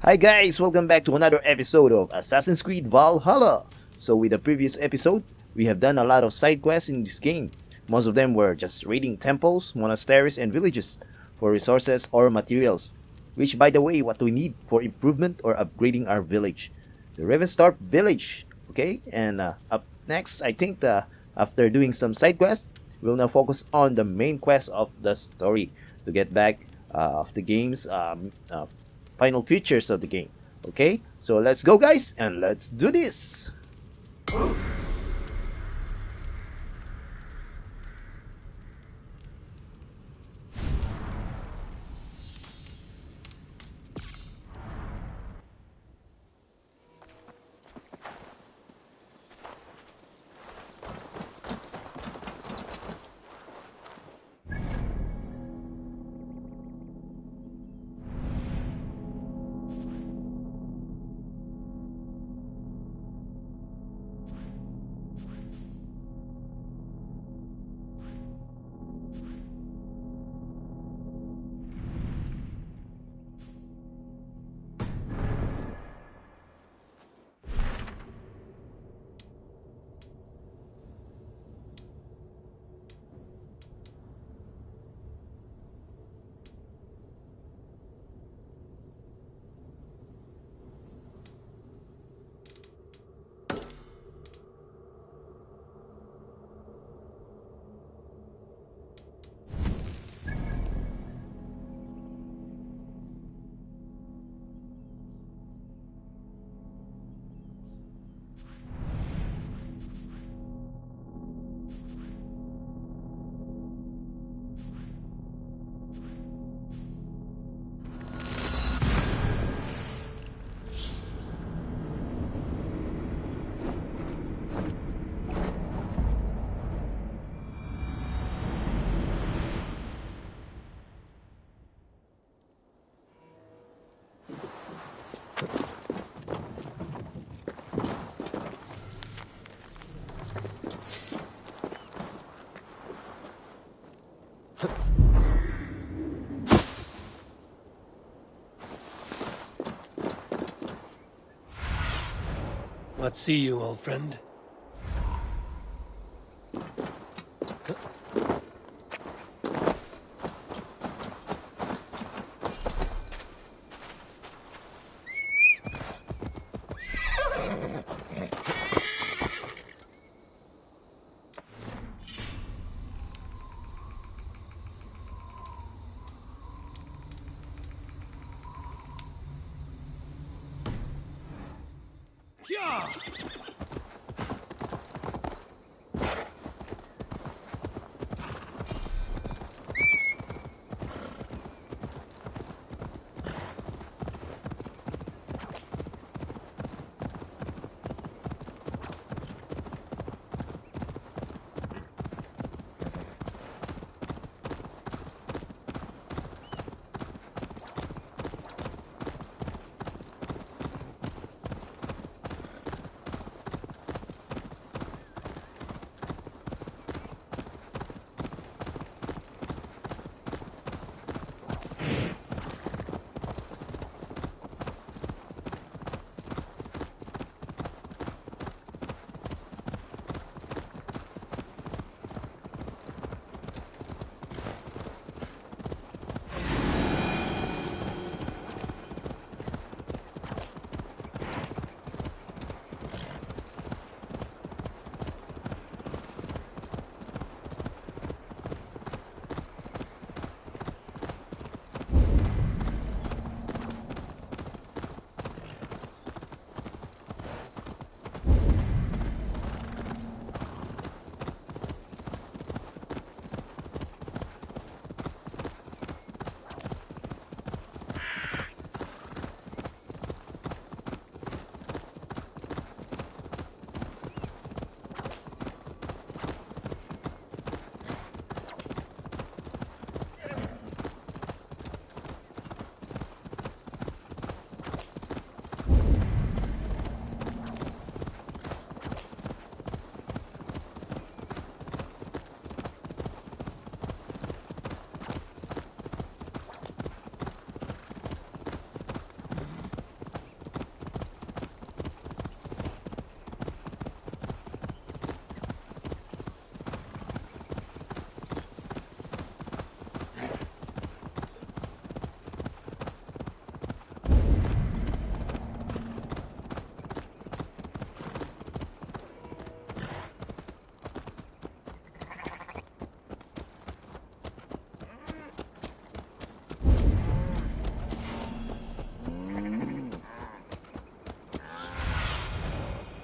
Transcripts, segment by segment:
Hi guys, welcome back to another episode of Assassin's Creed Valhalla. So with the previous episode, we have done a lot of side quests in this game. Most of them were just raiding temples, monasteries, and villages for resources or materials. Which by the way, what we need for improvement or upgrading our village. The Ravenstorp village. Okay, and up next, I think after doing some side quests, we'll now focus on the main quest of the story to get back of the game's final features of the game. Okay, so let's go guys and let's do this. What see you, old friend?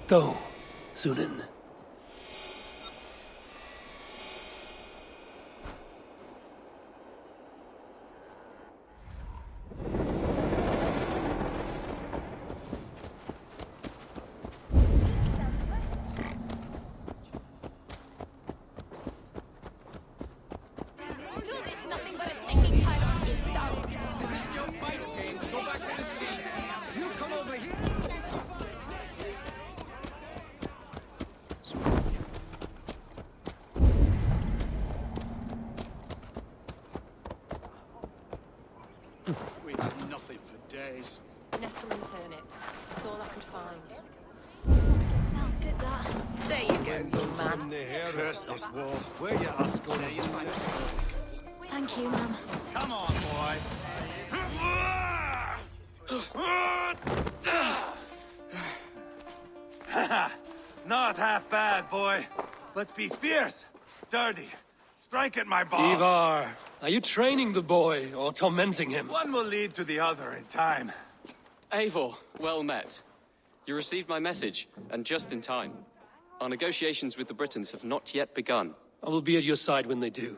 Go, Sunan. We had nothing for days. Nettle and turnips. That's all I could find. Smells good, that. There you go, young man. Curse this war. Where you ask Say you find us. Thank you, ma'am. Come on, boy. Not half bad, boy. But be fierce, dirty. Strike at my balls. Eivor, are you training the boy or tormenting him? One will lead to the other in time. Eivor, well met. You received my message, and just in time. Our negotiations with the Britons have not yet begun. I will be at your side when they do.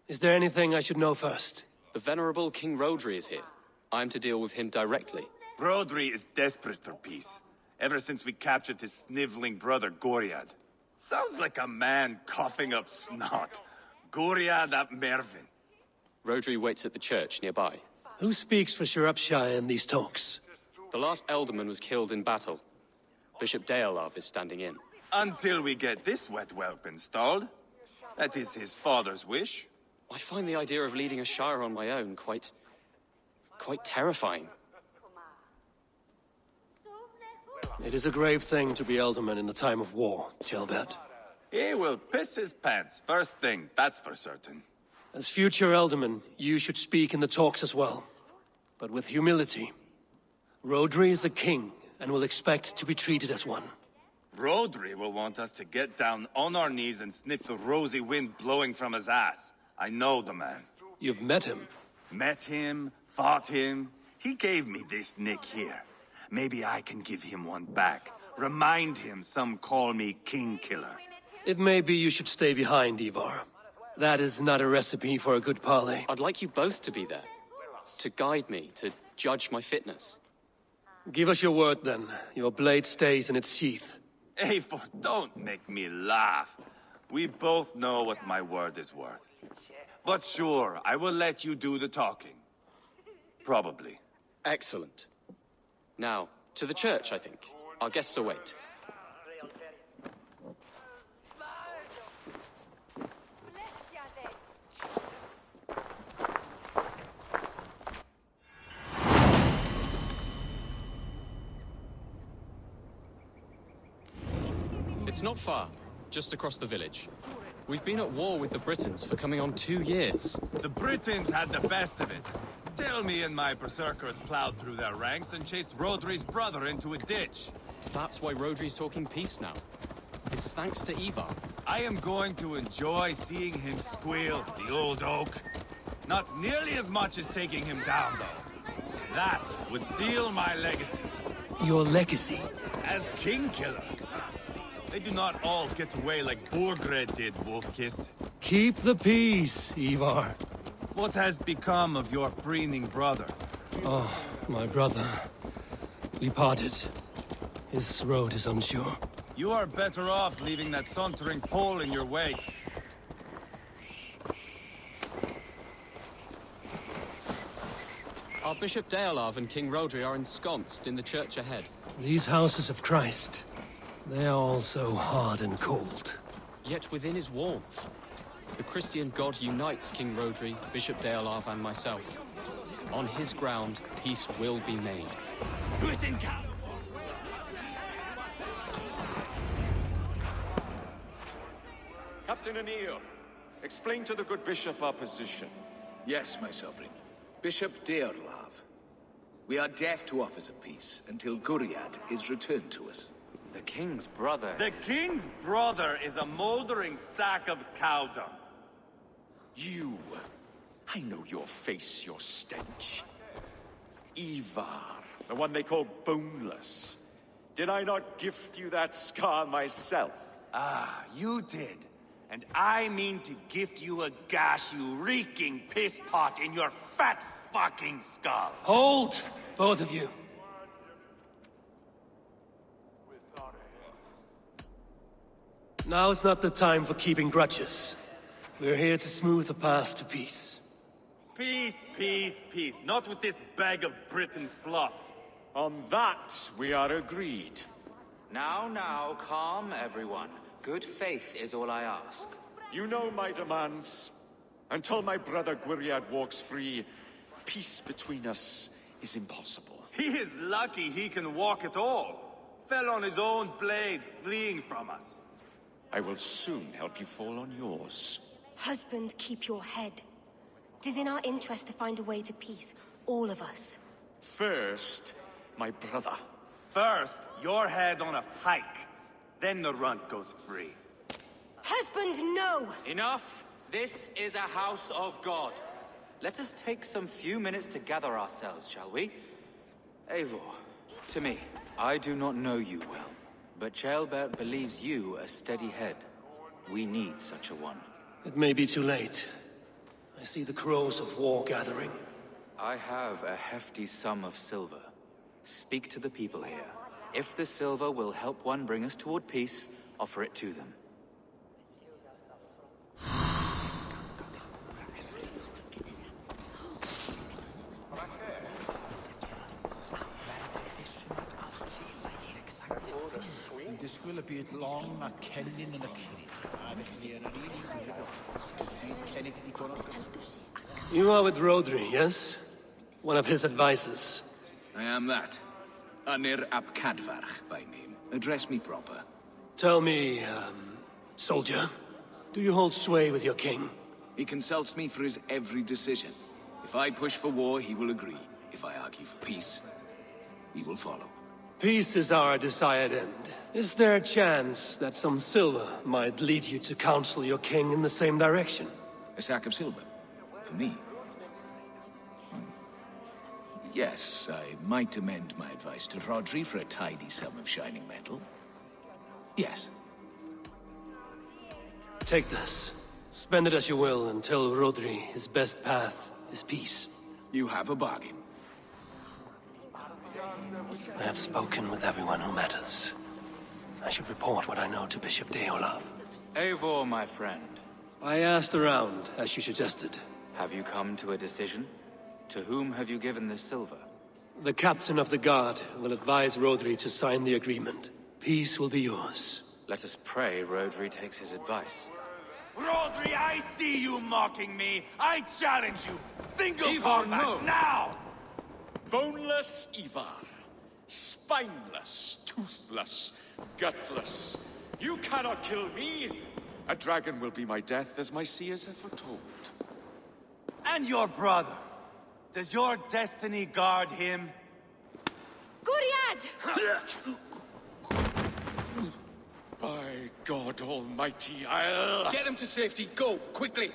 Is there anything I should know first? The venerable King Rodri is here. I am to deal with him directly. Rodri is desperate for peace, ever since we captured his sniveling brother Goriad. Sounds like a man coughing up snot. Goriad ap Mervin. Rodri waits at the church nearby. Who speaks for Shropshire in these talks? The last Elderman was killed in battle. Bishop Deolav is standing in. Until we get this wet whelp installed. That is his father's wish. I find the idea of leading a shire on my own quite terrifying. It is a grave thing to be Elderman in a time of war, Gelbert. He will piss his pants, first thing, that's for certain. As future Elderman, you should speak in the talks as well. But with humility. Rodri is the king, and will expect to be treated as one. Rodri will want us to get down on our knees and sniff the rosy wind blowing from his ass. I know the man. You've met him. Met him, fought him. He gave me this nick here. Maybe I can give him one back. Remind him some call me King Killer. It may be you should stay behind, Eivor. That is not a recipe for a good parley. I'd like you both to be there. To guide me, to judge my fitness. Give us your word, then. Your blade stays in its sheath. Eivor, don't make me laugh. We both know what my word is worth. But sure, I will let you do the talking. Probably. Excellent. Now, to the church, I think. Our guests await. It's not far, just across the village. We've been at war with the Britons for coming on 2 years. The Britons had the best of it. Still, me and my berserkers plowed through their ranks and chased Rodri's brother into a ditch. That's why Rodri's talking peace now. It's thanks to Eivor. I am going to enjoy seeing him squeal, the old oak. Not nearly as much as taking him down, though. That would seal my legacy. Your legacy? As King Killer. They do not all get away like Borgred did, Wolf-Kissed. Keep the peace, Eivor. What has become of your preening brother? Oh, my brother. We parted. His road is unsure. You are better off leaving that sauntering Pole in your wake. Our Bishop Deolav and King Rodri are ensconced in the church ahead. These houses of Christ, they are all so hard and cold. Yet within is warmth. The Christian God unites King Rodri, Bishop Deolav, and myself. On his ground, peace will be made. Captain Anil, explain to the good bishop our position. Yes, my sovereign. Bishop Deolav. We are deaf to offers of peace until Guriad is returned to us. The king's brother The king's brother is a moldering sack of cow dung. You! I know your face, your stench. Eivor, the one they call Boneless. Did I not gift you that scar myself? Ah, you did. And I mean to gift you a gash, you reeking piss pot in your fat fucking skull. Hold, both of you. Now is not the time for keeping grudges. We're here to smooth the path to peace. Peace, peace, peace. Not with this bag of Britain slop. On that, we are agreed. Now, calm everyone. Good faith is all I ask. You know my demands. Until my brother Gwiriad walks free, peace between us is impossible. He is lucky he can walk at all. Fell on his own blade, fleeing from us. I will soon help you fall on yours. Husband, keep your head. It is in our interest to find a way to peace, all of us. First, my brother. First, your head on a pike. Then the runt goes free. Husband, no! Enough! This is a house of God. Let us take some few minutes to gather ourselves, shall we? Eivor, to me, I do not know you well, but Ceolbert believes you a steady head. We need such a one. It may be too late. I see the crows of war gathering. I have a hefty sum of silver. Speak to the people here. If the silver will help one bring us toward peace, offer it to them. You are with Rodri, yes? One of his advisors. I am that. Anir ap Cadfarch by name. Address me proper. Tell me, soldier, do you hold sway with your king? He consults me for his every decision. If I push for war, he will agree. If I argue for peace, he will follow. Peace is our desired end. Is there a chance that some silver might lead you to counsel your king in the same direction? A sack of silver? For me? Yes, I might amend my advice to Rodri for a tidy sum of shining metal. Yes. Take this. Spend it as you will until Rodri, his best path is peace. You have a bargain. I have spoken with everyone who matters. I should report what I know to Bishop Deolaf. Eivor, my friend. I asked around, as you suggested. Have you come to a decision? To whom have you given this silver? The captain of the guard will advise Rodri to sign the agreement. Peace will be yours. Let us pray Rodri takes his advice. Rodri, I see you mocking me. I challenge you. Single Eivor, combat no. now! Boneless Eivor. Spineless, toothless, gutless. You cannot kill me. A dragon will be my death, as my seers have foretold. And your brother. Does your destiny guard him? Gwiriad! By God Almighty, I'll... Get him to safety. Go, quickly.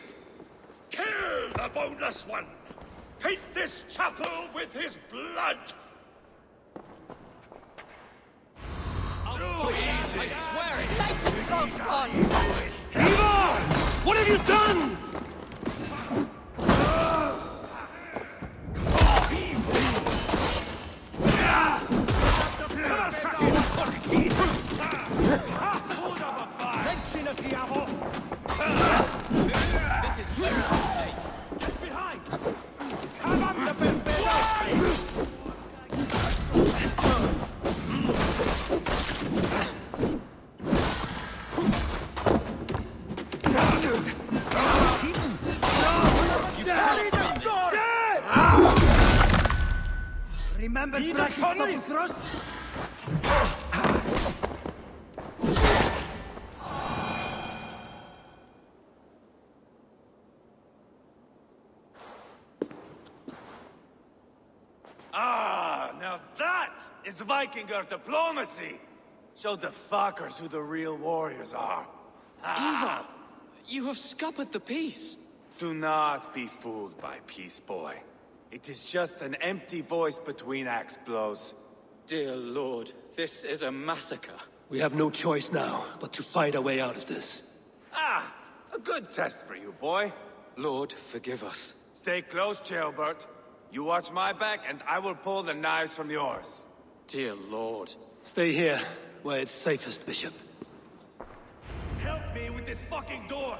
Kill the boneless one! Paint this chapel with his blood! I swear it! Make it close one! Eivor! What have you done? This is no mistake. Get behind! Remember practice thrust? Ah, now that is Vikinger diplomacy. Show the fuckers who the real warriors are. Eivor, you have scuppered the peace. Do not be fooled by peace, boy. It is just an empty voice between axe blows. Dear Lord, this is a massacre. We have no choice now but to find a way out of this. Ah, a good test for you, boy. Lord, forgive us. Stay close, Jailbert. You watch my back, and I will pull the knives from yours. Dear Lord. Stay here, where it's safest, Bishop. Help me with this fucking door!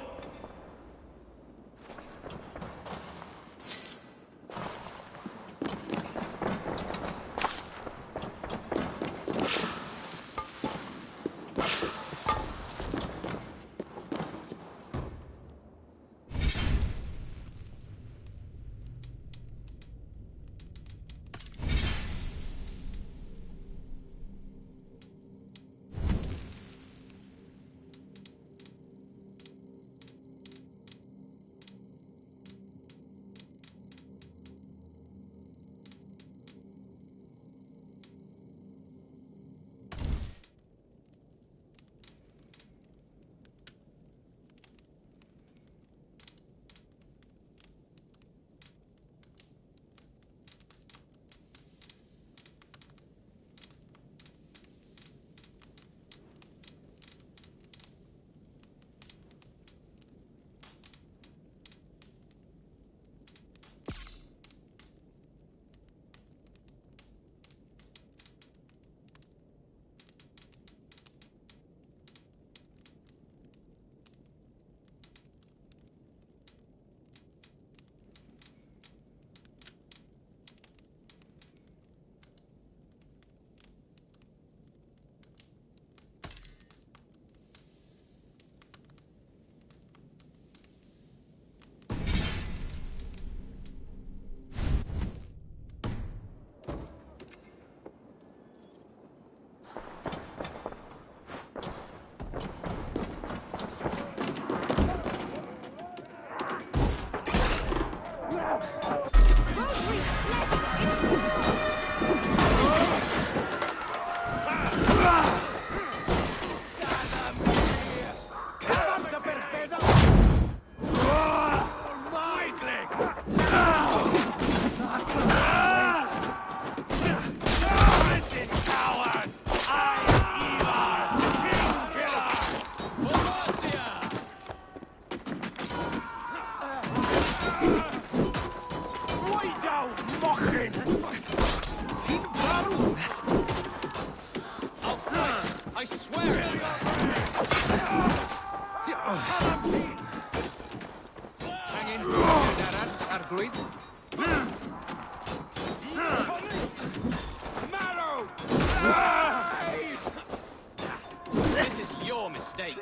I swear it! Hang in, Arguid. This is your mistake.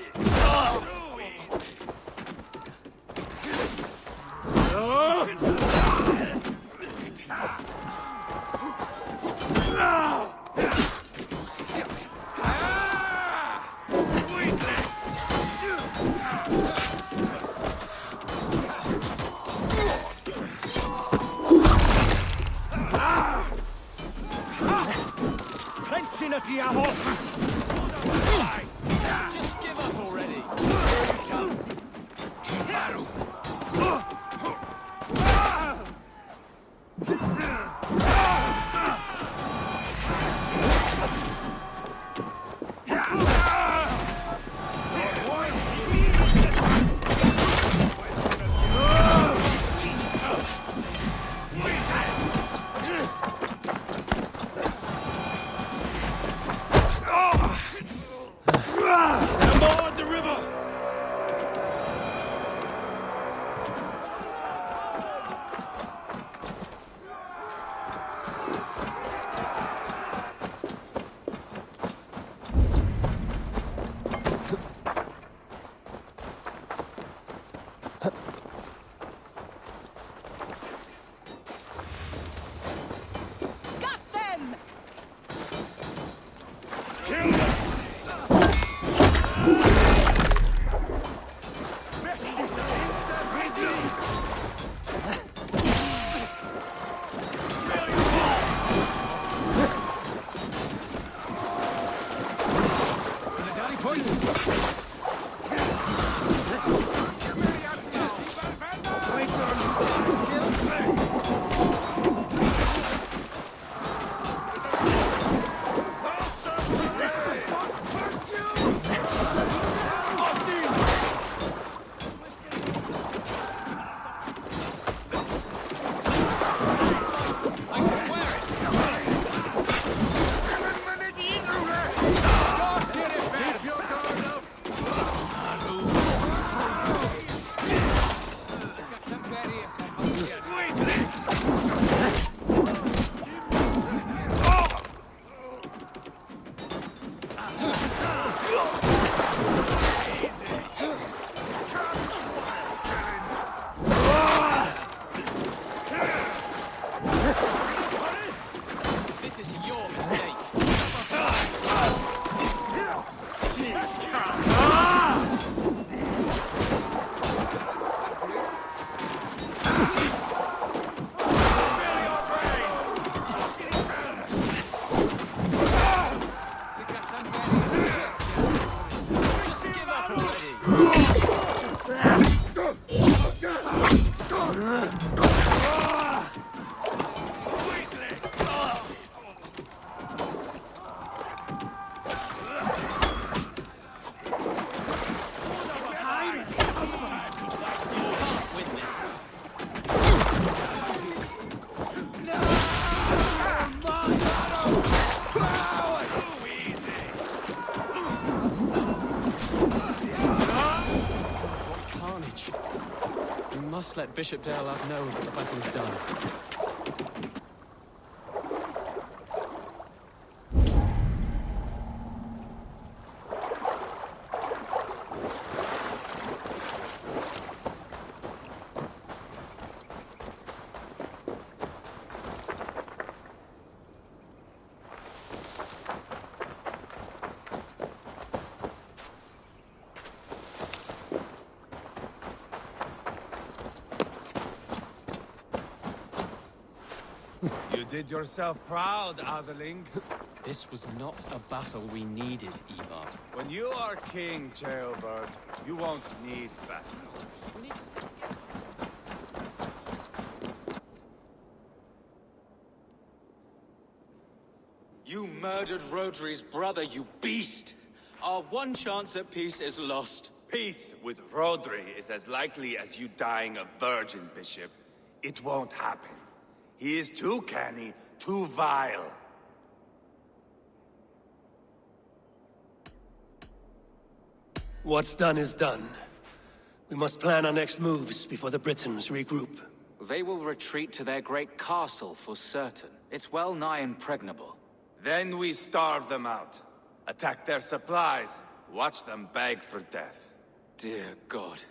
Just give up already. must let Bishop de Olav know that the battle is done. You did yourself proud, Atheling. This was not a battle we needed, Eivor. When you are king, Jailbird, you won't need battle. You murdered Rodri's brother, you beast! Our one chance at peace is lost. Peace with Rodri is as likely as you dying a virgin, Bishop. It won't happen. He is too canny, too vile. What's done is done. We must plan our next moves before the Britons regroup. They will retreat to their great castle for certain. It's well nigh impregnable. Then we starve them out. Attack their supplies. Watch them beg for death. Dear God.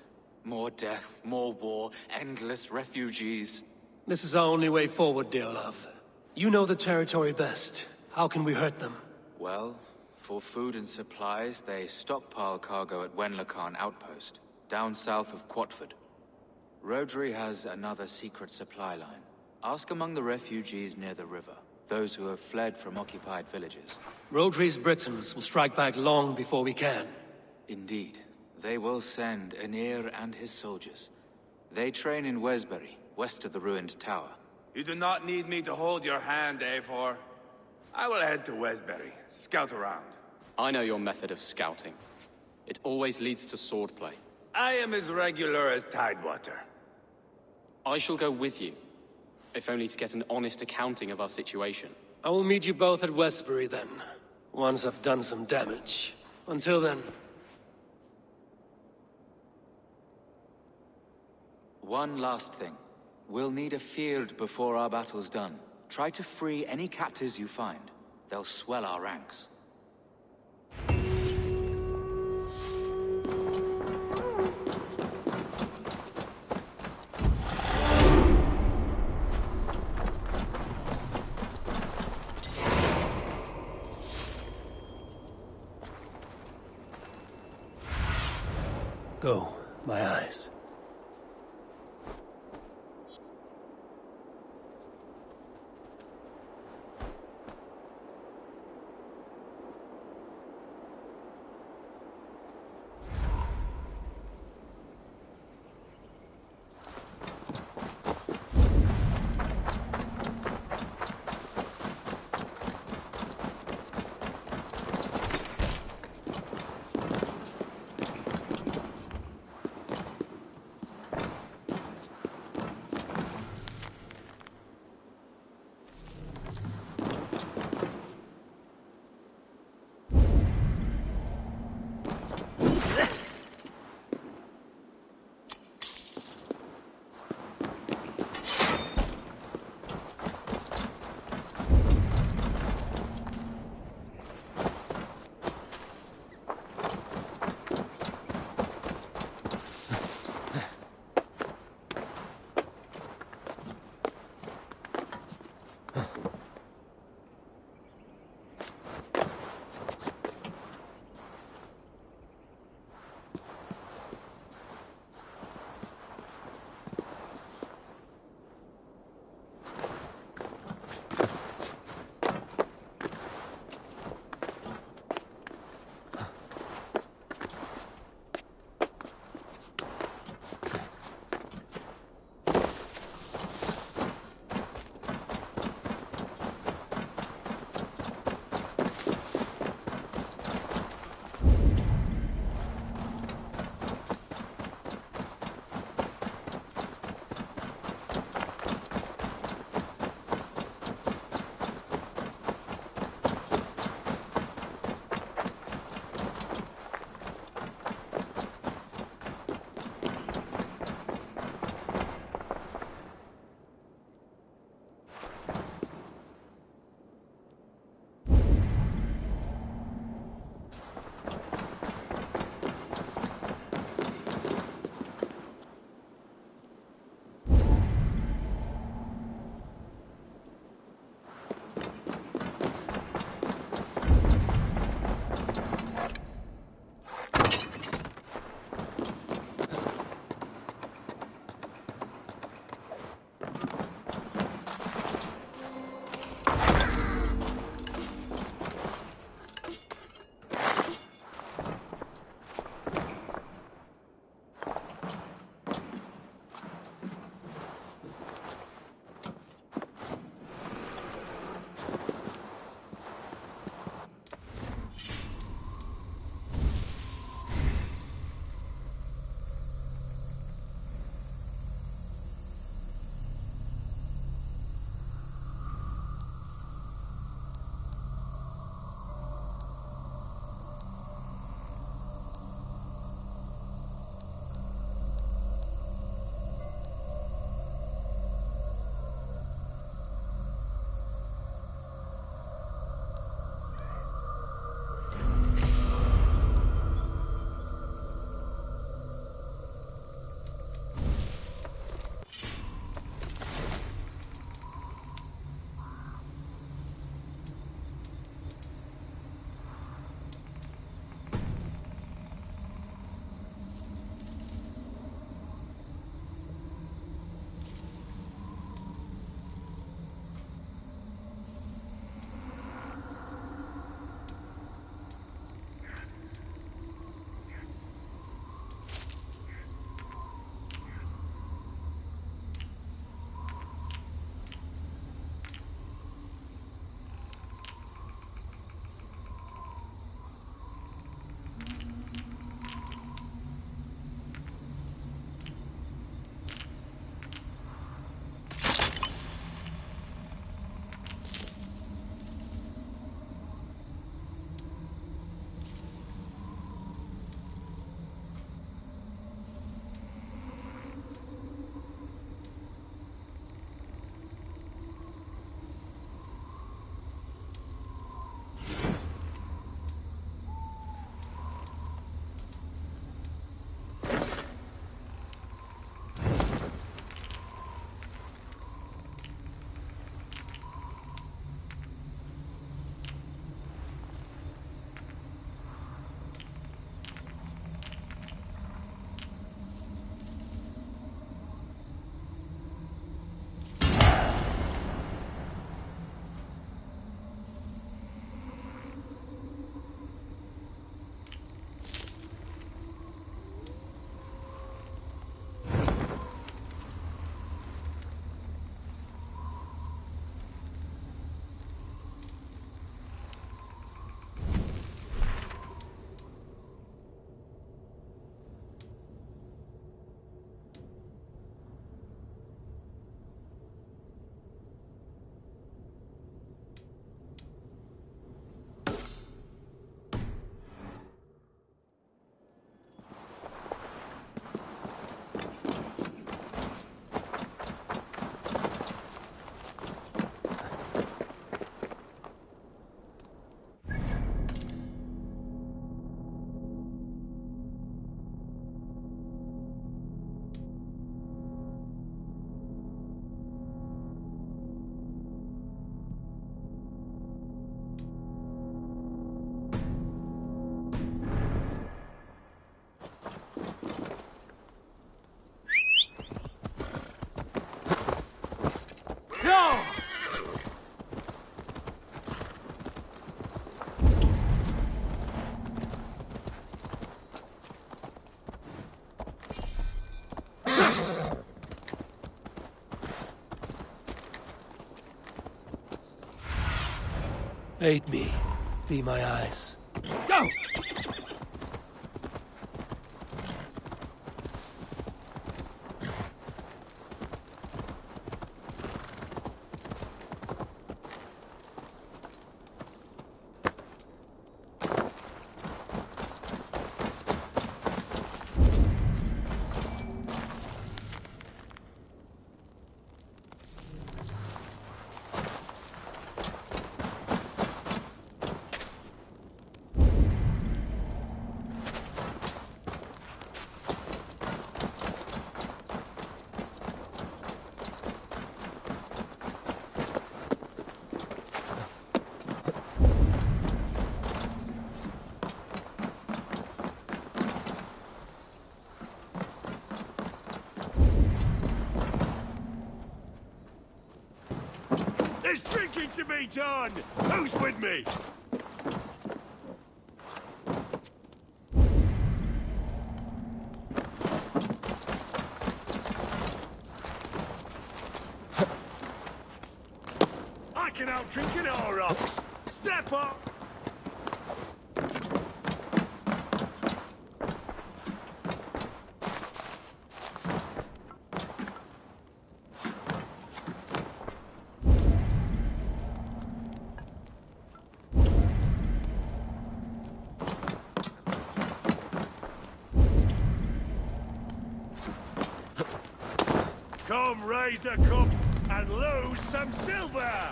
More death, more war, endless refugees. This is our only way forward, dear love. You know the territory best. How can we hurt them? Well, for food and supplies, they stockpile cargo at Wenlacan Outpost, down south of Quatford. Rodri has another secret supply line. Ask among the refugees near the river, those who have fled from occupied villages. Rodri's Britons will strike back long before we can. Indeed. They will send Aenir and his soldiers. They train in Wesbury, west of the ruined tower. You do not need me to hold your hand, Eivor. I will head to Wesbury, scout around. I know your method of scouting. It always leads to swordplay. I am as regular as Tidewater. I shall go with you, if only to get an honest accounting of our situation. I will meet you both at Westbury then, once I've done some damage. Until then... One last thing. We'll need a field before our battle's done. Try to free any captives you find. They'll swell our ranks. Go, my eyes. Aid me. Be my eyes. Go! There's drinking to be done! Who's with me? I can out-drink an ox! Step up! Come raise a cup and lose some silver!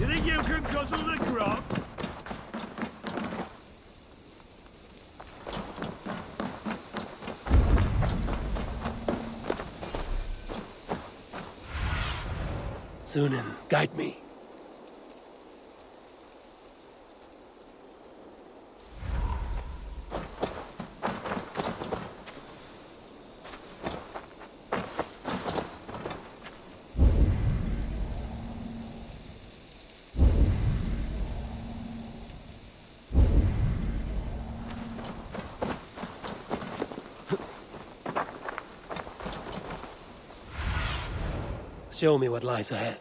You think you can guzzle the grog? Sunan, guide me. Show me what lies ahead.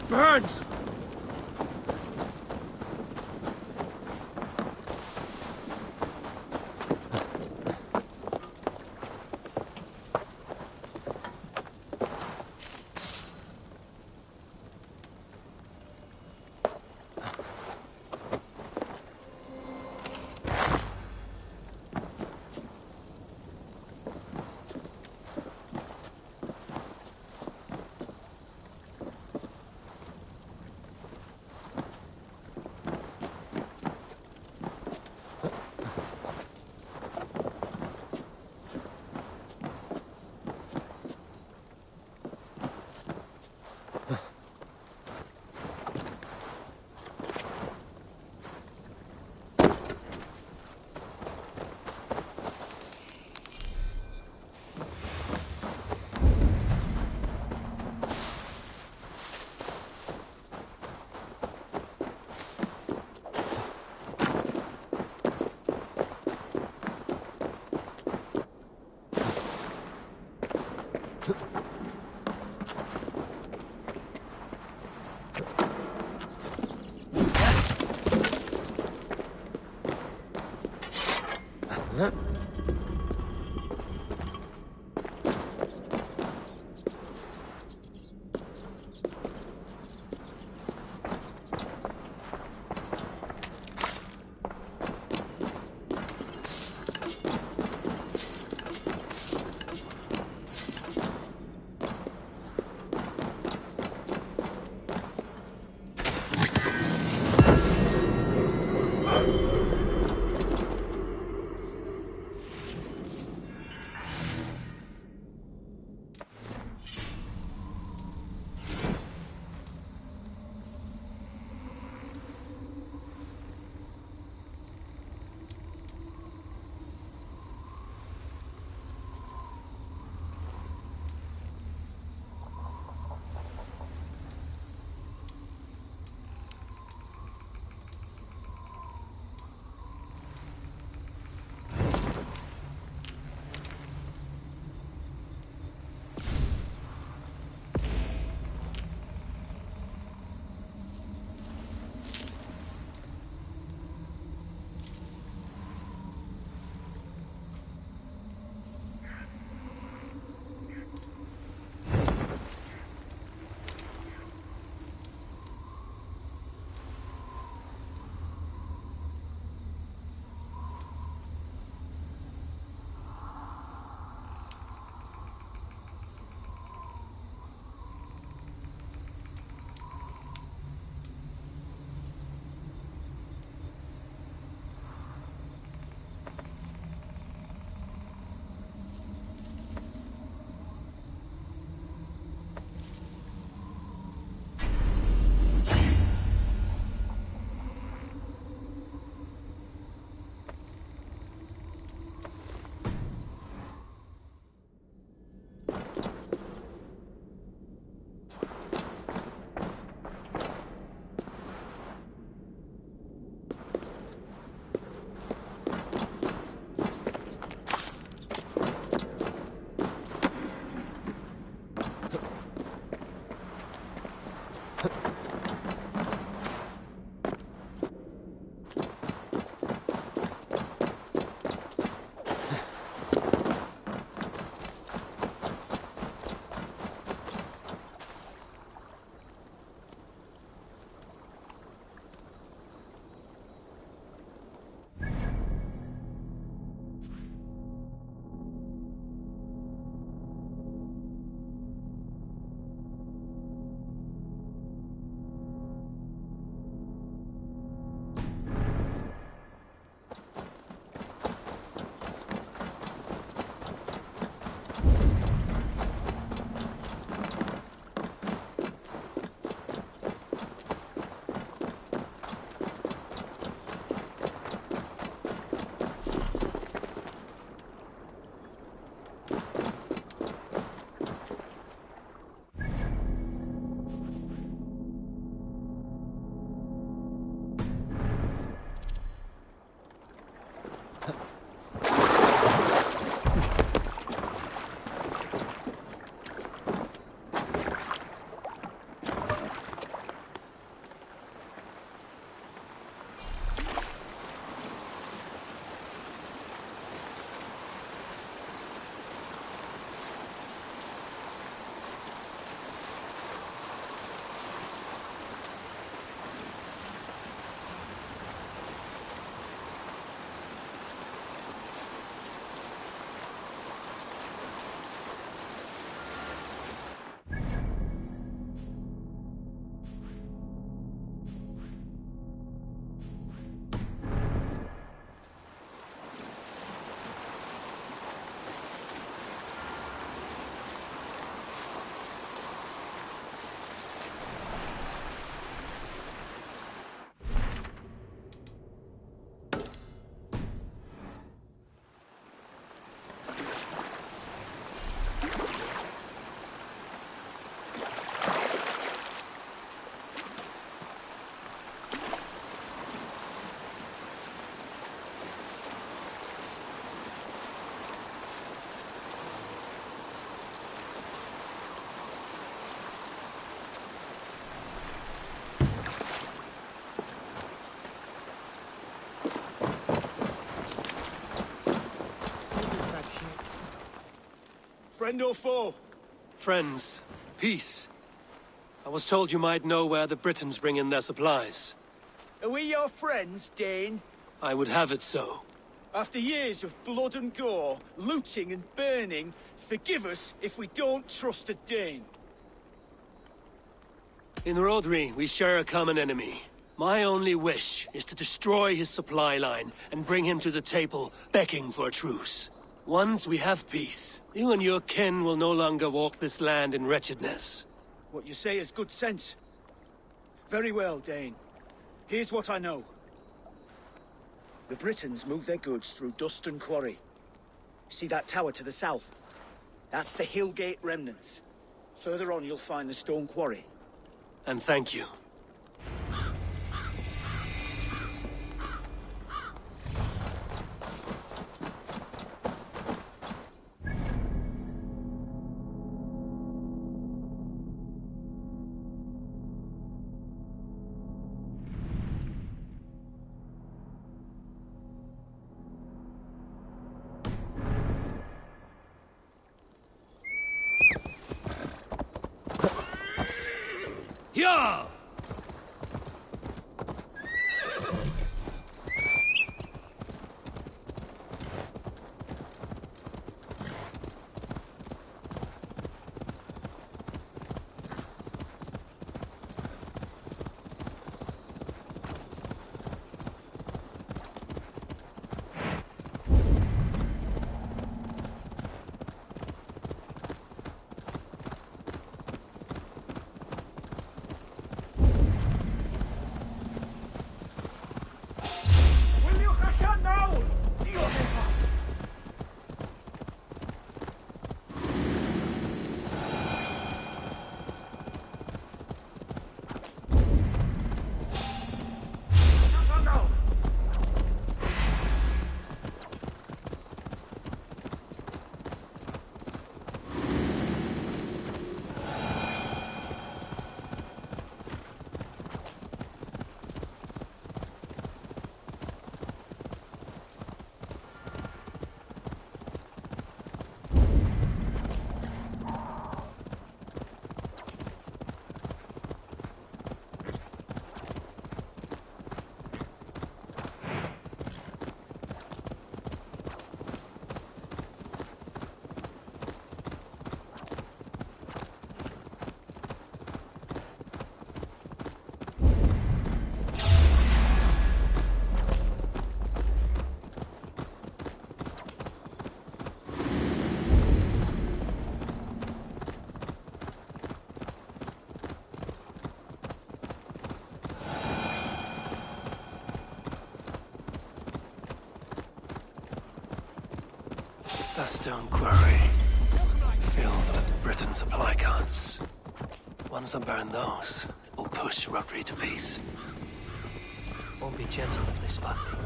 Burns! Friend or foe? Friends. Peace. I was told you might know where the Britons bring in their supplies. Are we your friends, Dane? I would have it so. After years of blood and gore, looting and burning, forgive us if we don't trust a Dane. In Rodri, we share a common enemy. My only wish is to destroy his supply line and bring him to the table, begging for a truce. Once we have peace, you and your kin will no longer walk this land in wretchedness. What you say is good sense. Very well, Dane. Here's what I know. The Britons move their goods through Dustin Quarry. See that tower to the south? That's the Hillgate remnants. Further on, you'll find the stone quarry. And thank you. Yeah! The stone quarry, filled with Britain supply carts. Once I burn those, it will push Rodri to peace. Won't be gentle if they spot me.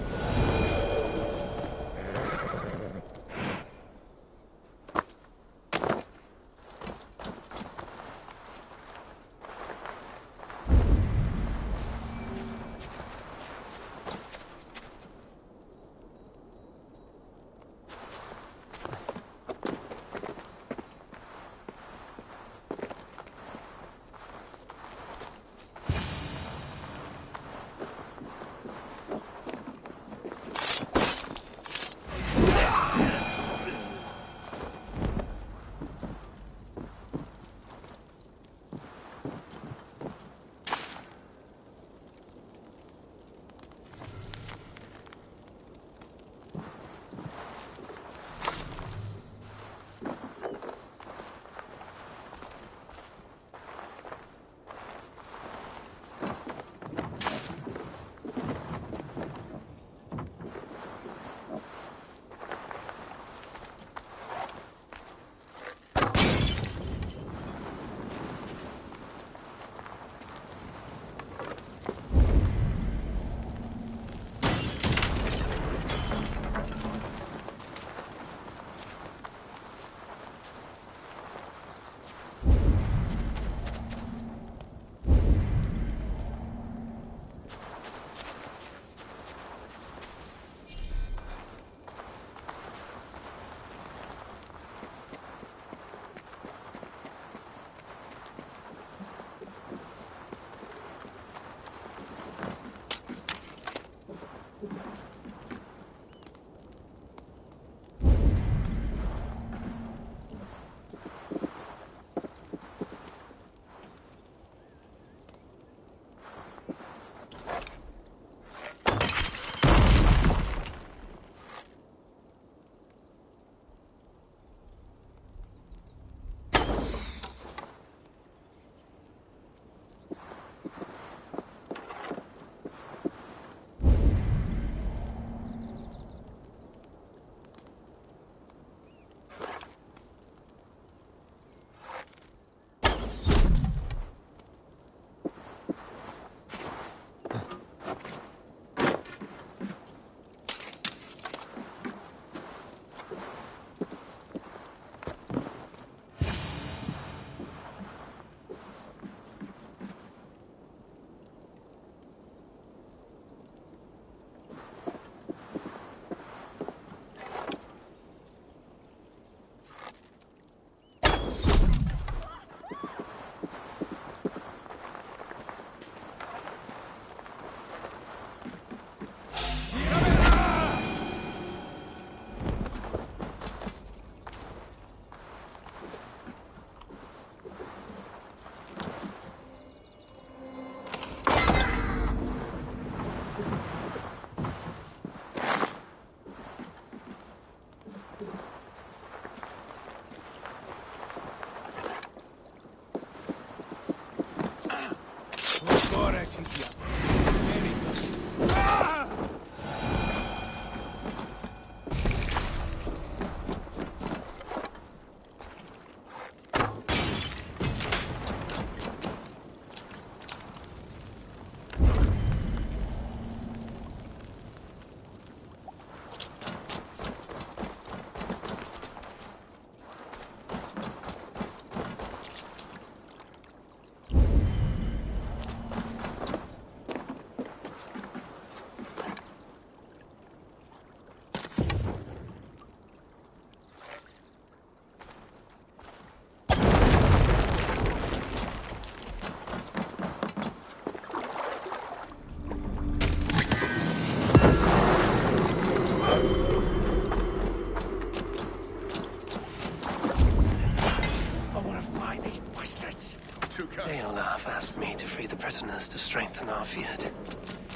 Eolaf asked me to free the prisoners to strengthen our field.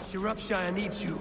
Shropshire needs you.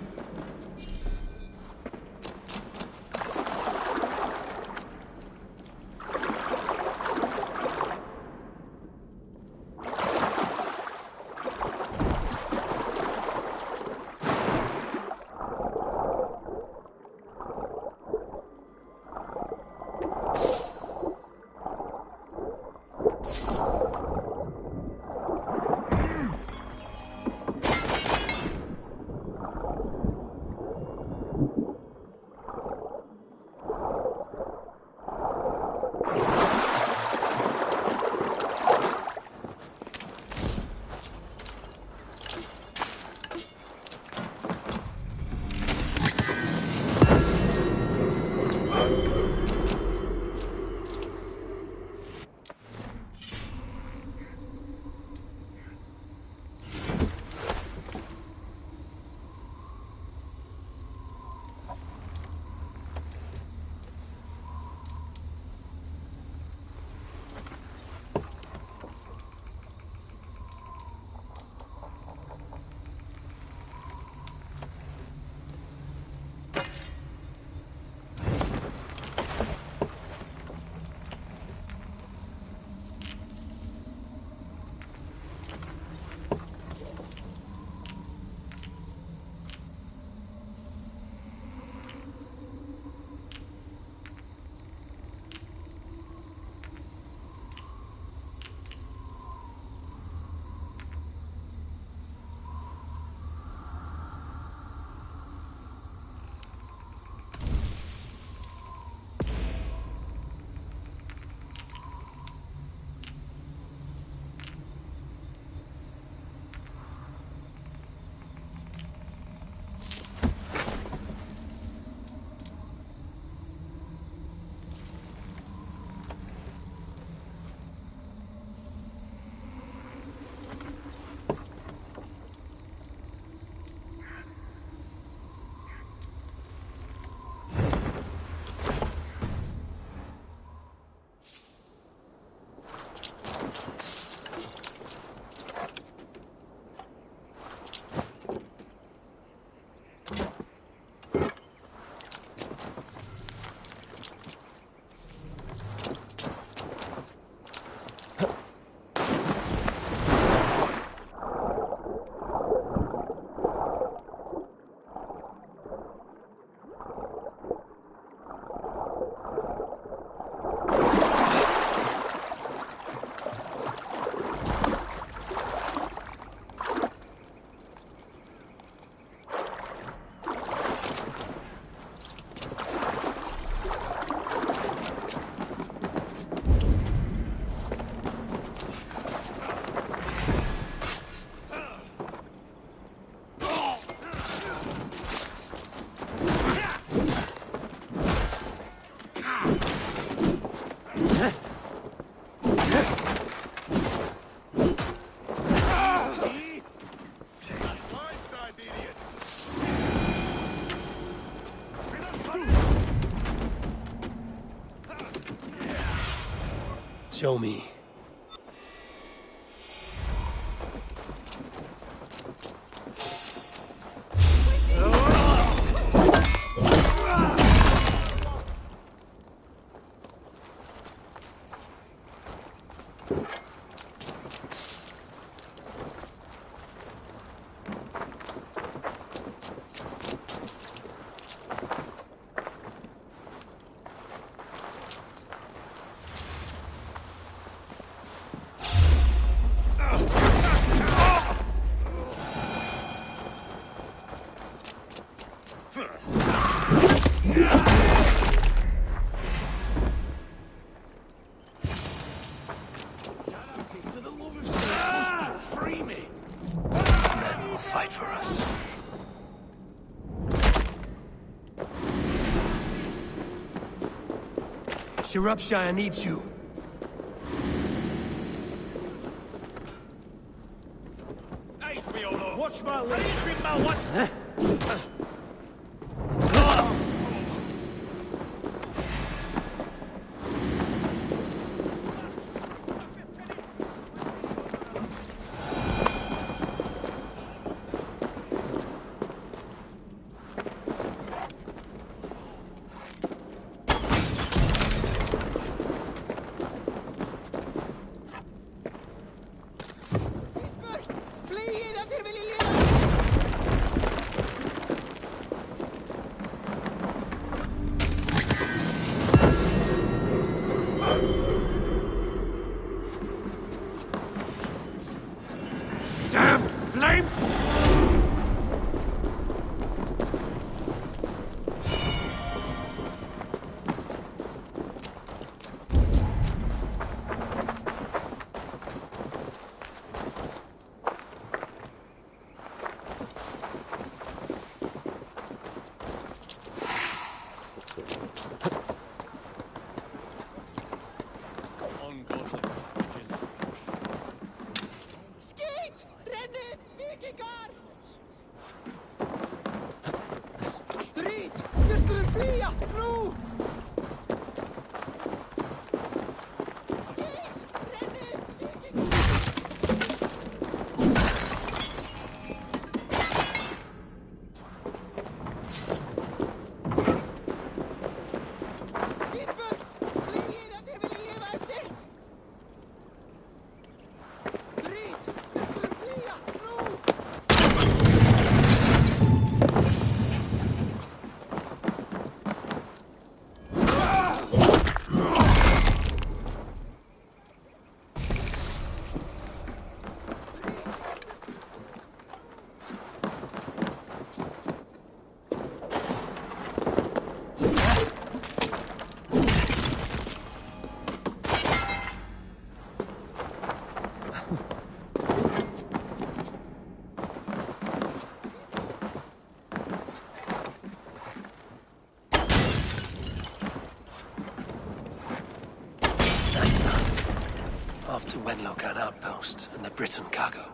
Show me. fight for us. Shropshire needs you. Watch my lips. Off to Wenlocan Outpost and the Britain cargo.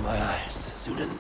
My eyes, Zunin.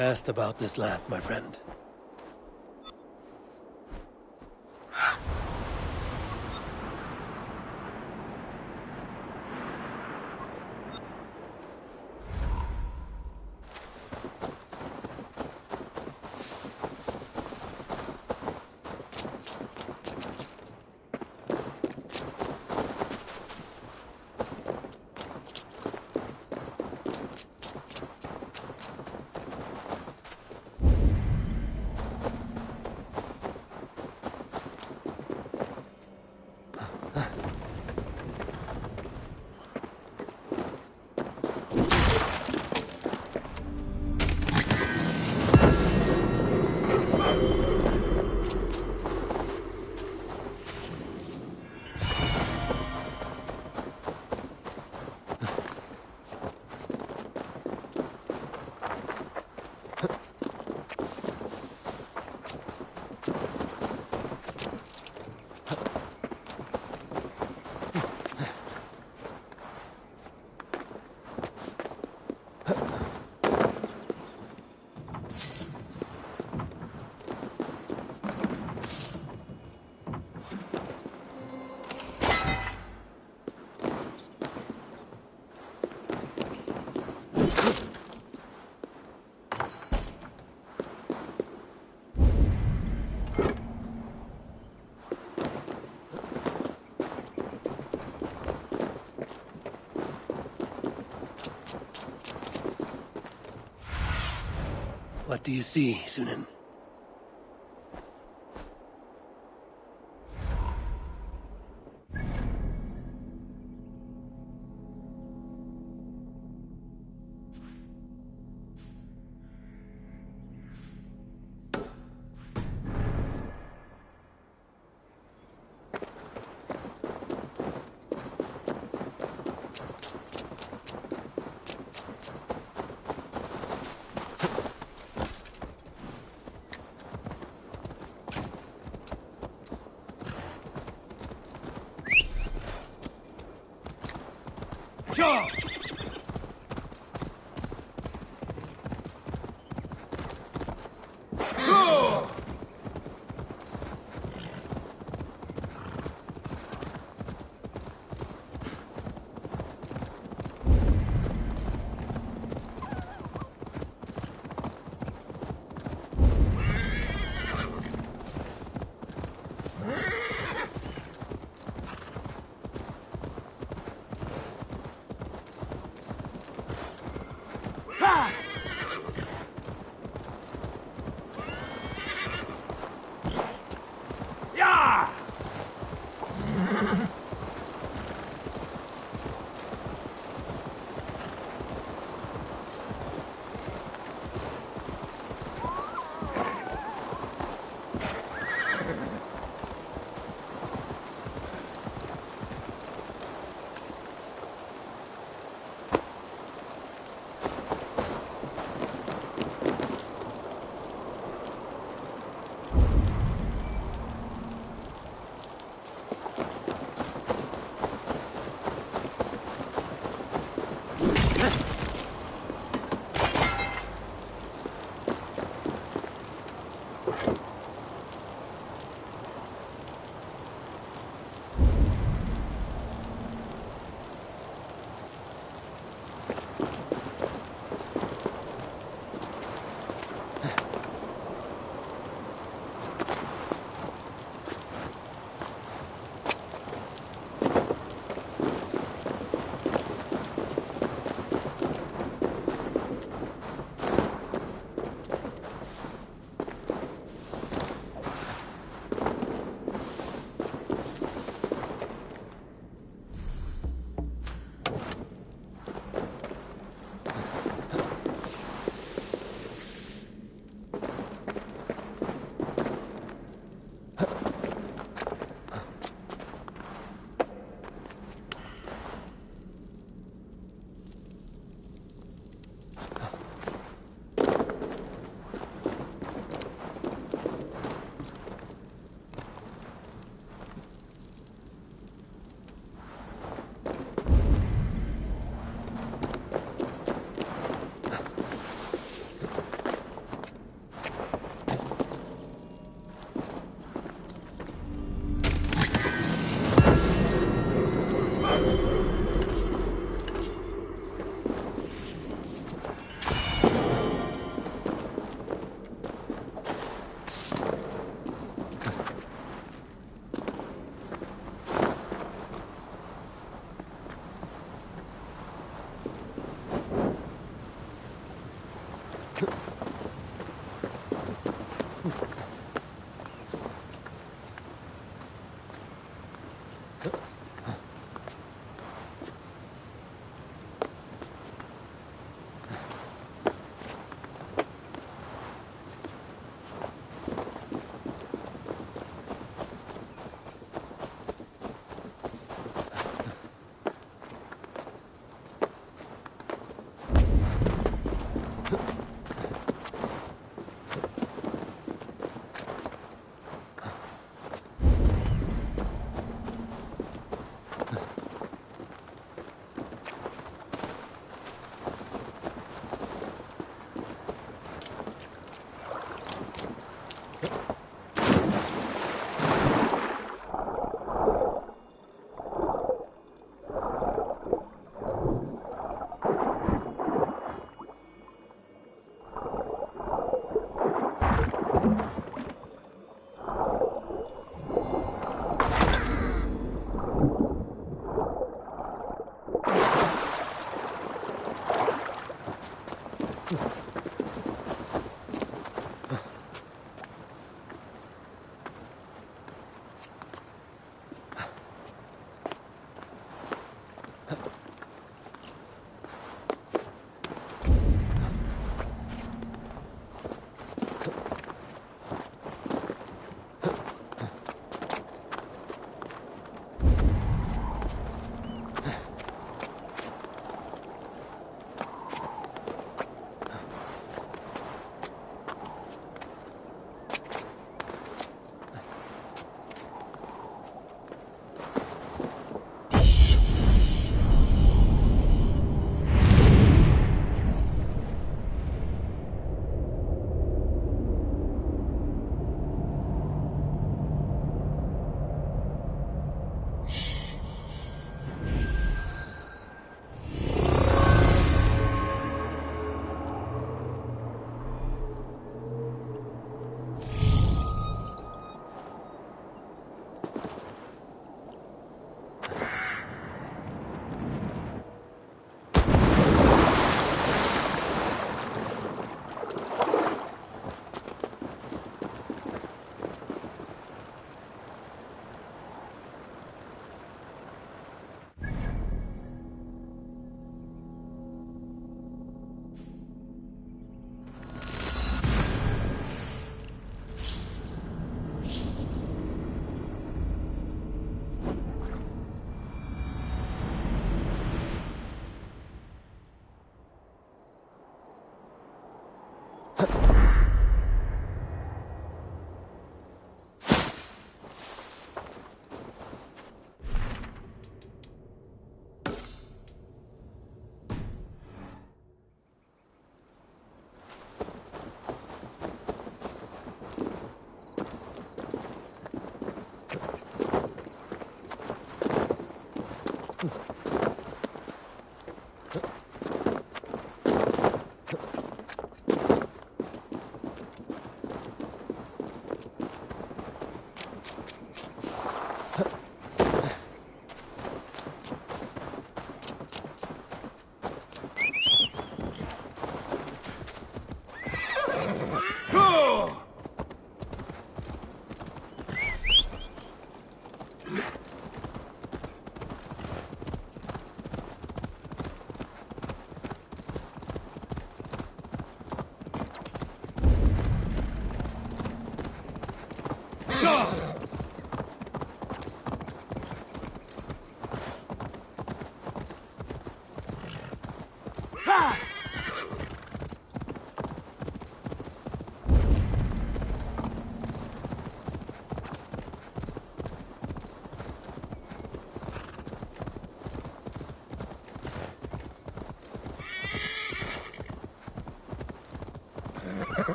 Cast about this land, my friend. What do you see, Sunan? Sure!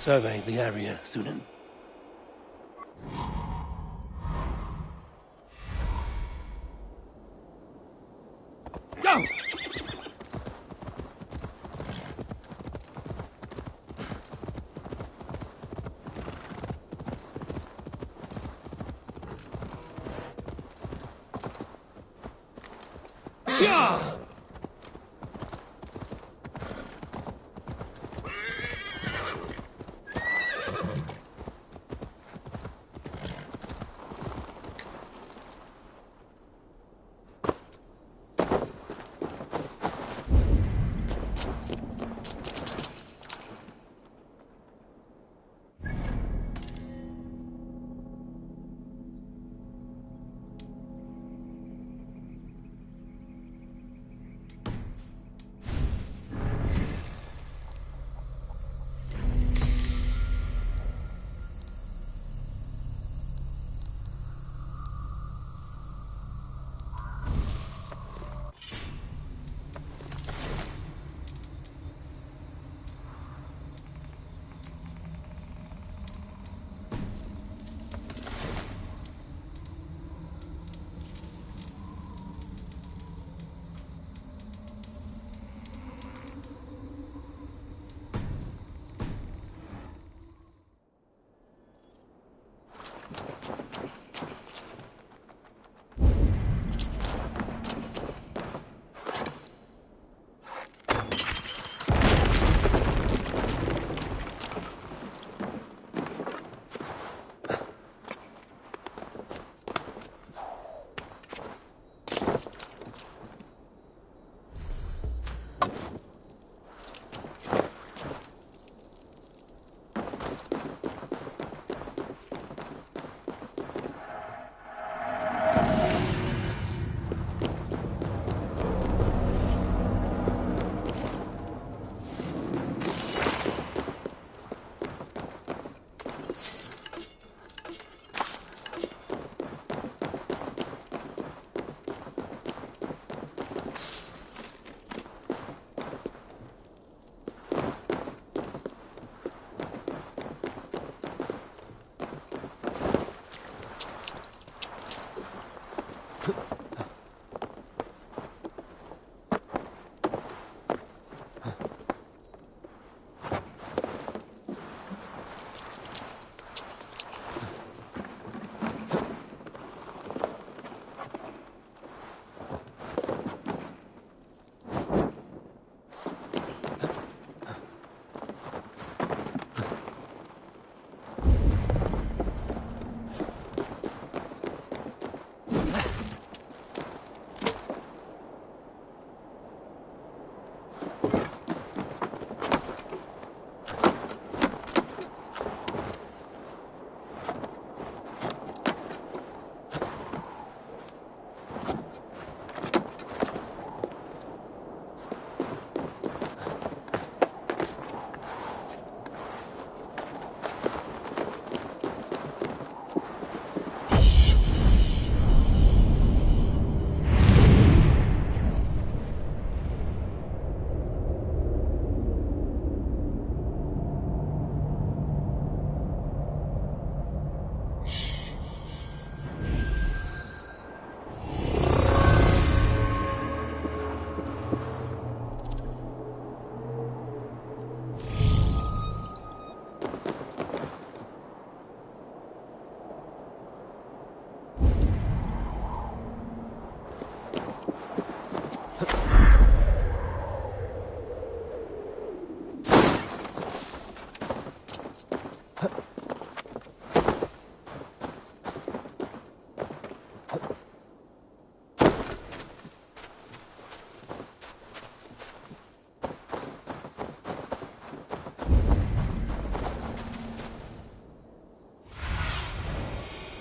Survey the area, Sunan. Go! Yeah!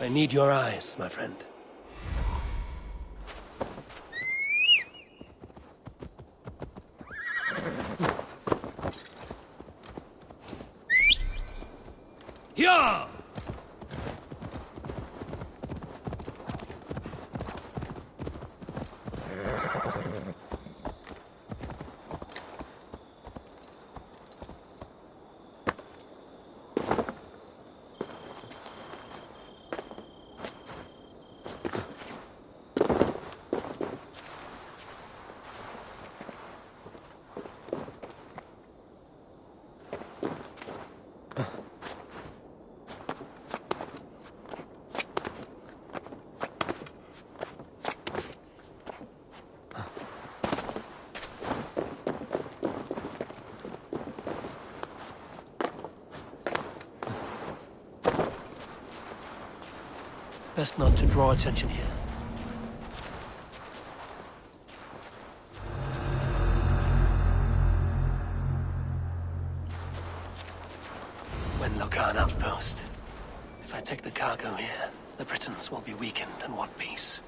I need your eyes, my friend. Yeah! Best not to draw attention here. Wenlokan outpost. If I take the cargo here, the Britons will be weakened and want peace.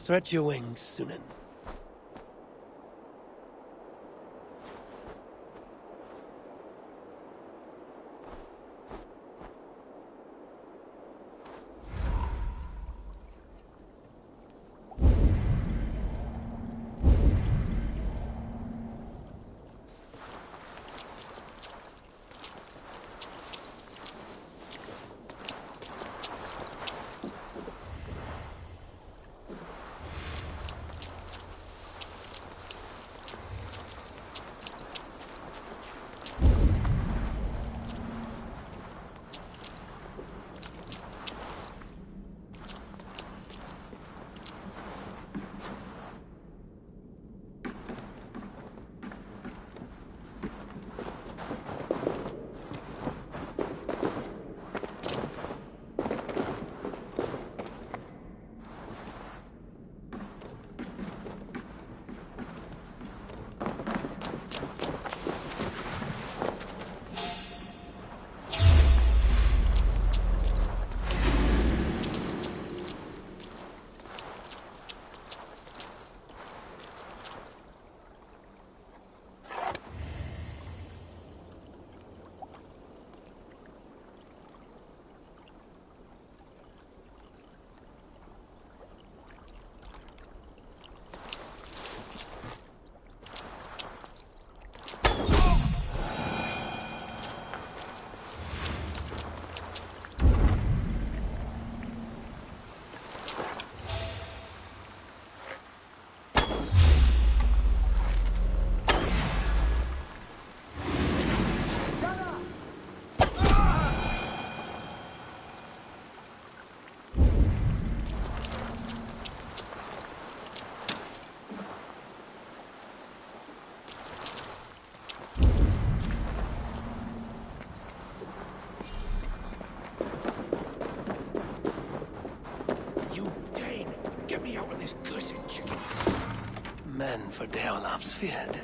Stretch your wings, Sunan. Men for Deolaf's feared.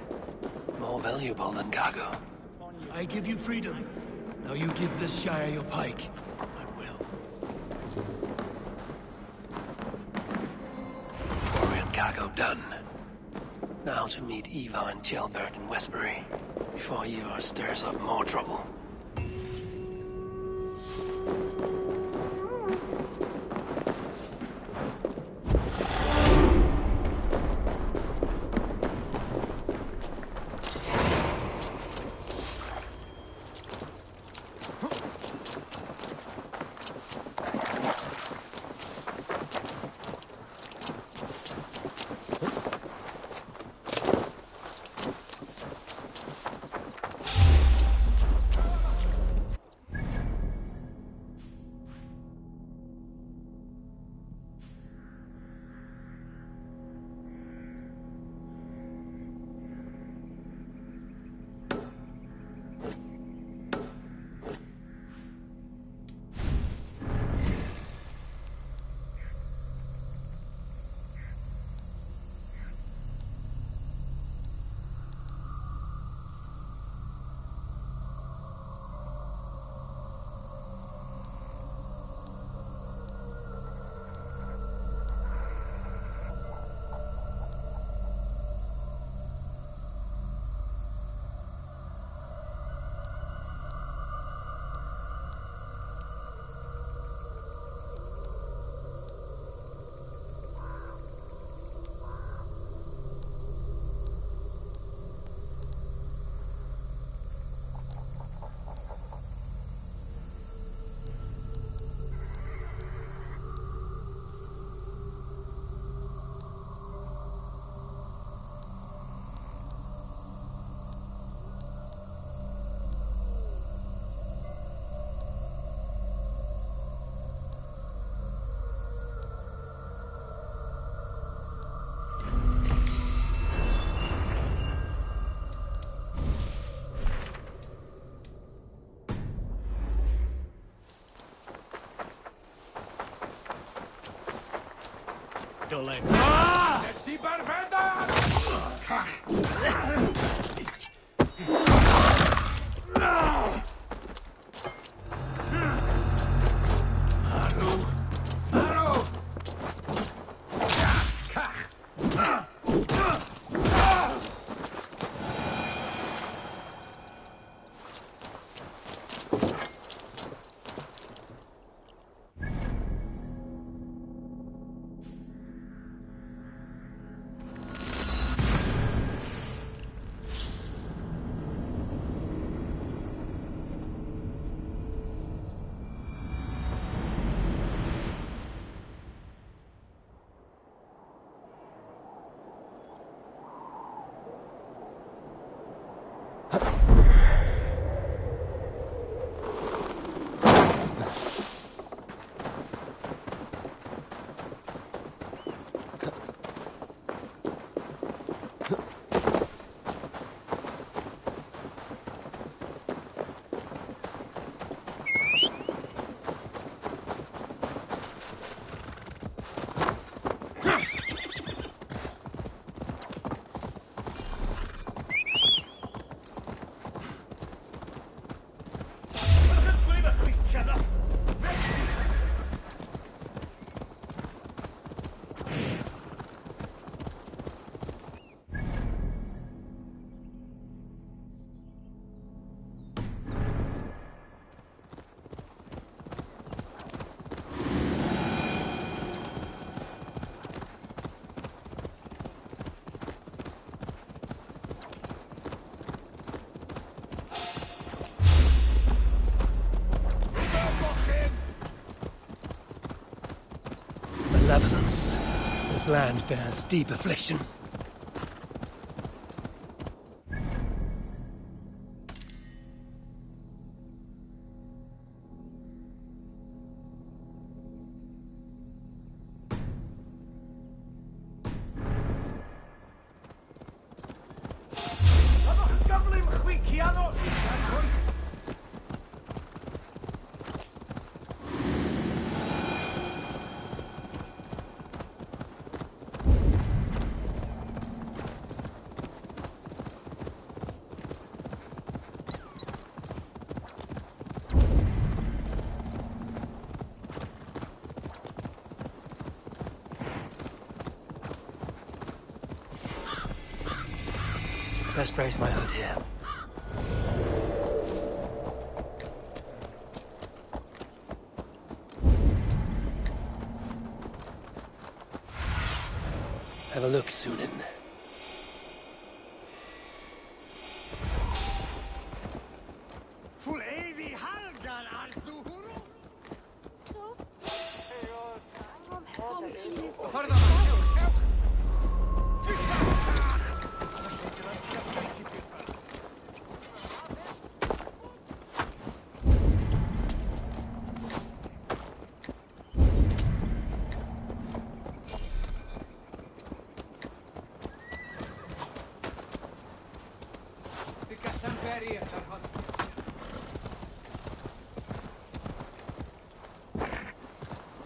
More valuable than cargo. I give you freedom. Now you give this Shire your pike. I will. Warrior cargo done. Now to meet Eivor and Gilbert in Westbury, before Eivor stirs up more trouble. intellect. Malevolence. This land bears deep affliction. Best brace my hood here. Have a look, Sunan.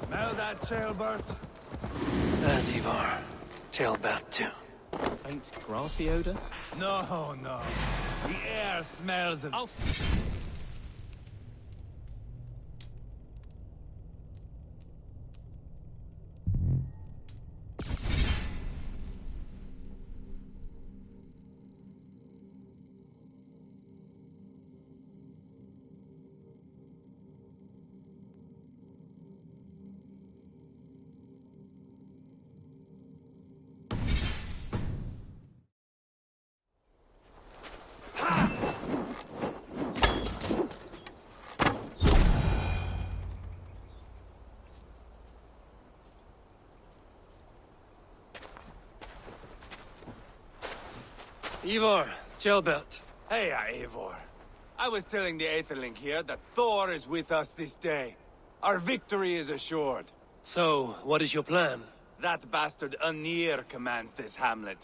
Smell that jailbird? There's Eivor. Tailbat too. Faint grassy odor? No, no. The air smells of... Eivor, Jailbelt. Hey, Eivor. I was telling the Aetherling here that Thor is with us this day. Our victory is assured. So, what is your plan? That bastard Anir commands this hamlet.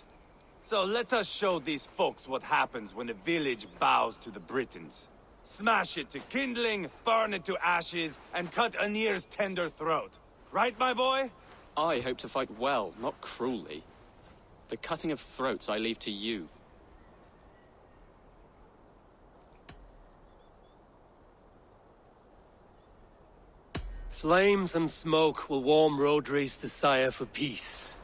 So let us show these folks what happens when a village bows to the Britons. Smash it to kindling, burn it to ashes, and cut Anir's tender throat. Right, my boy? I hope to fight well, not cruelly. The cutting of throats I leave to you. Flames and smoke will warm Rodri's desire for peace.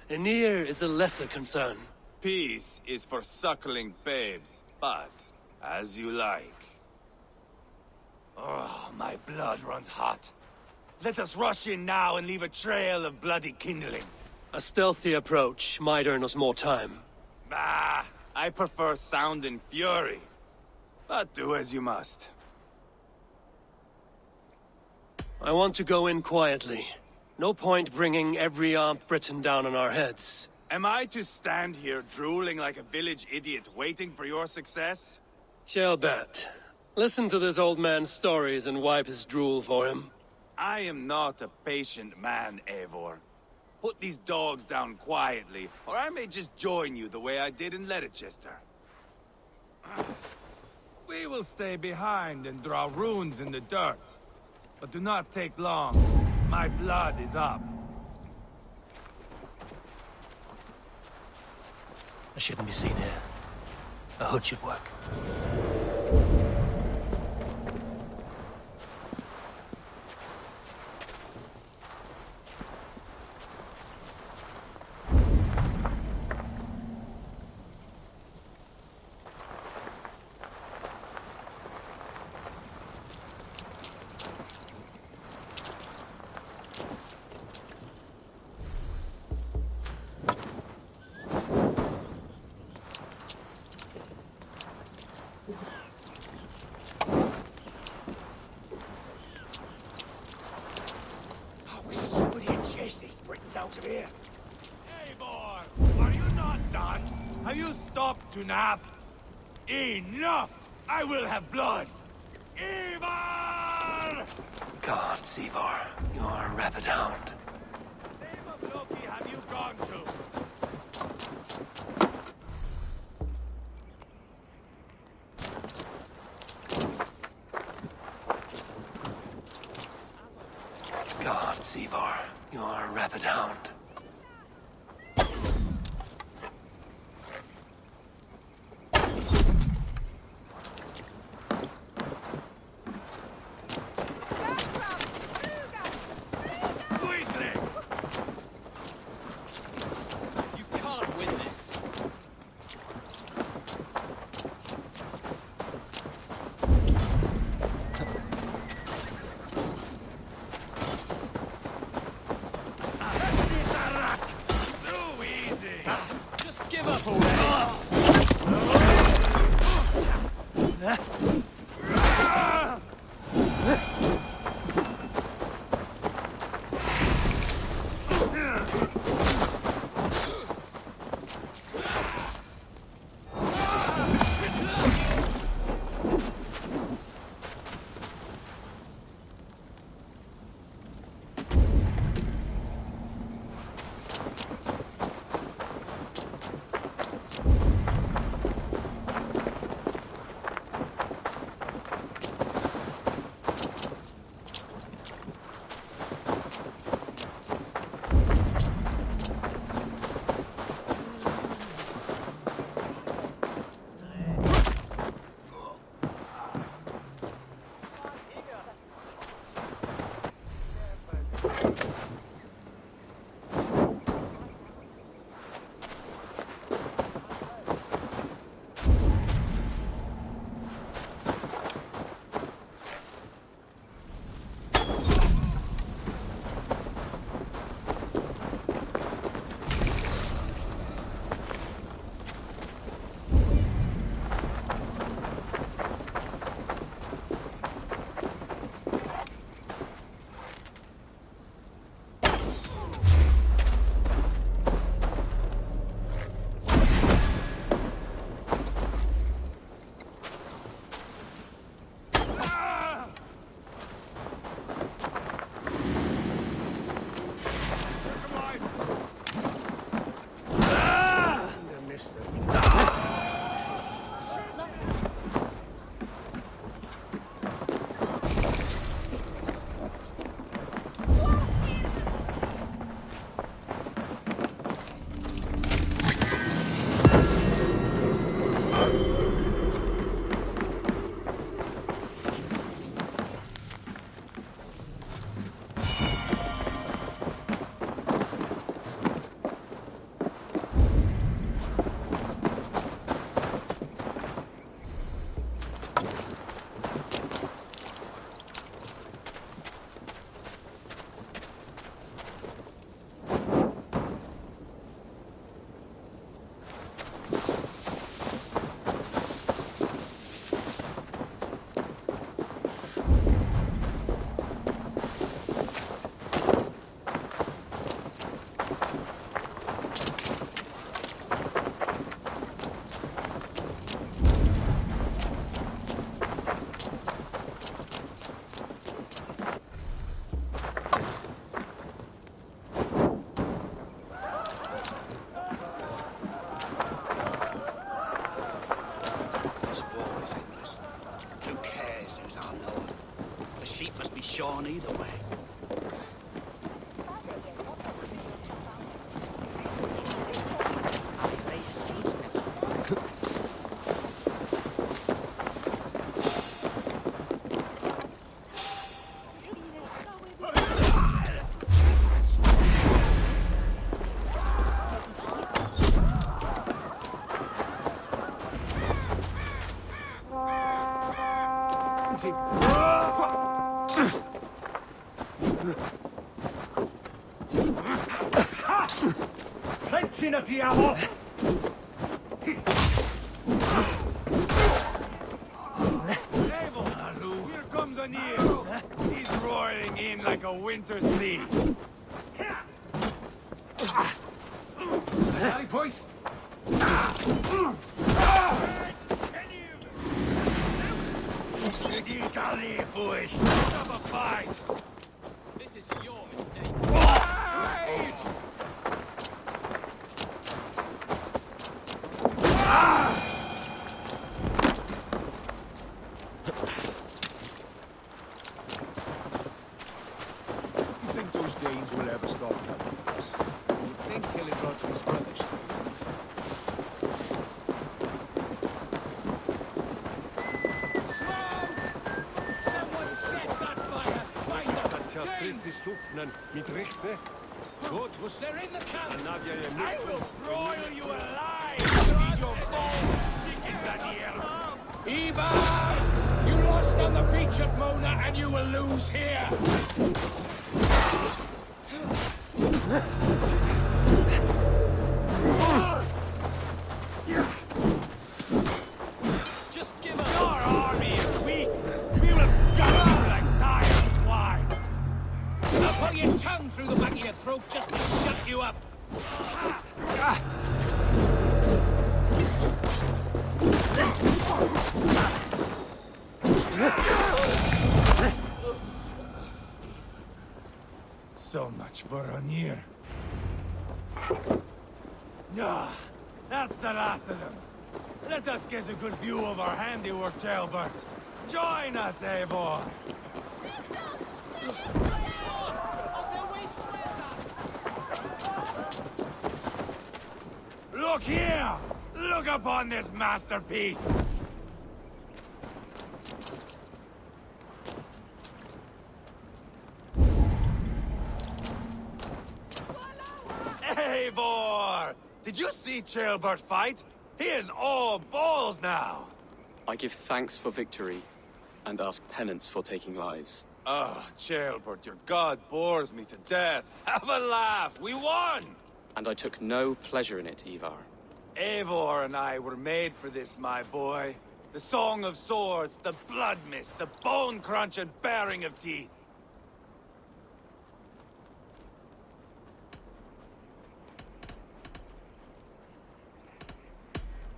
Aenir is a lesser concern. Peace is for suckling babes, but as you like. Oh, my blood runs hot. Let us rush in now and leave a trail of bloody kindling. A stealthy approach might earn us more time. Bah, I prefer sound and fury. But do as you must. I want to go in quietly. No point bringing every armed Briton down on our heads. Am I to stand here drooling like a village idiot waiting for your success? Shall bet. Listen to this old man's stories and wipe his drool for him. I am not a patient man, Eivor. Put these dogs down quietly, or I may just join you the way I did in Leicester. We will stay behind and draw runes in the dirt. But do not take long. My blood is up. I shouldn't be seen here. A hood should work. Out of here. Eivor, are you not done? Have you stopped to nap? Enough! I will have blood! Eivor! Gods, Eivor, you are a rabid hound. Name of Loki have you gone to? Gods, Eivor, you are a rabid hound. Quickly! either way. Here comes Anir. He's roaring in like a winter sea. Alley boys. Have a fight. This is your mistake. You think those Danes will ever stop coming with us? You think killing Roger's brother should be enough? Someone set that fire! Find them! James! They're in the camp! I will broil you alive to eat your bones, chicken Daniel. Eivor! You lost on the beach at Mona, and you will lose here! Just give up. Your army is weak. We will gut you like tired swine. I'll put your tongue through the back of your throat just to shut you up! So much for Anir. Ah, that's the last of them. Let us get a good view of our handiwork, Jailbert. Join us, Eivor. Look here! Look upon this masterpiece! Eivor! Did you see Jailbert fight? He is all balls now! I give thanks for victory, and ask penance for taking lives. Ah, Jailbert, your god bores me to death. Have a laugh! We won! And I took no pleasure in it, Eivor. Eivor and I were made for this, my boy. The song of swords, the blood mist, the bone crunch and baring of teeth.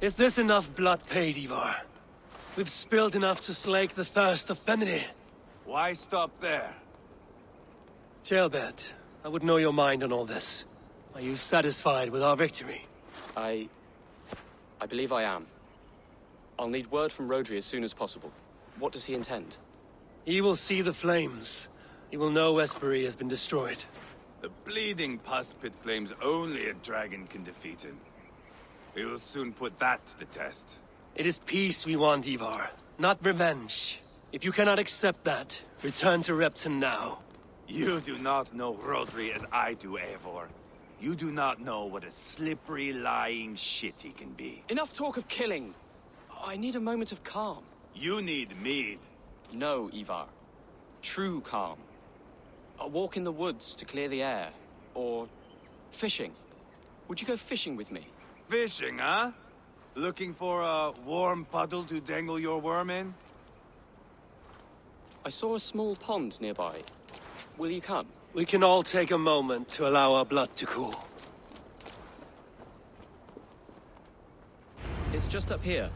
Is this enough blood paid, Eivor? We've spilled enough to slake the thirst of Feminine. Why stop there? Jailbert, I would know your mind on all this. Are you satisfied with our victory? I believe I am. I'll need word from Rodri as soon as possible. What does he intend? He will see the flames. He will know Espery has been destroyed. The bleeding pus pit claims only a dragon can defeat him. We will soon put that to the test. It is peace we want, Eivor, not revenge. If you cannot accept that, return to Repton now. You do not know Rodri as I do, Eivor. You do not know what a slippery, lying shit he can be. Enough talk of killing! I need a moment of calm. You need mead. No, Eivor. True calm. A walk in the woods to clear the air. Or fishing. Would you go fishing with me? Fishing, huh? Looking for a warm puddle to dangle your worm in? I saw a small pond nearby. Will you come? We can all take a moment to allow our blood to cool. It's just up here.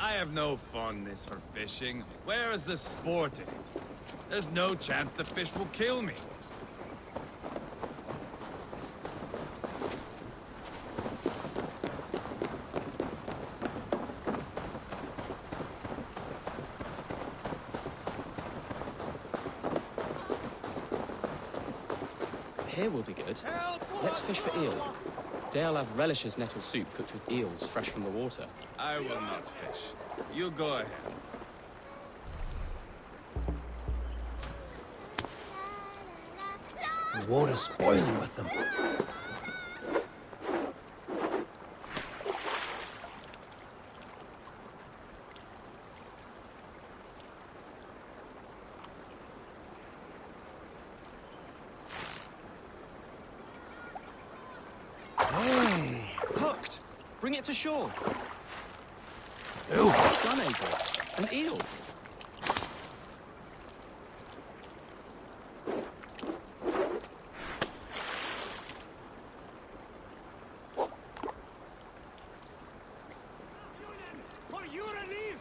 I have no fondness for fishing. Where is the sport in it? There's no chance the fish will kill me. Here will be good. Let's fish for eel. Dale relishes nettle soup cooked with eels fresh from the water. I will not fish. You go ahead. The water's boiling with them. Hooked! Bring it to shore. Ooh. Well done, Eivor. An eel. For your relief!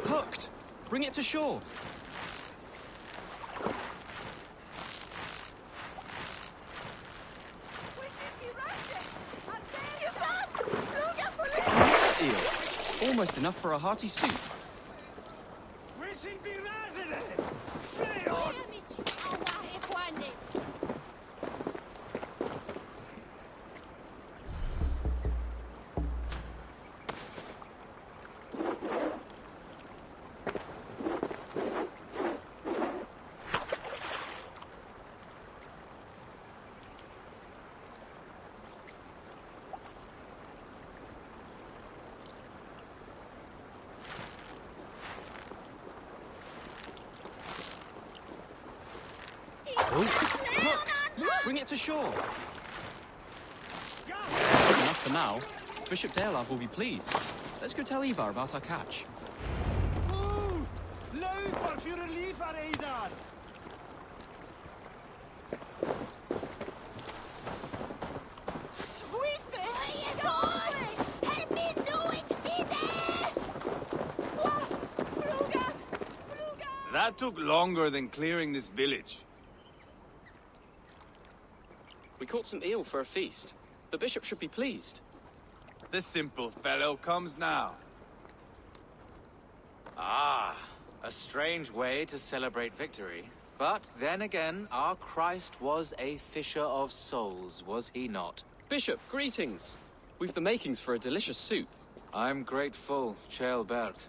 Hooked! Bring it to shore. Eel. Almost enough for a hearty soup. Hooked! Bring it to shore. Enough for now. Bishop Dale will be pleased. Let's go tell Eivor about our catch. That took longer than clearing this village. We caught some eel for a feast. The bishop should be pleased. The simple fellow comes now. Ah, a strange way to celebrate victory. But then again, our Christ was a fisher of souls, was he not? Bishop, greetings. We've the makings for a delicious soup. I'm grateful, Ceolbert,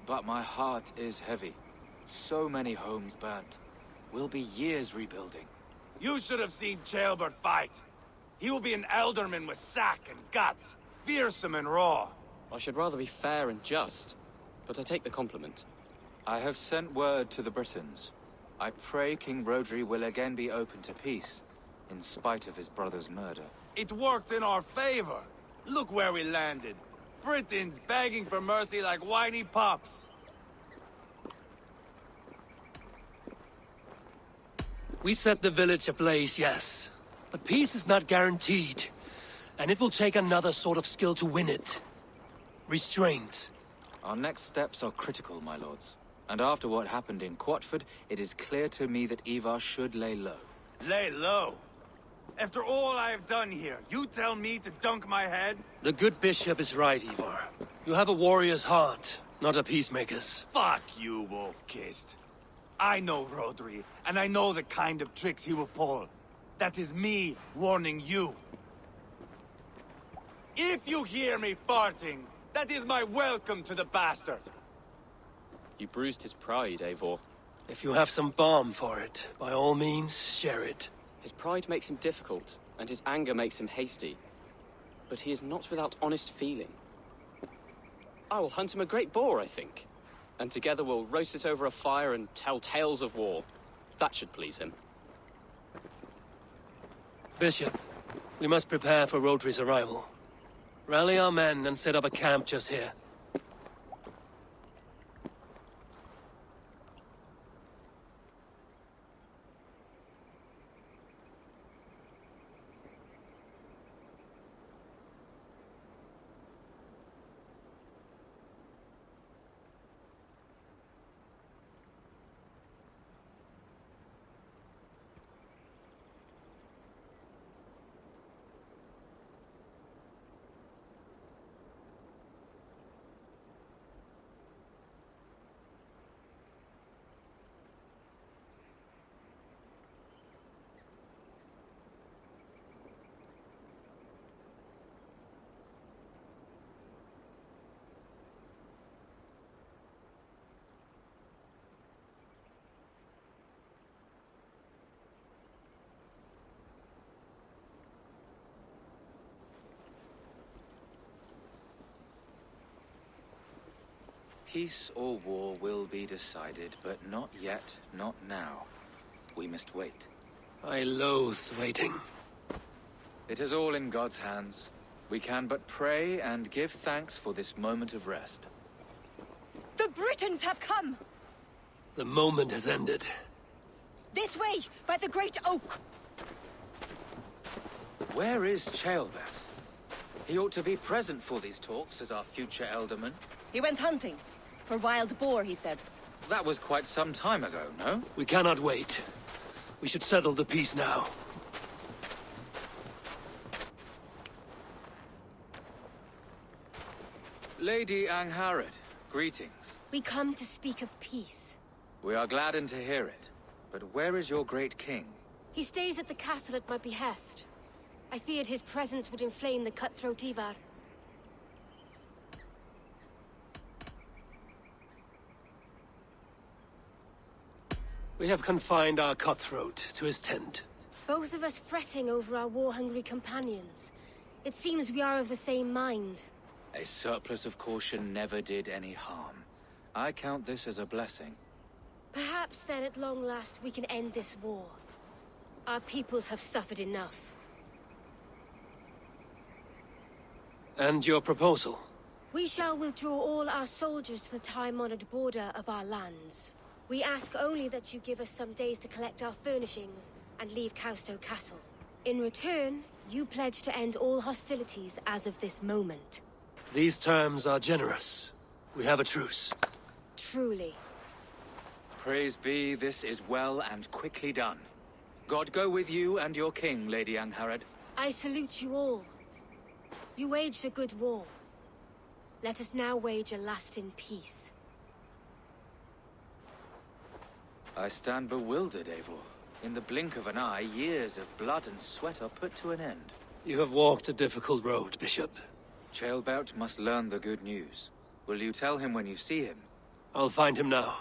but my heart is heavy. So many homes burnt. We'll be years rebuilding. You should have seen Ceolbert fight. He will be an alderman with sack and guts, fearsome and raw. I should rather be fair and just, but I take the compliment. I have sent word to the Britons. I pray King Rodri will again be open to peace, in spite of his brother's murder. It worked in our favor. Look where we landed. Britons begging for mercy like whiny pups. We set the village ablaze, yes. But peace is not guaranteed. And it will take another sort of skill to win it. Restraint. Our next steps are critical, my lords. And after what happened in Quatford, it is clear to me that Eivor should lay low. Lay low? After all I have done here, you tell me to dunk my head? The good bishop is right, Eivor. You have a warrior's heart, not a peacemaker's. Fuck you, wolf-kissed. I know Rodri, and I know the kind of tricks he will pull. That is me warning you. If you hear me farting, that is my welcome to the bastard. You bruised his pride, Eivor. If you have some balm for it, by all means, share it. His pride makes him difficult, and his anger makes him hasty. But he is not without honest feeling. I will hunt him a great boar, I think. And together we'll roast it over a fire and tell tales of war. That should please him. Bishop, we must prepare for Rodri's arrival. Rally our men and set up a camp just here. Peace or war will be decided, but not yet, not now. We must wait. I loathe waiting. It is all in God's hands. We can but pray and give thanks for this moment of rest. The Britons have come! The moment has ended. This way, by the Great Oak! Where is Ceolbert? He ought to be present for these talks as our future elderman. He went hunting. For wild boar, he said. That was quite some time ago, no? We cannot wait. We should settle the peace now. Lady Angharad, greetings. We come to speak of peace. We are gladdened to hear it. But where is your great king? He stays at the castle at my behest. I feared his presence would inflame the cutthroat Eivor. We have confined our cutthroat to his tent. Both of us fretting over our war-hungry companions. It seems we are of the same mind. A surplus of caution never did any harm. I count this as a blessing. Perhaps then at long last we can end this war. Our peoples have suffered enough. And your proposal? We shall withdraw all our soldiers to the time-honored border of our lands. We ask only that you give us some days to collect our furnishings and leave Causto Castle. In return, you pledge to end all hostilities as of this moment. These terms are generous. We have a truce. Truly. Praise be, this is well and quickly done. God go with you and your king, Lady Angharad. I salute you all. You waged a good war. Let us now wage a lasting peace. I stand bewildered, Eivor. In the blink of an eye, years of blood and sweat are put to an end. You have walked a difficult road, Bishop. Ceolbert must learn the good news. Will you tell him when you see him? I'll find him now.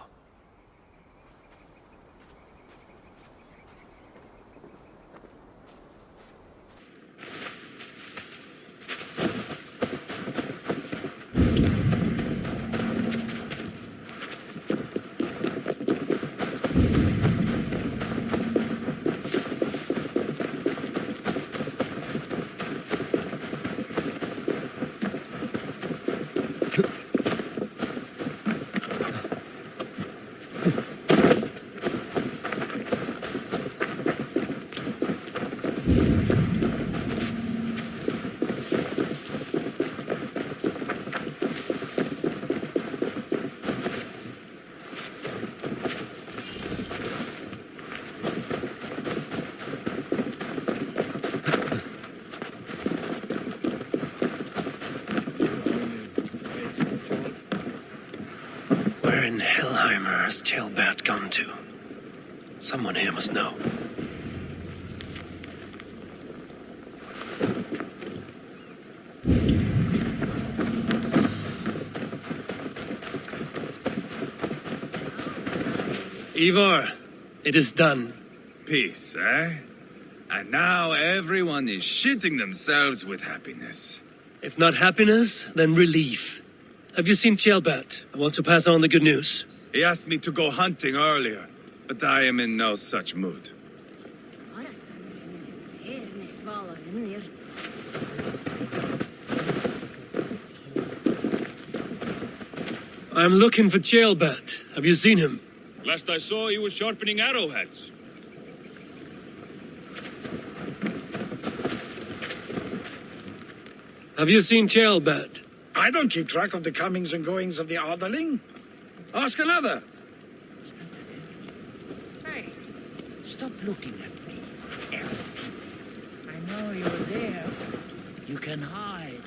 Where in Hellheimer has Ceolbert gone to? Someone here must know. Eivor, it is done. Peace, eh? And now everyone is shitting themselves with happiness. If not happiness, then relief. Have you seen Ceolbert? I want to pass on the good news. He asked me to go hunting earlier, but I am in no such mood. I'm looking for Ceolbert. Have you seen him? Last I saw, he was sharpening arrowheads. Have you seen Ceolbert? I don't keep track of the comings and goings of the Adeling. Ask another. Hey, stop looking at me, elf. I know you're there. You can hide.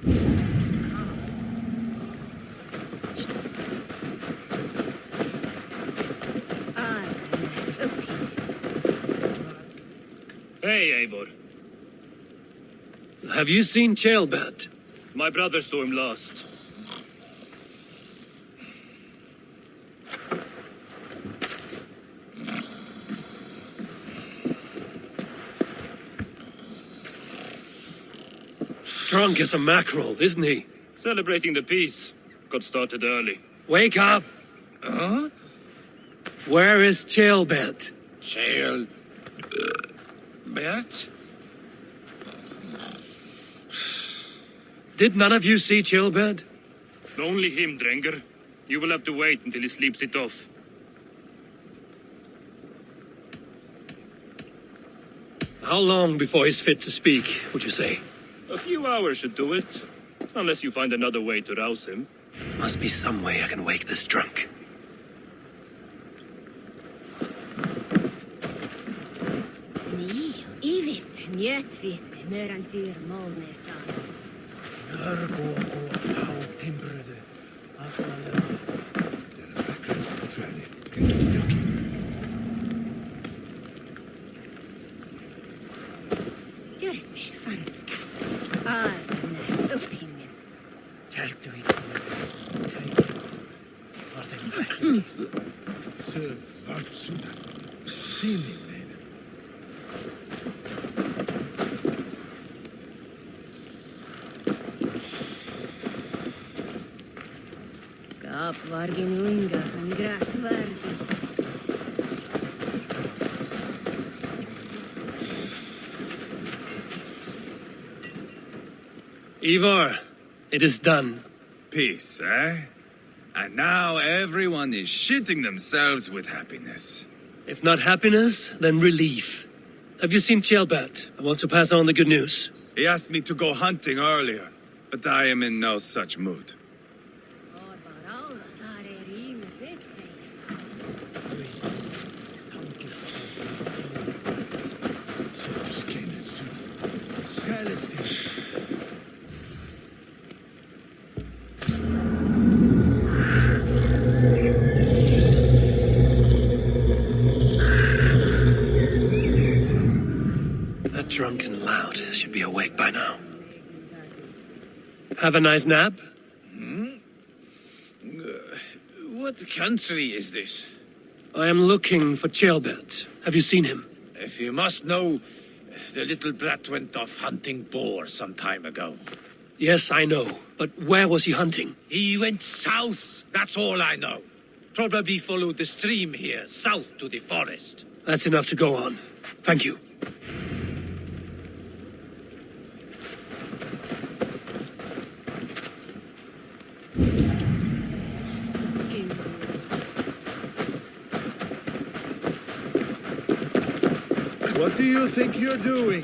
Hey, Eivor. Have you seen Ceolbert? My brother saw him last. Drunk as a mackerel, isn't he? Celebrating the peace. Got started early. Wake up! Huh? Where is Chaelbert? Chael... Bert? Did none of you see Chaelbert? Only him, Drenger. You will have to wait until he sleeps it off. How long before he's fit to speak, would you say? A few hours should do it. Unless you find another way to rouse him. Must be some way I can wake this drunk. Niin, ivit, mjötsvit, mörän fyr molneesaan. Nörgågå fautimbröde, aflalle. Jörse, fanska. Aarne, upphimmen. Kältuit. Varten vähti. Se vatsuna. Sinimmeinen. Kaapvargin unga, on grasvargi. Eivor, it is done. Peace, eh? And now everyone is shitting themselves with happiness. If not happiness, then relief. Have you seen Chaelbert? I want to pass on the good news. He asked me to go hunting earlier, but I am in no such mood. That drunken lout should be awake by now. Have a nice nap? What country is this? I am looking for Chaelbert. Have you seen him? If you must know, the little brat went off hunting boar some time ago. Yes, I know. But where was he hunting? He went south, that's all I know. Probably followed the stream here, south to the forest. That's enough to go on. Thank you. What do you think you're doing?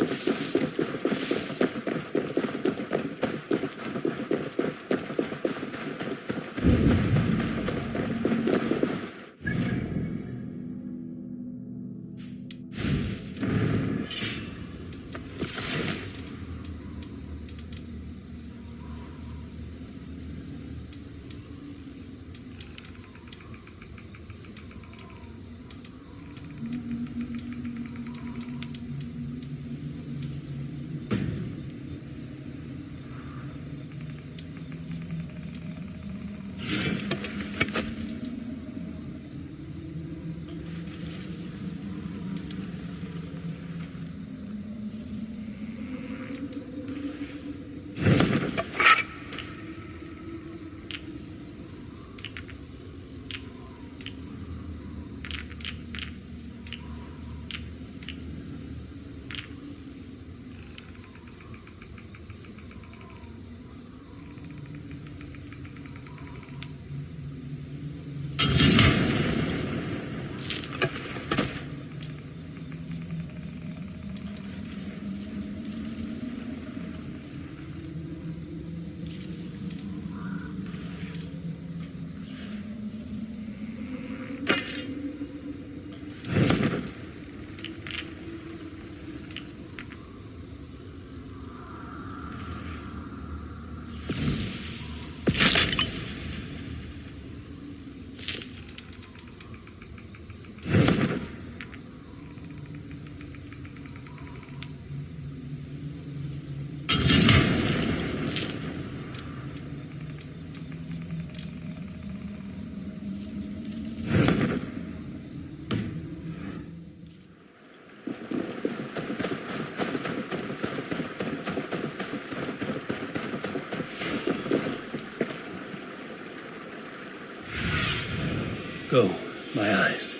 Go, my eyes.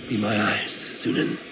Be my eyes, Sunan.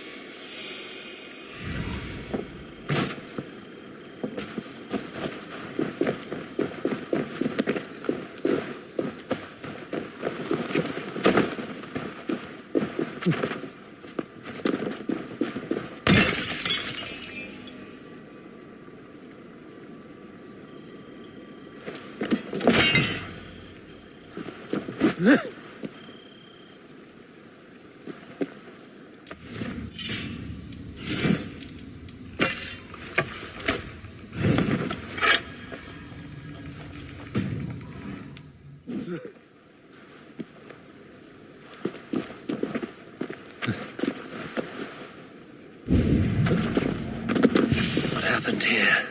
What happened here?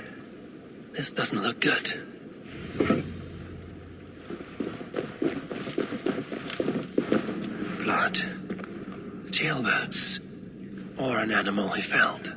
This doesn't look good. Blood. Jailbirds. Or an animal he found.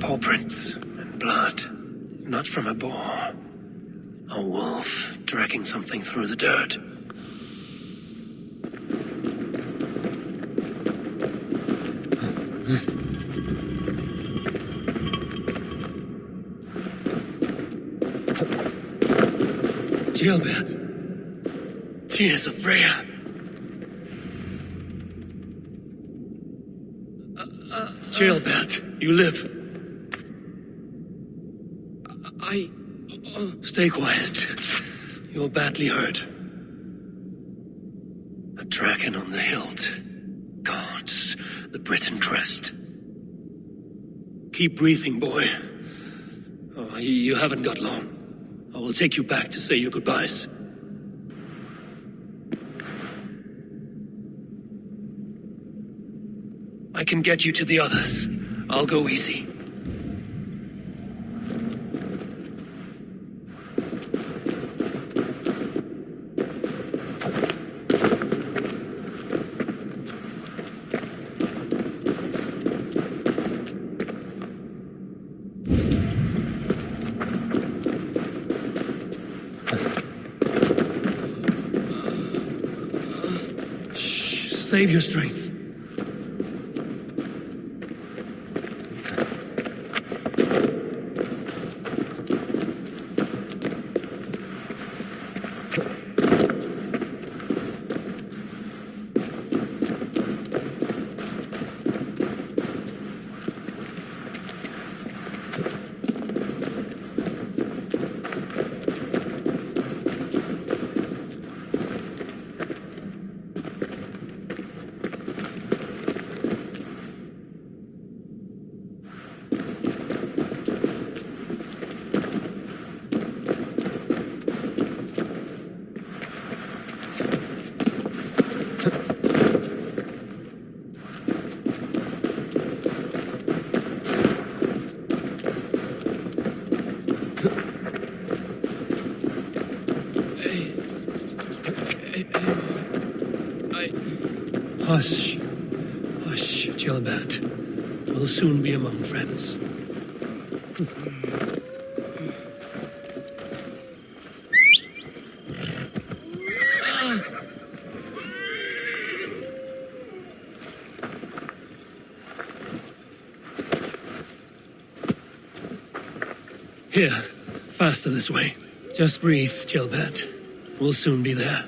Paw prints and blood. Not from a boar. A wolf dragging something through the dirt. Jailbird. Tears of Freya. Jailbird, you live. Stay quiet. You're badly hurt. A dragon on the hilt. Gods, the Briton crest. Keep breathing, boy. Oh, you haven't got long. I will take you back to say your goodbyes. I can get you to the others. I'll go easy. save your strength. Hush. Hush, Gilbert. We'll soon be among friends. Here, faster this way. Just breathe, Gilbert. We'll soon be there.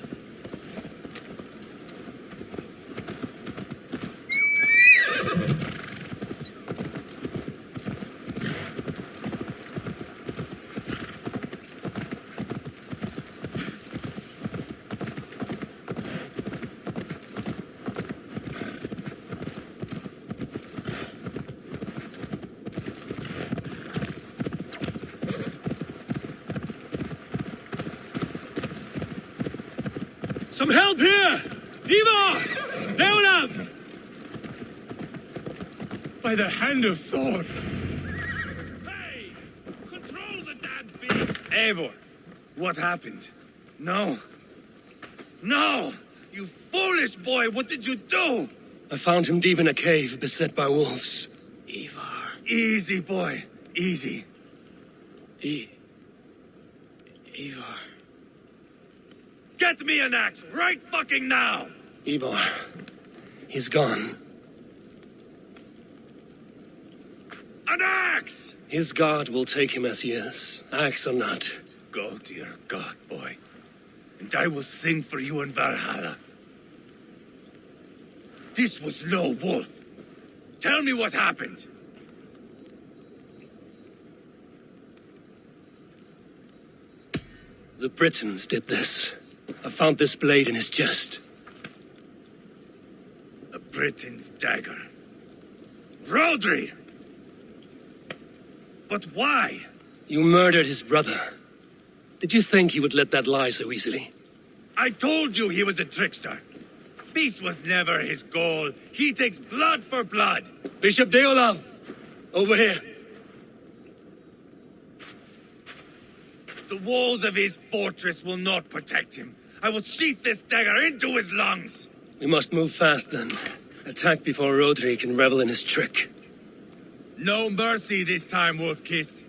Some help here! Eivor! Deolav! By the hand of Thor! Hey! Control the damn beast! Eivor, what happened? No. No! You foolish boy, what did you do? I found him deep in a cave, beset by wolves. Eivor. Easy, boy. Easy. Eivor. Get me an axe right fucking now! Eivor. He's gone. An axe! His god will take him as he is, axe or not. Go to your god, boy. And I will sing for you in Valhalla. This was no wolf. Tell me what happened. The Britons did this. I found this blade in his chest. A Briton's dagger. Rodri! But why? You murdered his brother. Did you think he would let that lie so easily? I told you he was a trickster. Peace was never his goal. He takes blood for blood. Bishop Deolav! Over here. The walls of his fortress will not protect him. I will sheath this dagger into his lungs. We must move fast then. Attack before Rodri can revel in his trick. No mercy this time, Wolf-Kissed.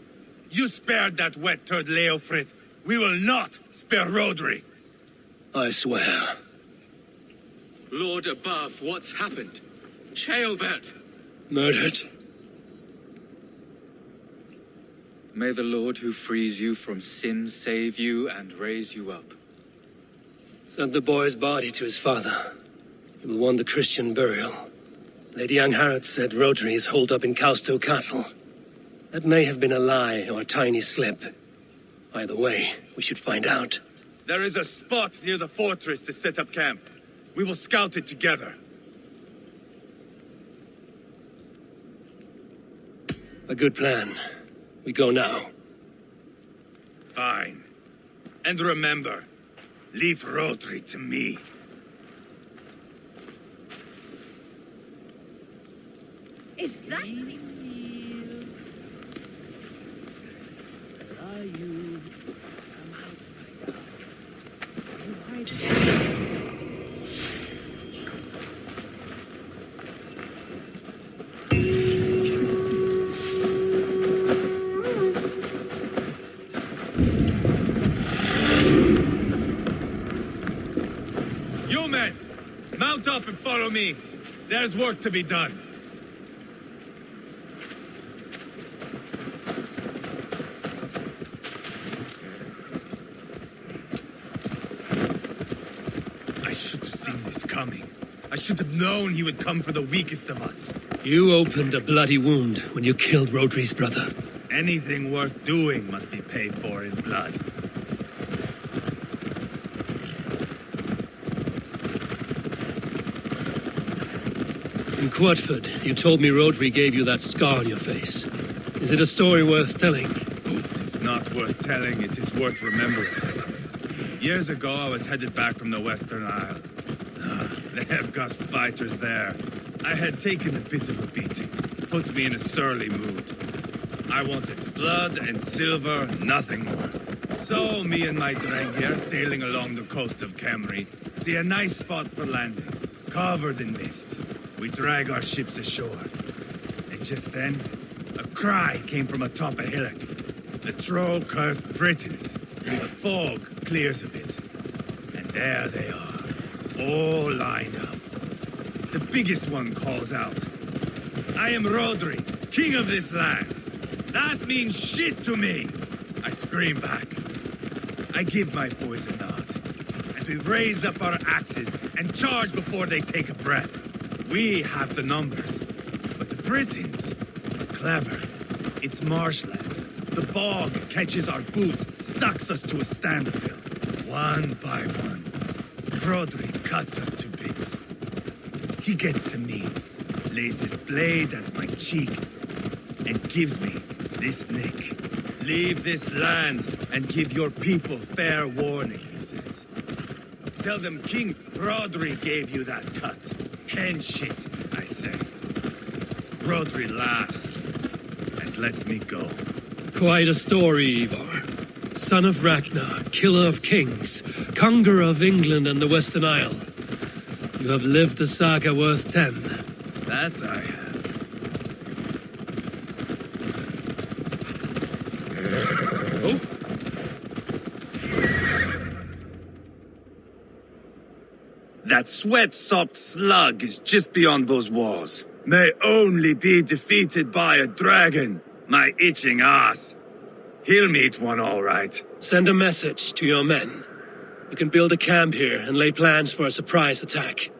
You spared that wet turd Leofrith. We will not spare Rodri. I swear. Lord above, what's happened? Ceolbert! Murdered. May the Lord who frees you from sin save you and raise you up. Sent the boy's body to his father. He will want the Christian burial. Lady Angharad said Rodri is holed up in Causto Castle. That may have been a lie or a tiny slip. Either way, we should find out. There is a spot near the fortress to set up camp. We will scout it together. A good plan. We go now. Fine. And remember, leave Rodri to me. Is that... Where are you? Come out, my dog. You hide You men, Mount up and follow me. There's work to be done. I should have seen this coming. I should have known he would come for the weakest of us. You opened a bloody wound when you killed Rodri's brother. Anything worth doing must be paid for in blood. In Quatford, you told me Rodri gave you that scar on your face. Is it a story worth telling? If not worth telling, it is worth remembering. Years ago, I was headed back from the Western Isle. They have got fighters there. I had taken a bit of a beating. Put me in a surly mood. I wanted blood and silver, nothing more. So, me and my Drengir, sailing along the coast of Kemri, see a nice spot for landing, covered in mist. We drag our ships ashore. And just then, a cry came from atop a hillock. The troll-cursed Britons. The fog clears a bit. And there they are, all lined up. The biggest one calls out, "I am Rodri, king of this land. That means shit to me!" I scream back. I give my boys a nod. And we raise up our axes and charge before they take a breath. We have the numbers. But the Britons are clever. It's marshland. The bog catches our boots, sucks us to a standstill. One by one, Rodri cuts us to bits. He gets to me, lays his blade at my cheek, and gives me this nick. "Leave this land and give your people fair warning," he says. "Tell them King Rodri gave you that cut." "Hen shit," I say. Rodri laughs and lets me go. Quite a story, Eivor. Son of Ragnar, killer of kings, conqueror of England and the Western Isle. You have lived a saga worth 10. That I have. Oh. That sweat-sopped slug is just beyond those walls. May only be defeated by a dragon, my itching ass. He'll meet one all right. Send a message to your men. You can build a camp here and lay plans for a surprise attack.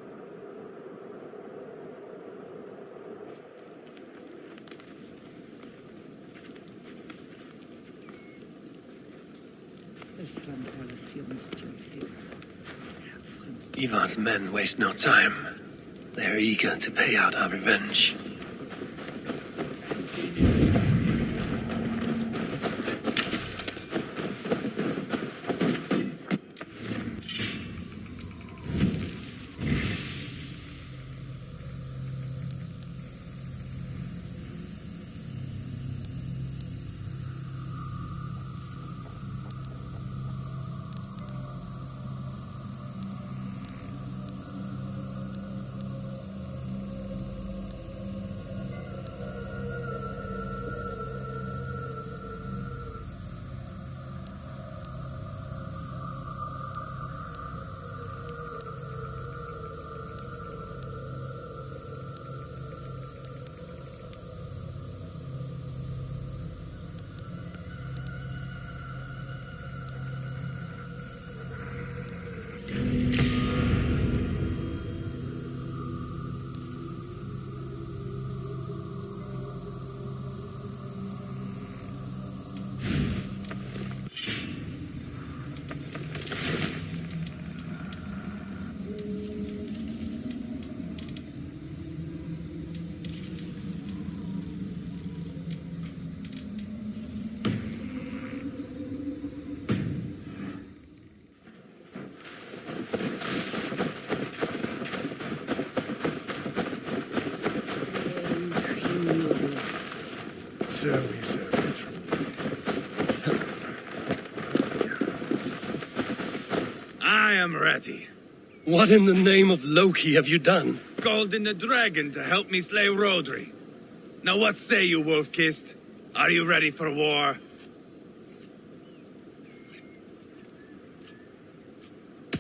Eivor's men waste no time. They're eager to pay out our revenge. I am ready. What in the name of Loki have you done? Called in the dragon to help me slay Rodri. Now what say you, Wolf-Kissed? Are you ready for war?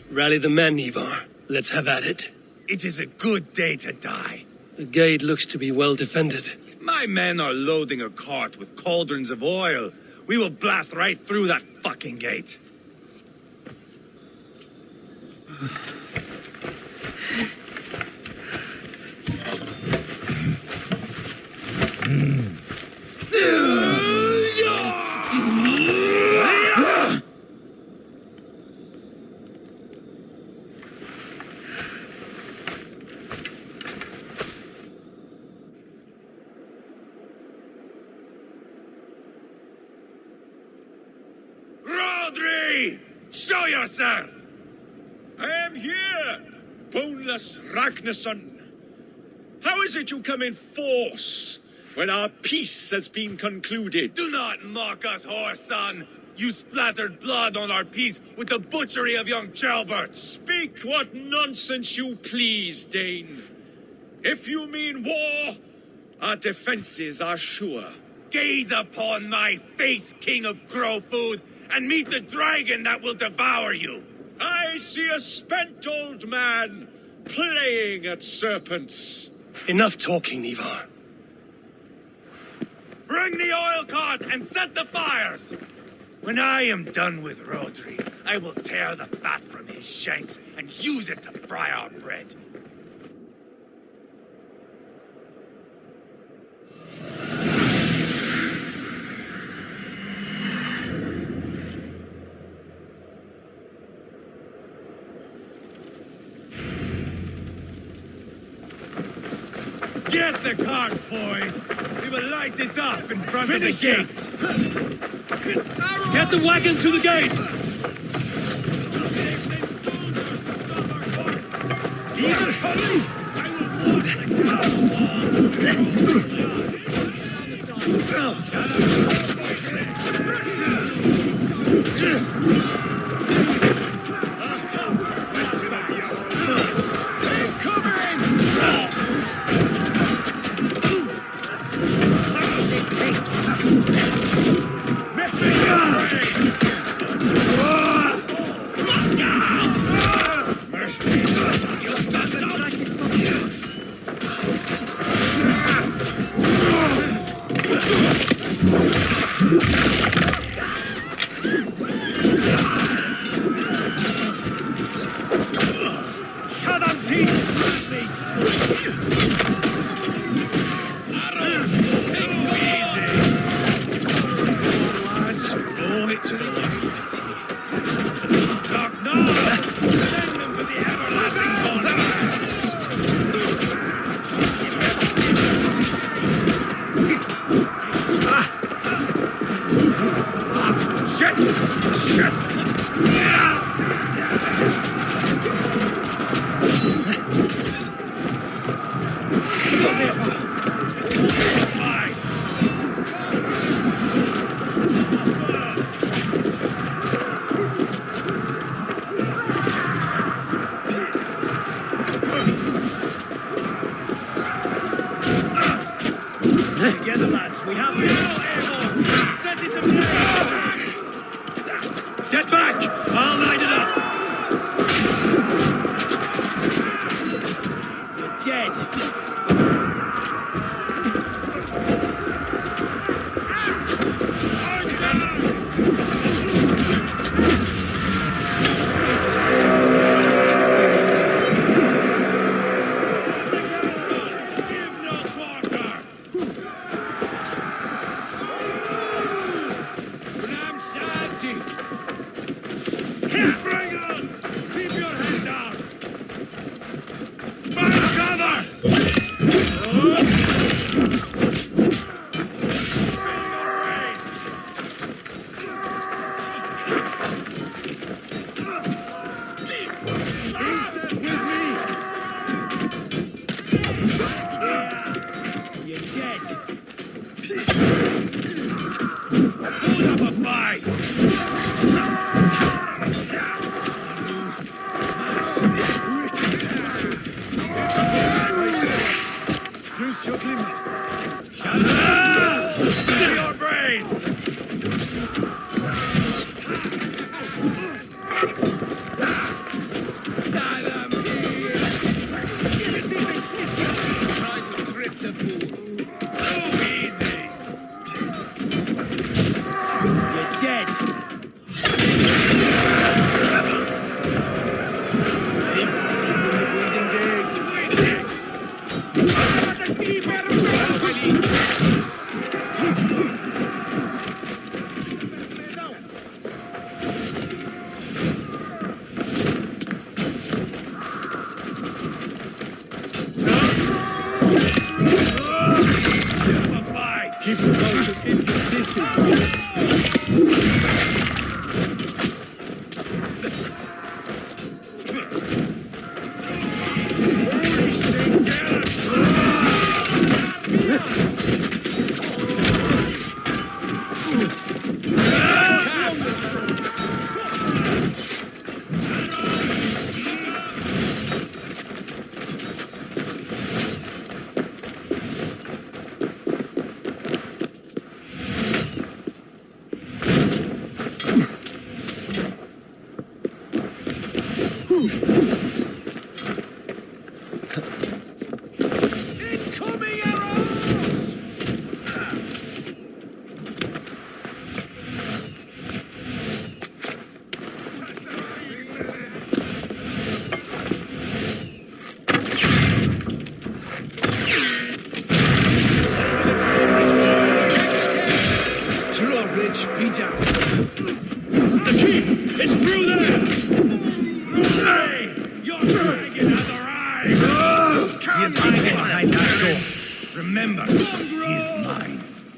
Rally the men, Eivor. Let's have at it. It is a good day to die. The gate looks to be well defended. My men are loading a cart with cauldrons of oil. We will blast right through that fucking gate. Rodri! Show yourself! I am here, boneless Ragnarsson. How is it you come in force when our peace has been concluded? Do not mock us, whoreson! You splattered blood on our peace with the butchery of young Chalbert! Speak what nonsense you please, Dane. If you mean war, our defenses are sure. Gaze upon my face, king of crow food, and meet the dragon that will devour you! I see a spent old man playing at serpents. Enough talking, Eivor. Bring the oil cart and set the fires! When I am done with Rodri, I will tear the fat from his shanks and use it to fry our bread. Get the cart, boys! We will light it up in front of the gate! Get the wagon to the gate!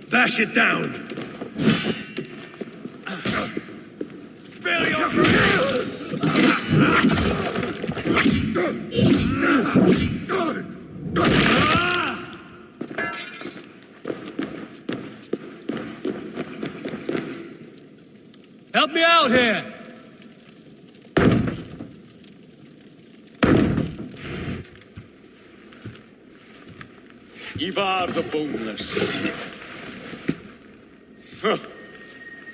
Bash it down! Spill your grace! Help me out here! Eivor the Boneless.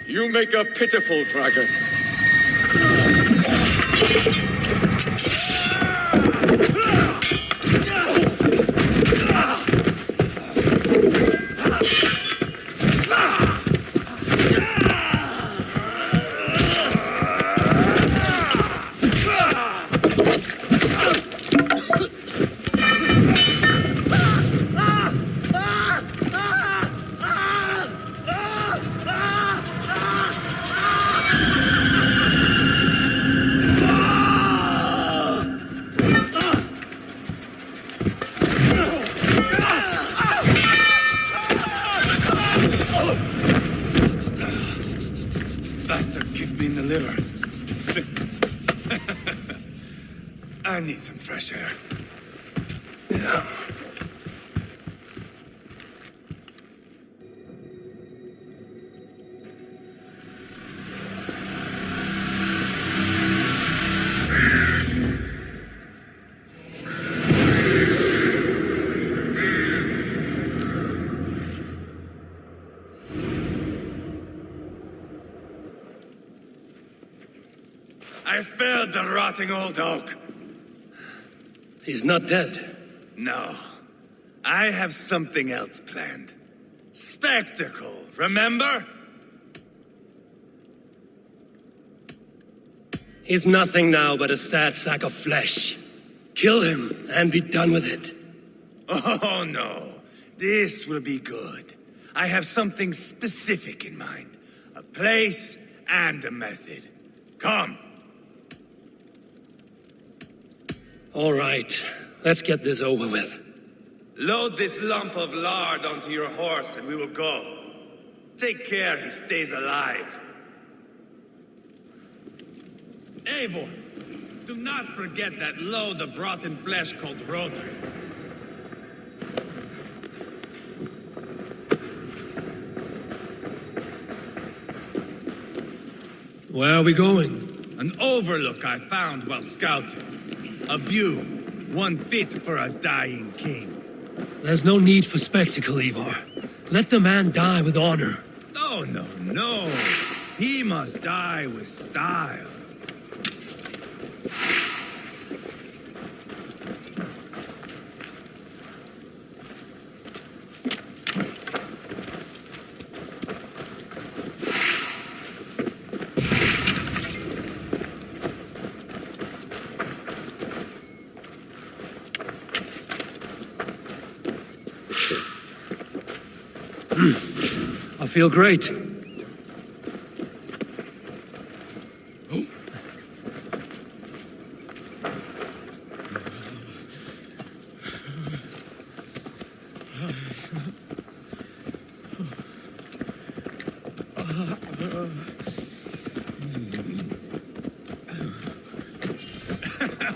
You make a pitiful dragon. Bastard kicked me in the liver. I need some fresh air. Yeah. I failed the rotting old oak. He's not dead. No. I have something else planned. Spectacle, remember? He's nothing now but a sad sack of flesh. Kill him and be done with it. Oh, no. This will be good. I have something specific in mind. A place and a method. Come. All right, let's get this over with. Load this lump of lard onto your horse and we will go. Take care he stays alive. Eivor, do not forget that load of rotten flesh called Rodri. Where are we going? An overlook I found while scouting. A view, one fit for a dying king. There's no need for spectacle, Eivor. Let the man die with honor. No, no, no. He must die with style. I feel great.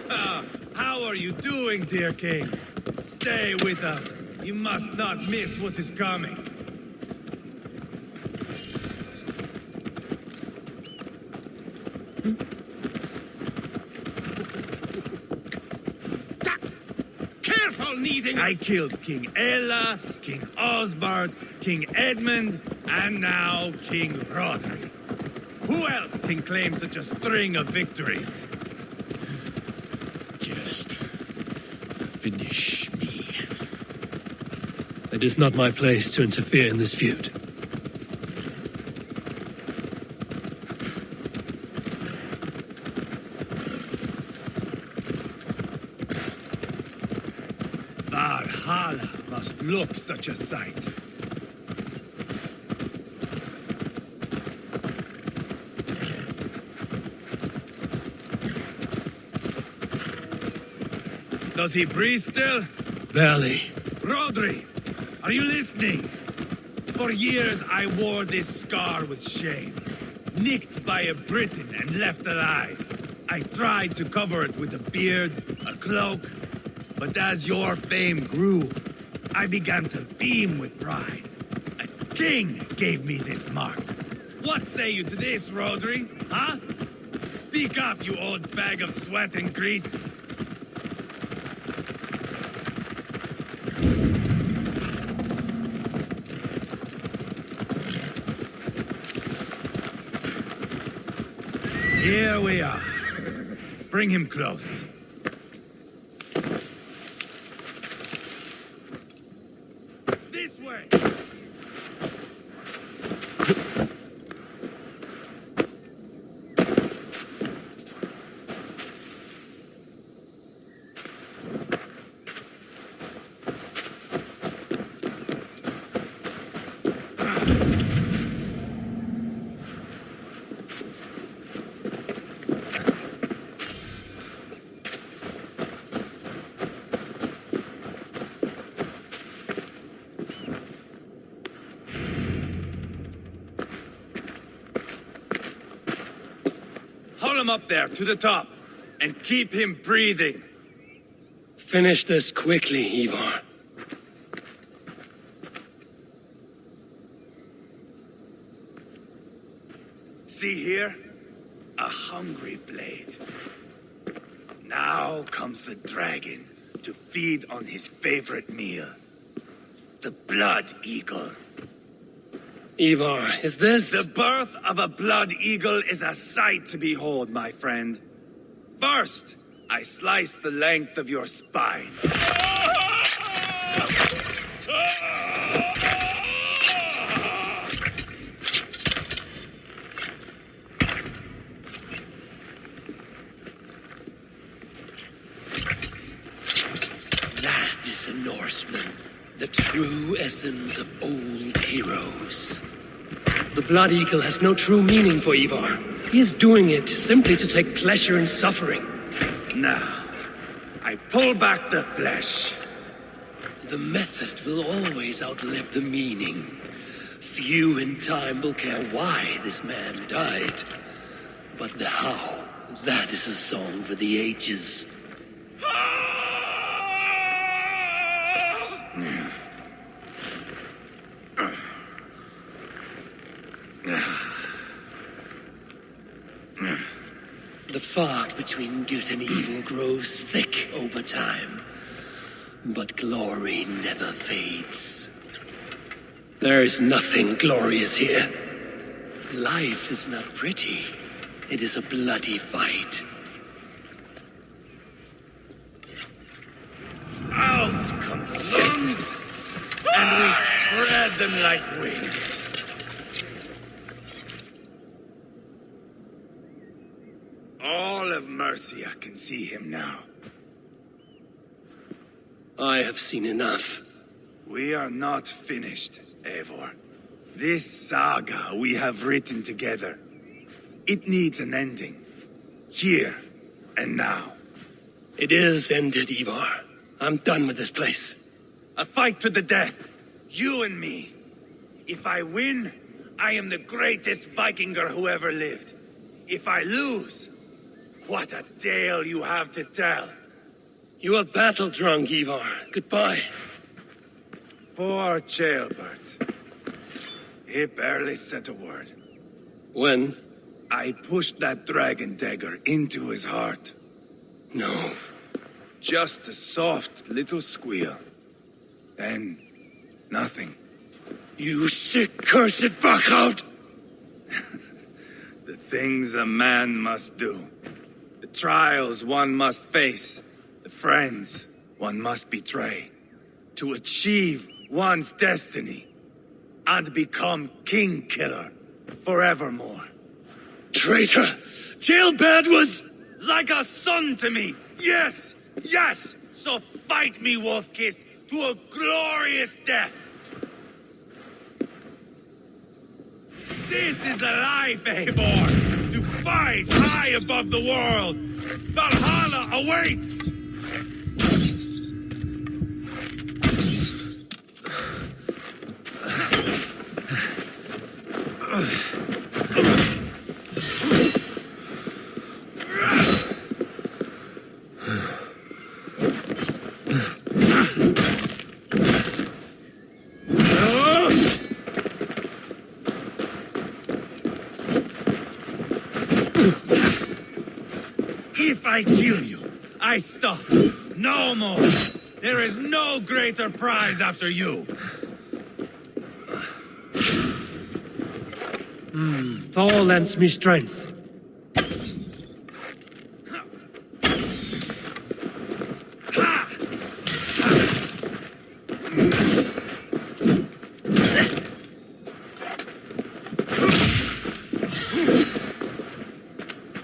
How are you doing, dear king? Stay with us. You must not miss what is coming. Careful, Needing! I killed King Ella, King Osbert, King Edmund, and now King Rodri. Who else can claim such a string of victories? Just finish me. It is not my place to interfere in this feud. Valhalla must look such a sight. Does he breathe still? Barely. Rodri, are you listening? For years I wore this scar with shame. Nicked by a Briton and left alive. I tried to cover it with a beard, a cloak, but as your fame grew, I began to beam with pride. A king gave me this mark. What say you to this, Rodri? Huh? Speak up, you old bag of sweat and grease. Here we are. Bring him close. This way! Haul him up there, to the top, and keep him breathing. Finish this quickly, Eivor. See here? A hungry blade. Now comes the dragon to feed on his favorite meal. The blood eagle. Eivor, is this... The birth of a blood eagle is a sight to behold, my friend. First, I slice the length of your spine. That is a Norseman. The true essence of old heroes. The Blood Eagle has no true meaning for Eivor. He is doing it simply to take pleasure in suffering. Now, I pull back the flesh. The method will always outlive the meaning. Few in time will care why this man died. But the how, that is a song for the ages. The fog between good and evil grows thick over time, but glory never fades. There is nothing glorious here. Life is not pretty. It is a bloody fight. Out come the lungs, and we spread them like wings. All of Mercia can see him now. I have seen enough. We are not finished, Eivor. This saga we have written together, it needs an ending. Here and now. It is ended, Eivor. I'm done with this place. A fight to the death. You and me. If I win, I am the greatest Vikinger who ever lived. If I lose, What a tale you have to tell. You are battle-drunk, Eivor. Goodbye. Poor Jailbert. He barely said a word. When? I pushed that dragon dagger into his heart. No. Just a soft little squeal. Then, nothing. You sick, cursed fuck-out! The things a man must do. The trials one must face. The friends one must betray. To achieve one's destiny. And become king killer forevermore. Traitor! Jailbird was... like a son to me! Yes! Yes! So fight me, Wolf-Kissed, to a glorious death! This is a life, Eivor! To fight high above the world! Valhalla awaits! If I kill you, I stop. No more. There is no greater prize after you. Thor lends me strength.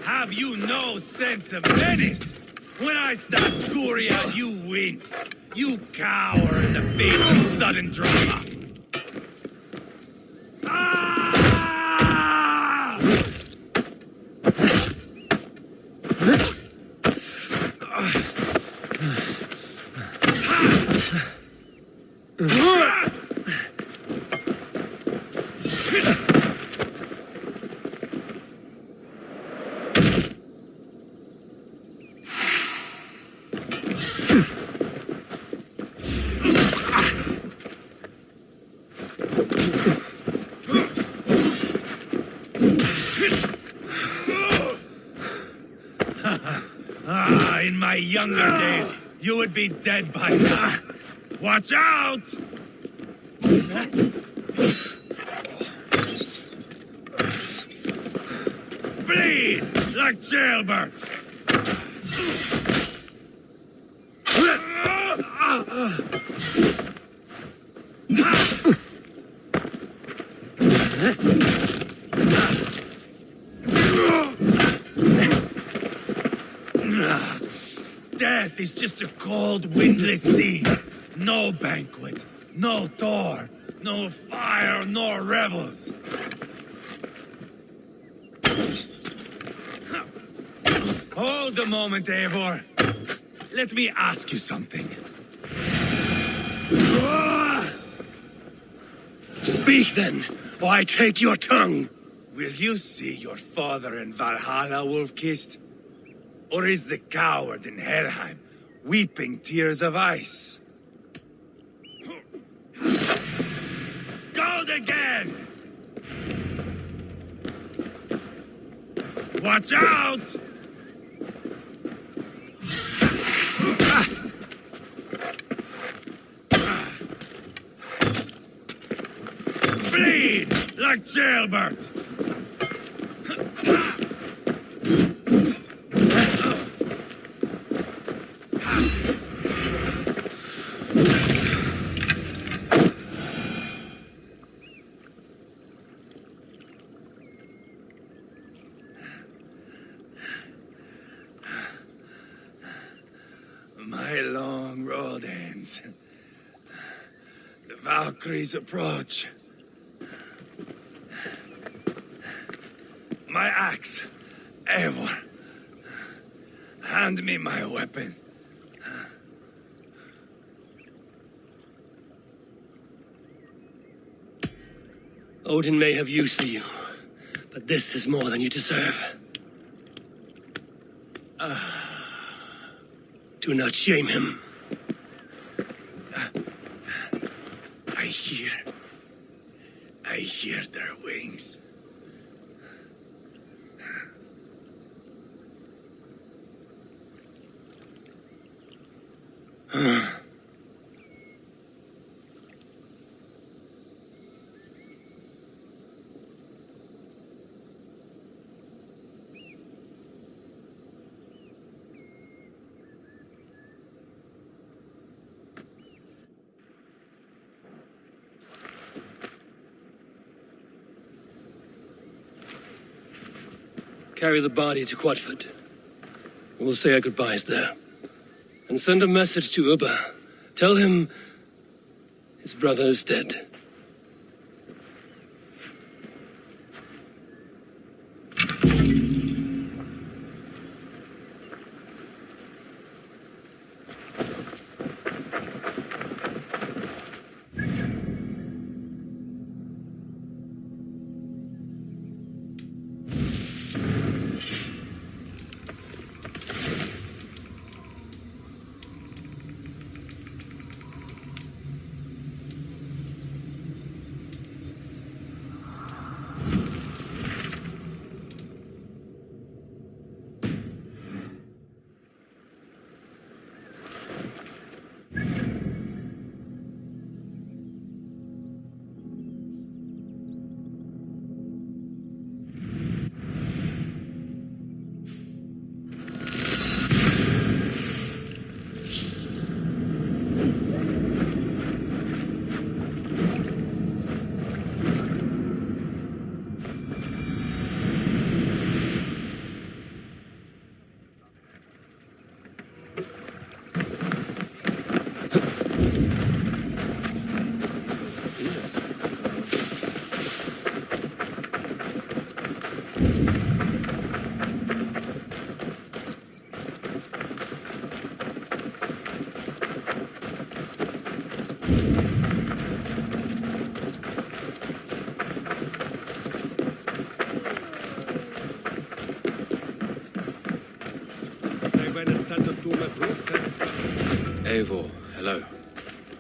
Have you no sense of menace? When I start Guriad, you wince. You cower in the face of sudden drama. In my younger days, you would be dead by now. Watch out! Bleed like Jailbert! Death is just a cold, windless sea. No banquet, no Thor, no fire, nor revels. Hold a moment, Eivor. Let me ask you something. Speak then, or I take your tongue. Will you see your father in Valhalla, Wolf-Kissed? Or is the coward in Helheim weeping tears of ice? Gold again! Watch out! Bleed like Jailbert! My long road ends. The Valkyries approach. My axe, Eivor. Hand me my weapon. Odin may have use for you, but this is more than you deserve. Do not shame him. I hear their wings. Carry the body to Quatford. We'll say our goodbyes there. And send a message to Uba. Tell him his brother is dead. Eivor, hello.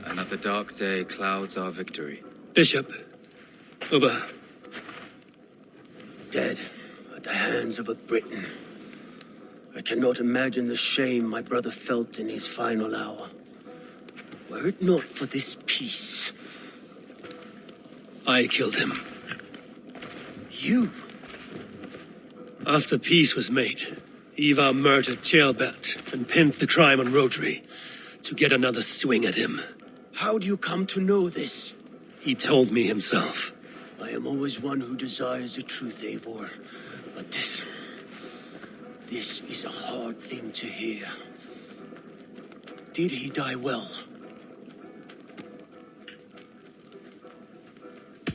Another dark day clouds our victory. Bishop. Uba. Dead at the hands of a Briton. I cannot imagine the shame my brother felt in his final hour. Were it not for this peace. I killed him. You? After peace was made, Eivor murdered Ceolbert and pinned the crime on Rhodri to get another swing at him. How do you come to know this? He told me himself. I am always one who desires the truth, Eivor. But this is a hard thing to hear. Did he die well?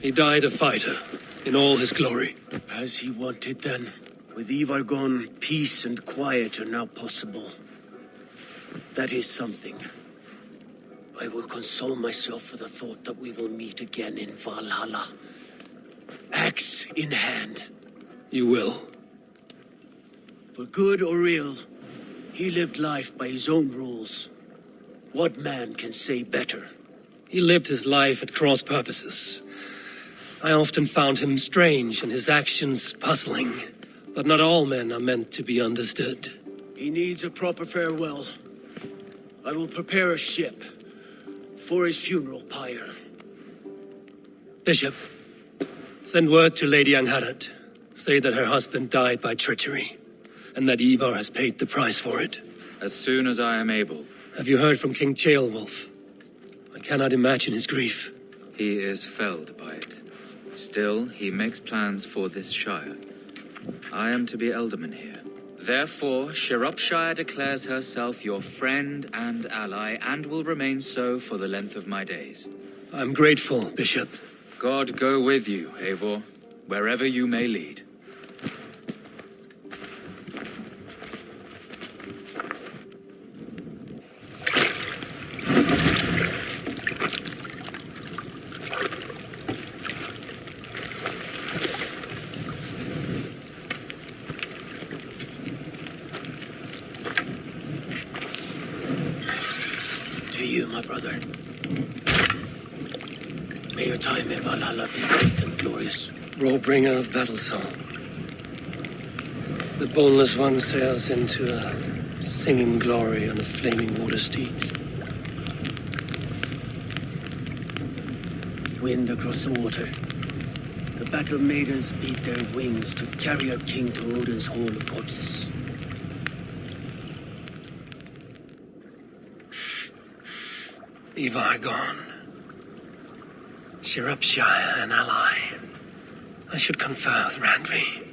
He died a fighter, in all his glory. As he wanted then. With Eivor gone, peace and quiet are now possible. That is something. I will console myself for the thought that we will meet again in Valhalla. Axe in hand. You will. For good or ill, he lived life by his own rules. What man can say better? He lived his life at cross purposes. I often found him strange and his actions puzzling. But not all men are meant to be understood. He needs a proper farewell. I will prepare a ship for his funeral pyre. Bishop, send word to Lady Angharad. Say that her husband died by treachery, and that Eivor has paid the price for it. As soon as I am able. Have you heard from King Ceolwulf? I cannot imagine his grief. He is felled by it. Still, he makes plans for this shire. I am to be Elderman here. Therefore, Shropshire declares herself your friend and ally, and will remain so for the length of my days. I'm grateful, Bishop. God go with you, Eivor, wherever you may lead. to you, my brother. May your time in Valhalla be great and glorious. Roar-bringer of battle song. The boneless one sails into a singing glory on a flaming water steed. Wind across the water. The battle maidens beat their wings to carry our king to Odin's hall of corpses. Eivor gone. Shirupshire an ally. I should confer with Randvi.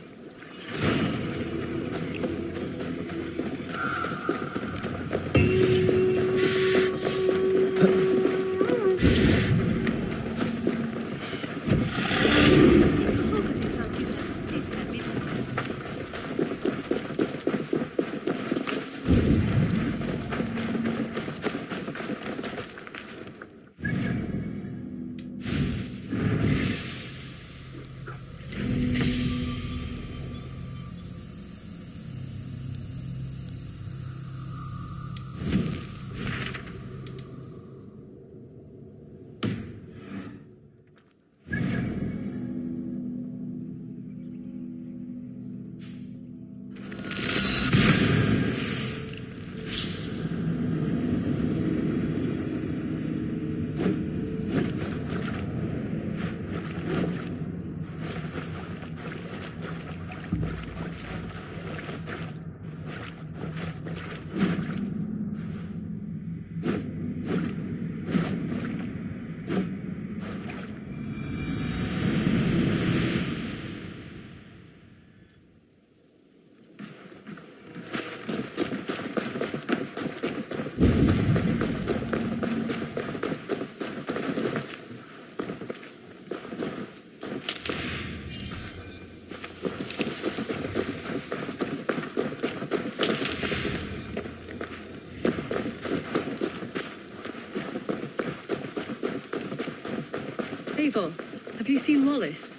Eivor, have you seen Wallace?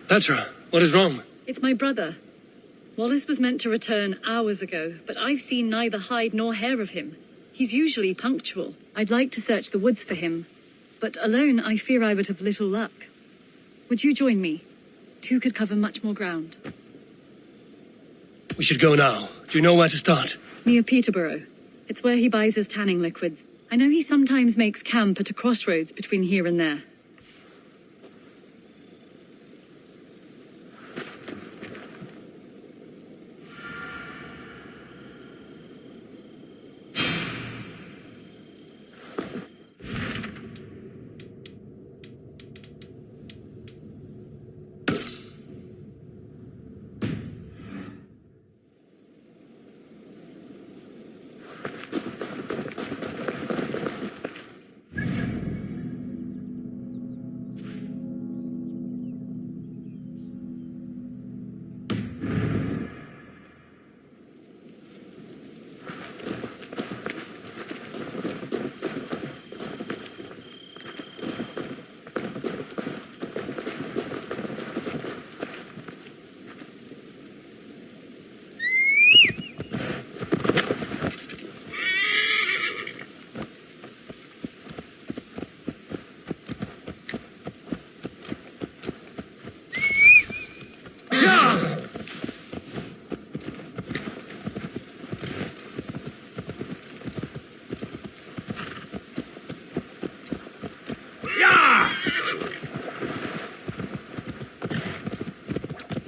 Petra, what is wrong? It's my brother. Wallace was meant to return hours ago, but I've seen neither hide nor hair of him. He's usually punctual. I'd like to search the woods for him, but alone I fear I would have little luck. Would you join me? Two could cover much more ground. We should go now. Do you know where to start? Near Peterborough. It's where he buys his tanning liquids. I know he sometimes makes camp at a crossroads between here and there.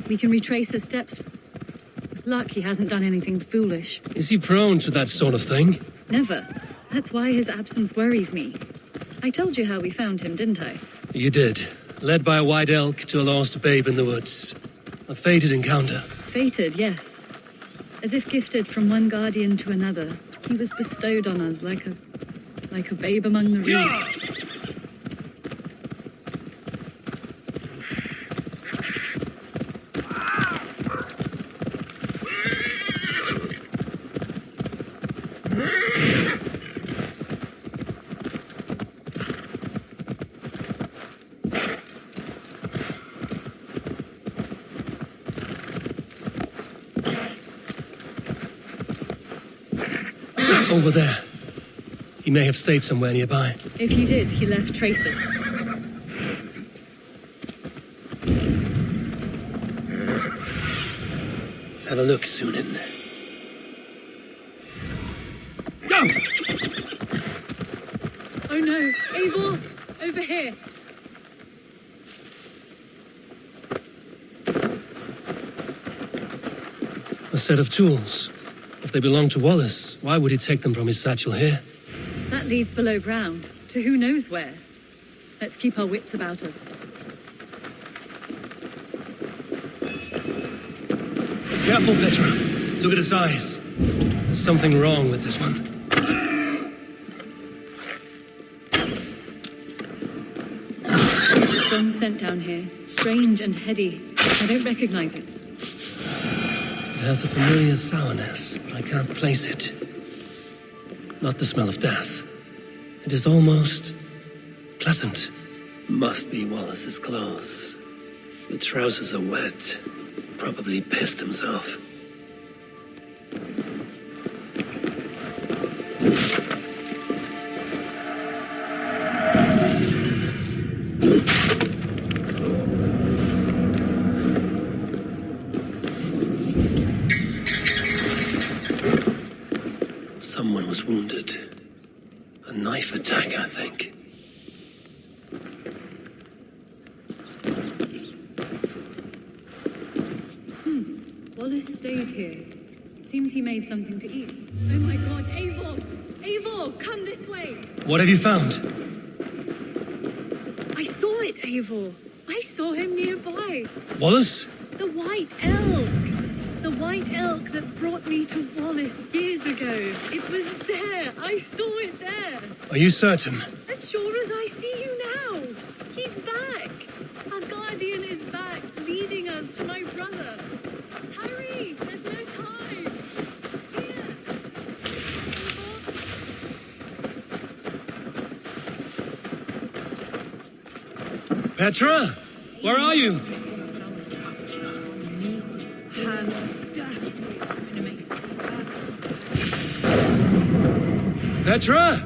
We can retrace his steps. With luck, he hasn't done anything foolish. Is he prone to that sort of thing? Never. That's why his absence worries me. I told you how we found him, didn't I? You did. Led by a white elk to a lost babe in the woods. A fated encounter. Fated, yes. As if gifted from one guardian to another, he was bestowed on us like a babe among the reeds. Over there. He may have stayed somewhere nearby. If he did, he left traces. Have a look, Sunan. Go! Oh no, Eivor! Over here! A set of tools. If they belong to Wallace, why would he take them from his satchel here? That leads below ground, to who knows where. Let's keep our wits about us. Careful, Petra. Look at his eyes. There's something wrong with this one. Strong scent down here. Strange and heady. I don't recognize it. It has a familiar sourness, but I can't place it. Not the smell of death. It is almost pleasant. Must be Wallace's clothes. The trousers are wet. Probably pissed himself. Someone was wounded. A knife attack, I think. Wallace stayed here. Seems he made something to eat. Oh my god, Eivor! Eivor, come this way! What have you found? I saw it, Eivor. I saw him nearby. Wallace? The white elk! The white elk that brought me to Wallace years ago. It was there. I saw it there. Are you certain? As sure as I see you now. He's back. Our guardian is back, leading us to my brother. Hurry! There's no time! Here! Petra? Where are you? Petra?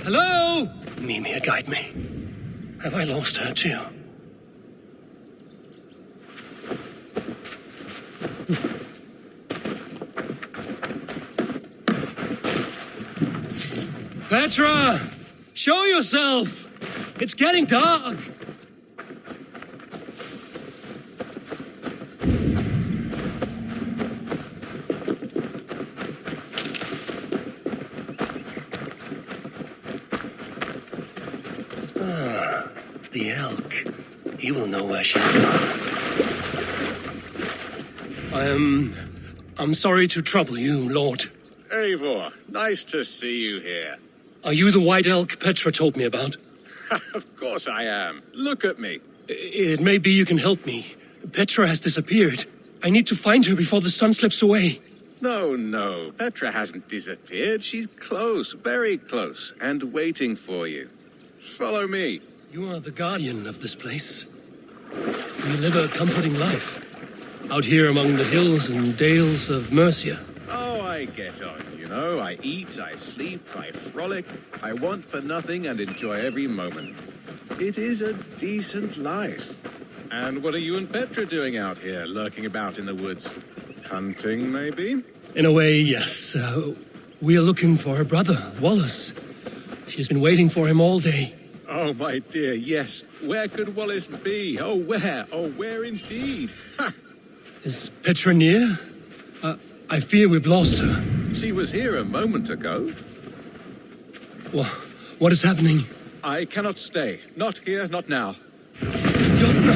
Hello? Mimir, guide me. Have I lost her too? Petra! Show yourself! It's getting dark! Ah, the elk. He will know where she's gone. I'm sorry to trouble you, Lord. Eivor, nice to see you here. Are you the white elk Petra told me about? Of course I am. Look at me. It may be you can help me. Petra has disappeared. I need to find her before the sun slips away. No. Petra hasn't disappeared. She's close, very close, and waiting for you. Follow me. You are the guardian of this place. You live a comforting life. Out here among the hills and dales of Mercia. Oh, I get on, you know. I eat, I sleep, I frolic. I want for nothing and enjoy every moment. It is a decent life. And what are you and Petra doing out here, lurking about in the woods? Hunting, maybe? In a way, yes. We are looking for her brother, Wallace. She's been waiting for him all day. Oh, my dear, yes. Where could Wallace be? Oh, where? Oh, where indeed? Ha! Is Petra near? I fear we've lost her. She was here a moment ago. What is happening? I cannot stay. Not here, not now. Jotna!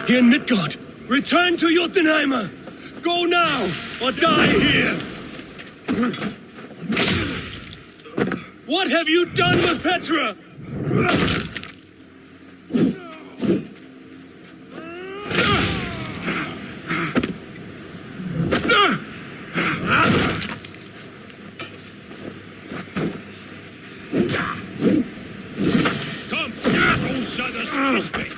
Here in Midgard! Return to Jotunheimer! Go now, or die here! What have you done with Petra? Come, old son of suspect!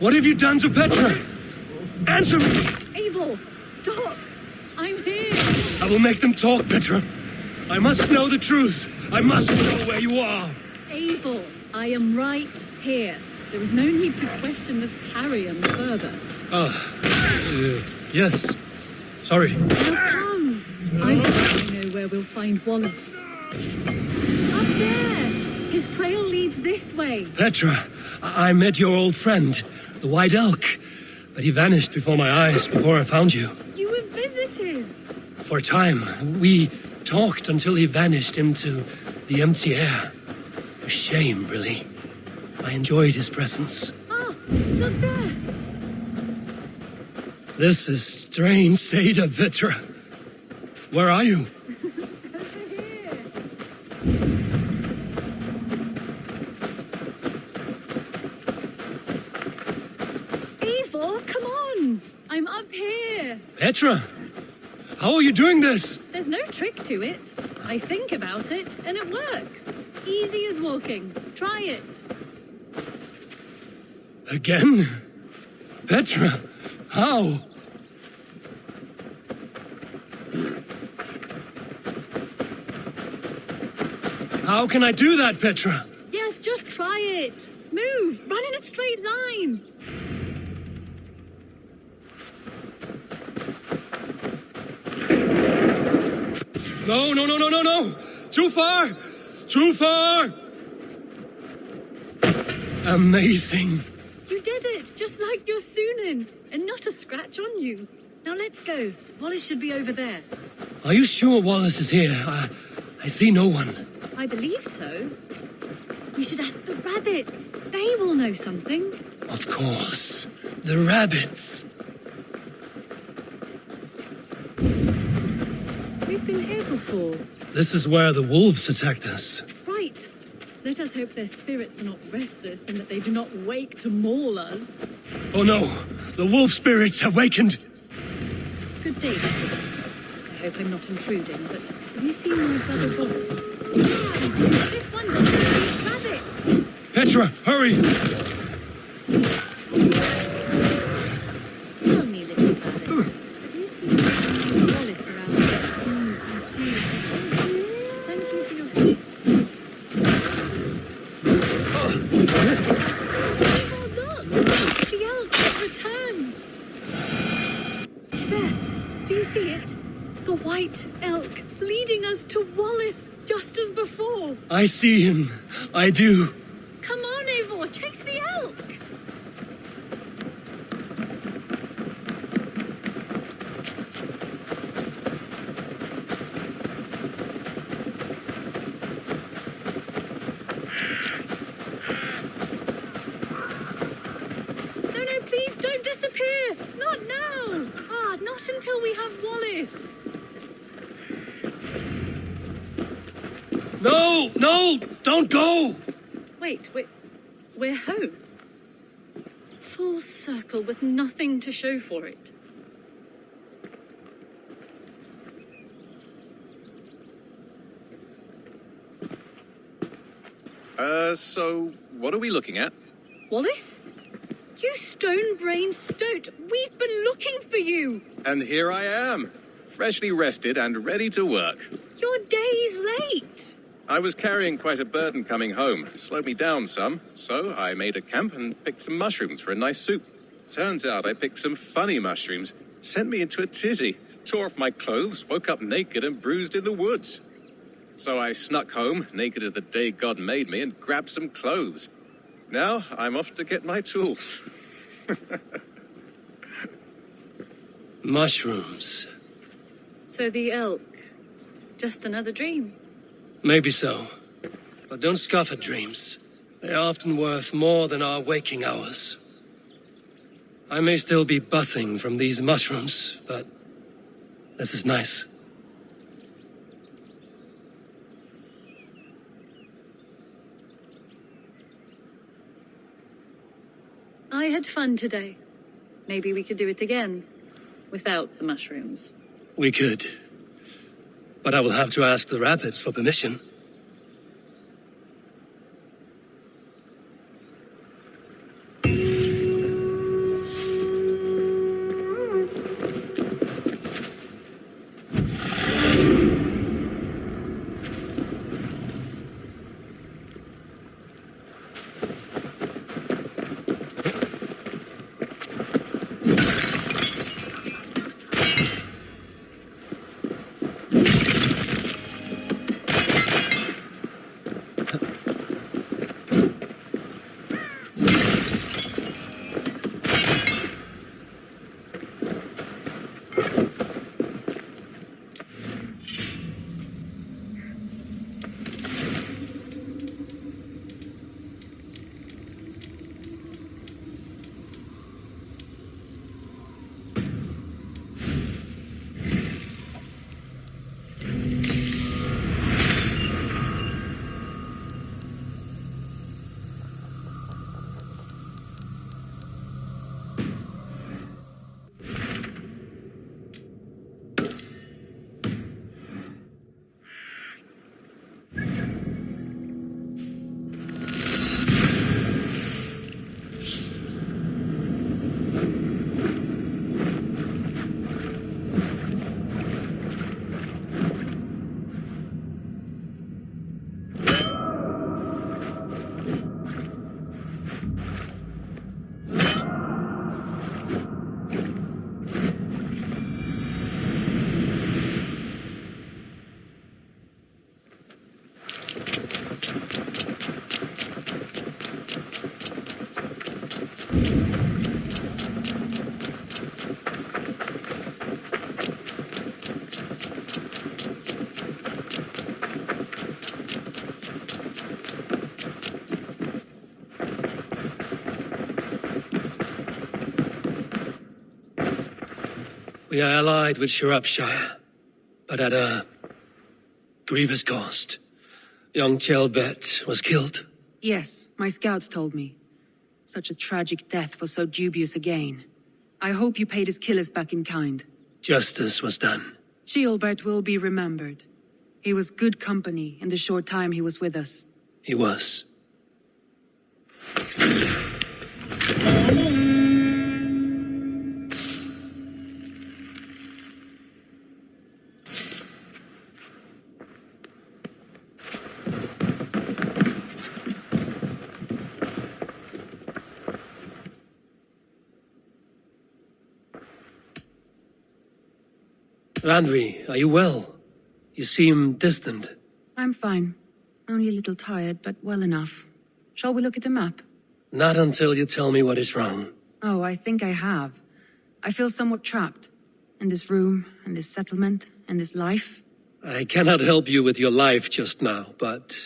What have you done to Petra? Answer me! Eivor, Stop! I'm here! I will make them talk, Petra. I must know the truth. I must know where you are. Eivor, I am right here. There is no need to question this carrion further. Yes. Sorry. Now come. I know where we'll find Wallace. Up there! His trail leads this way. Petra, I met your old friend, the White Elk. But he vanished before my eyes, before I found you. You were visited. For a time, we talked until he vanished into the empty air. A shame, really. I enjoyed his presence. Ah, look there. This is strange, Seda, Petra. Where are you? Eivor, come on! I'm up here. Petra, how are you doing this? There's no trick to it. I think about it, and it works. Easy as walking. Try it. Again? Petra, how? How can I do that, Petra? Yes, just try it. Move. Run in a straight line. No, no, no, no, no, no! Too far! Too far! Amazing. You did it, just like your Sunan, and not a scratch on you. Now let's go. Wallace should be over there. Are you sure Wallace is here? I see no one. I believe so. We should ask the rabbits. They will know something. Of course. The rabbits. We've been here before. This is where the wolves attacked us. Right. Let us hope their spirits are not restless and that they do not wake to maul us. Oh no! The wolf spirits awakened! Good day. I hope I'm not intruding, but have you seen my brother Wallace? This one doesn't speak rabbit! Petra, hurry! Tell me, little rabbit. Have you seen Wallace around here? I see. Thank you for your help. Oh, look! The elk has returned! There! Do you see it? The white elk leading us to Wallace, just as before. I see him. I do. Come on, Eivor, chase the elk! No, please don't disappear! Not now! Not until we have Wallace. No! No! Don't go! Wait, we're home. Full circle with nothing to show for it. So what are we looking at? Wallace? You stone-brained stoat! We've been looking for you! And here I am, freshly rested and ready to work. You're days late! I was carrying quite a burden coming home. It slowed me down some, so I made a camp and picked some mushrooms for a nice soup. Turns out I picked some funny mushrooms. Sent me into a tizzy. Tore off my clothes, woke up naked and bruised in the woods. So I snuck home, naked as the day God made me, and grabbed some clothes. Now I'm off to get my tools. Mushrooms. So the elk, just another dream. Maybe so. But don't scoff at dreams. They're often worth more than our waking hours. I may still be buzzing from these mushrooms, but this is nice. I had fun today. Maybe we could do it again, without the mushrooms. We could. But I will have to ask the rabbits for permission. We are allied with Shropshire, but at a grievous cost. Young Chelbet was killed. Yes, my scouts told me. Such a tragic death for so dubious a gain. I hope you paid his killers back in kind. Justice was done. Chelbert will be remembered. He was good company in the short time he was with us. He was. Randvi, are you well? You seem distant. I'm fine. Only a little tired, but well enough. Shall we look at the map? Not until you tell me what is wrong. Oh, I think I have. I feel somewhat trapped. In this room, and this settlement, and this life. I cannot help you with your life just now, but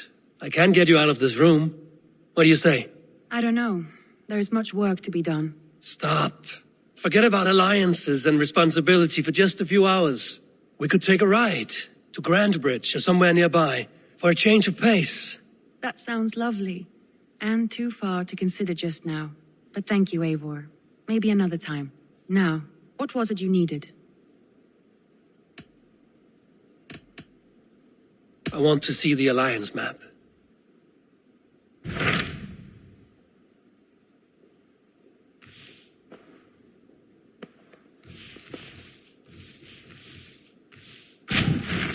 I can get you out of this room. What do you say? I don't know. There is much work to be done. Stop. Forget about alliances and responsibility for just a few hours. We could take a ride to Grandbridge or somewhere nearby for a change of pace. That sounds lovely. And too far to consider just now. But thank you, Eivor. Maybe another time. Now, what was it you needed? I want to see the alliance map.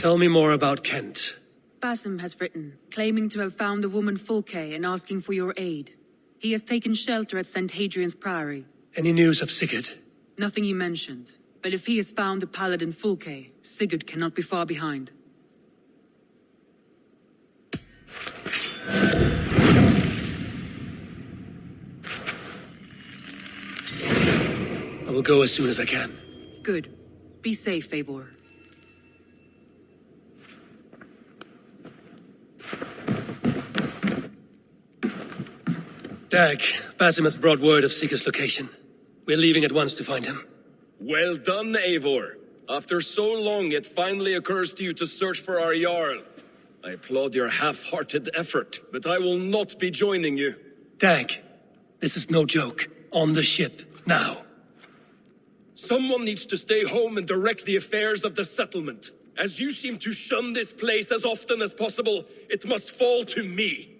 Tell me more about Kent. Basim has written, claiming to have found the woman Fulke and asking for your aid. He has taken shelter at St. Hadrian's Priory. Any news of Sigurd? Nothing he mentioned. But if he has found the paladin Fulke, Sigurd cannot be far behind. I will go as soon as I can. Good. Be safe, Eivor. Dag, Basim has brought word of Sigurd's location. We're leaving at once to find him. Well done, Eivor. After so long, it finally occurs to you to search for our Jarl. I applaud your half-hearted effort, but I will not be joining you. Dag, this is no joke. On the ship, now. Someone needs to stay home and direct the affairs of the settlement. As you seem to shun this place as often as possible, it must fall to me.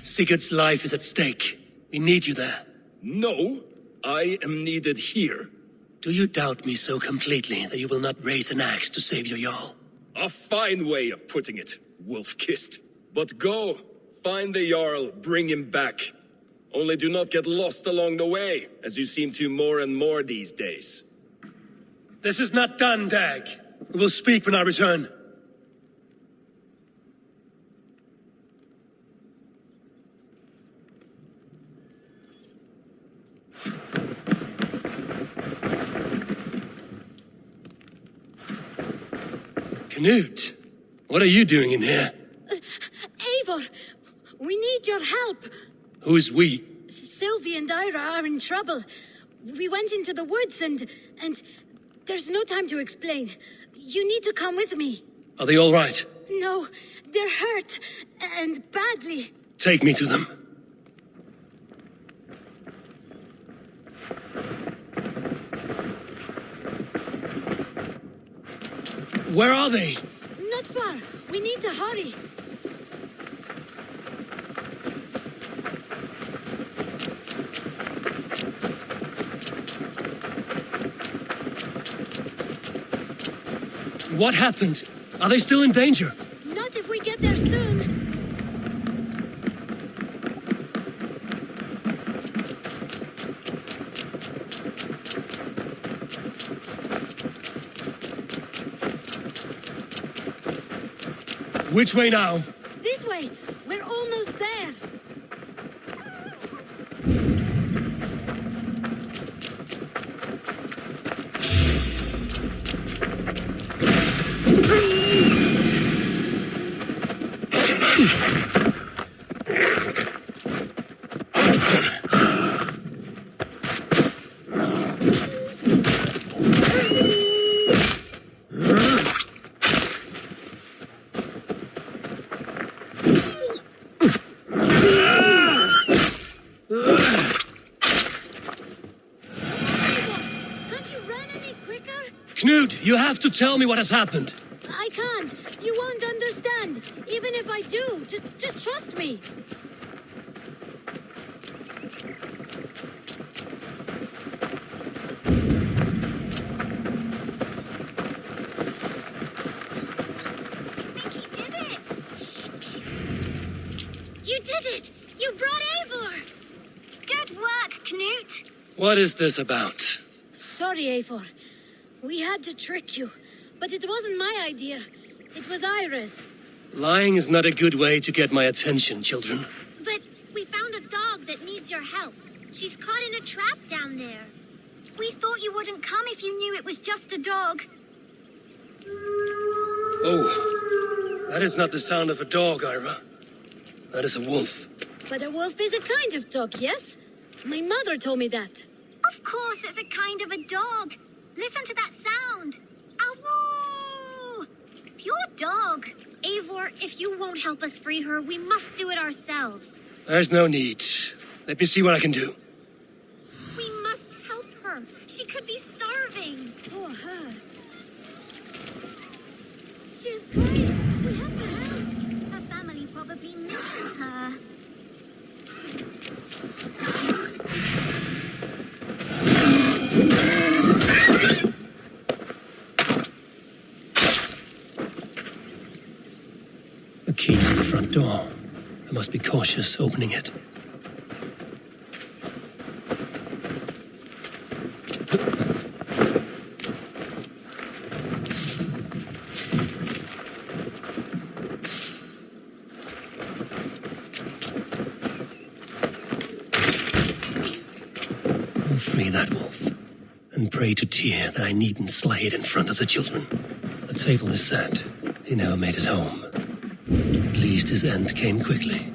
Sigurd's life is at stake. We need you there. No, I am needed here. Do you doubt me so completely that you will not raise an axe to save your Jarl? A fine way of putting it, wolf-kissed. But go, find the Jarl, bring him back. Only do not get lost along the way, as you seem to more and more these days. This is not done, Dag. We will speak when I return. Knut, what are you doing in here? Eivor, we need your help. Who's we? Sylvie and Ira are in trouble. We went into the woods and there's no time to explain. You need to come with me. Are they all right? No, they're hurt and badly. Take me to them. Where are they? Not far. We need to hurry. What happened? Are they still in danger? Not if we get there soon. Which way now? This way. We're almost there. Knut, you have to tell me what has happened. I can't. You won't understand. Even if I do, just trust me. You did it! You brought Eivor! Good work, Knut! What is this about? Sorry, Eivor. We had to trick you, but it wasn't my idea. It was Ira's. Lying is not a good way to get my attention, children. But we found a dog that needs your help. She's caught in a trap down there. We thought you wouldn't come if you knew it was just a dog. Oh, that is not the sound of a dog, Ira. That is a wolf. But a wolf is a kind of dog, yes? My mother told me that. Of course it's a kind of a dog. Listen to that sound. Awoo! Pure dog. Eivor, if you won't help us free her, we must do it ourselves. There's no need. Let me see what I can do. We must help her. She could be starving. Poor her. She's crying. We have to help. Her family probably misses her. The key to the front door. I must be cautious opening it. I'll free that wolf and pray to Tyr that I needn't slay it in front of the children. The table is set. He never made it home. At least his end came quickly.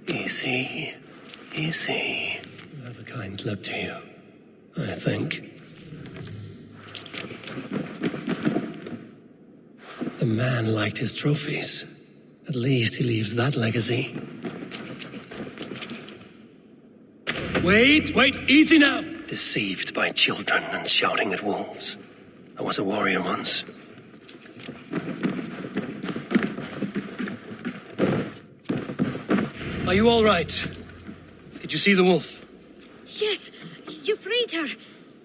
Easy, easy. You have a kind look to you, I think. The man liked his trophies. At least he leaves that legacy. Wait, easy now! Deceived by children and shouting at wolves. I was a warrior once. Are you all right? Did you see the wolf? Yes, you freed her.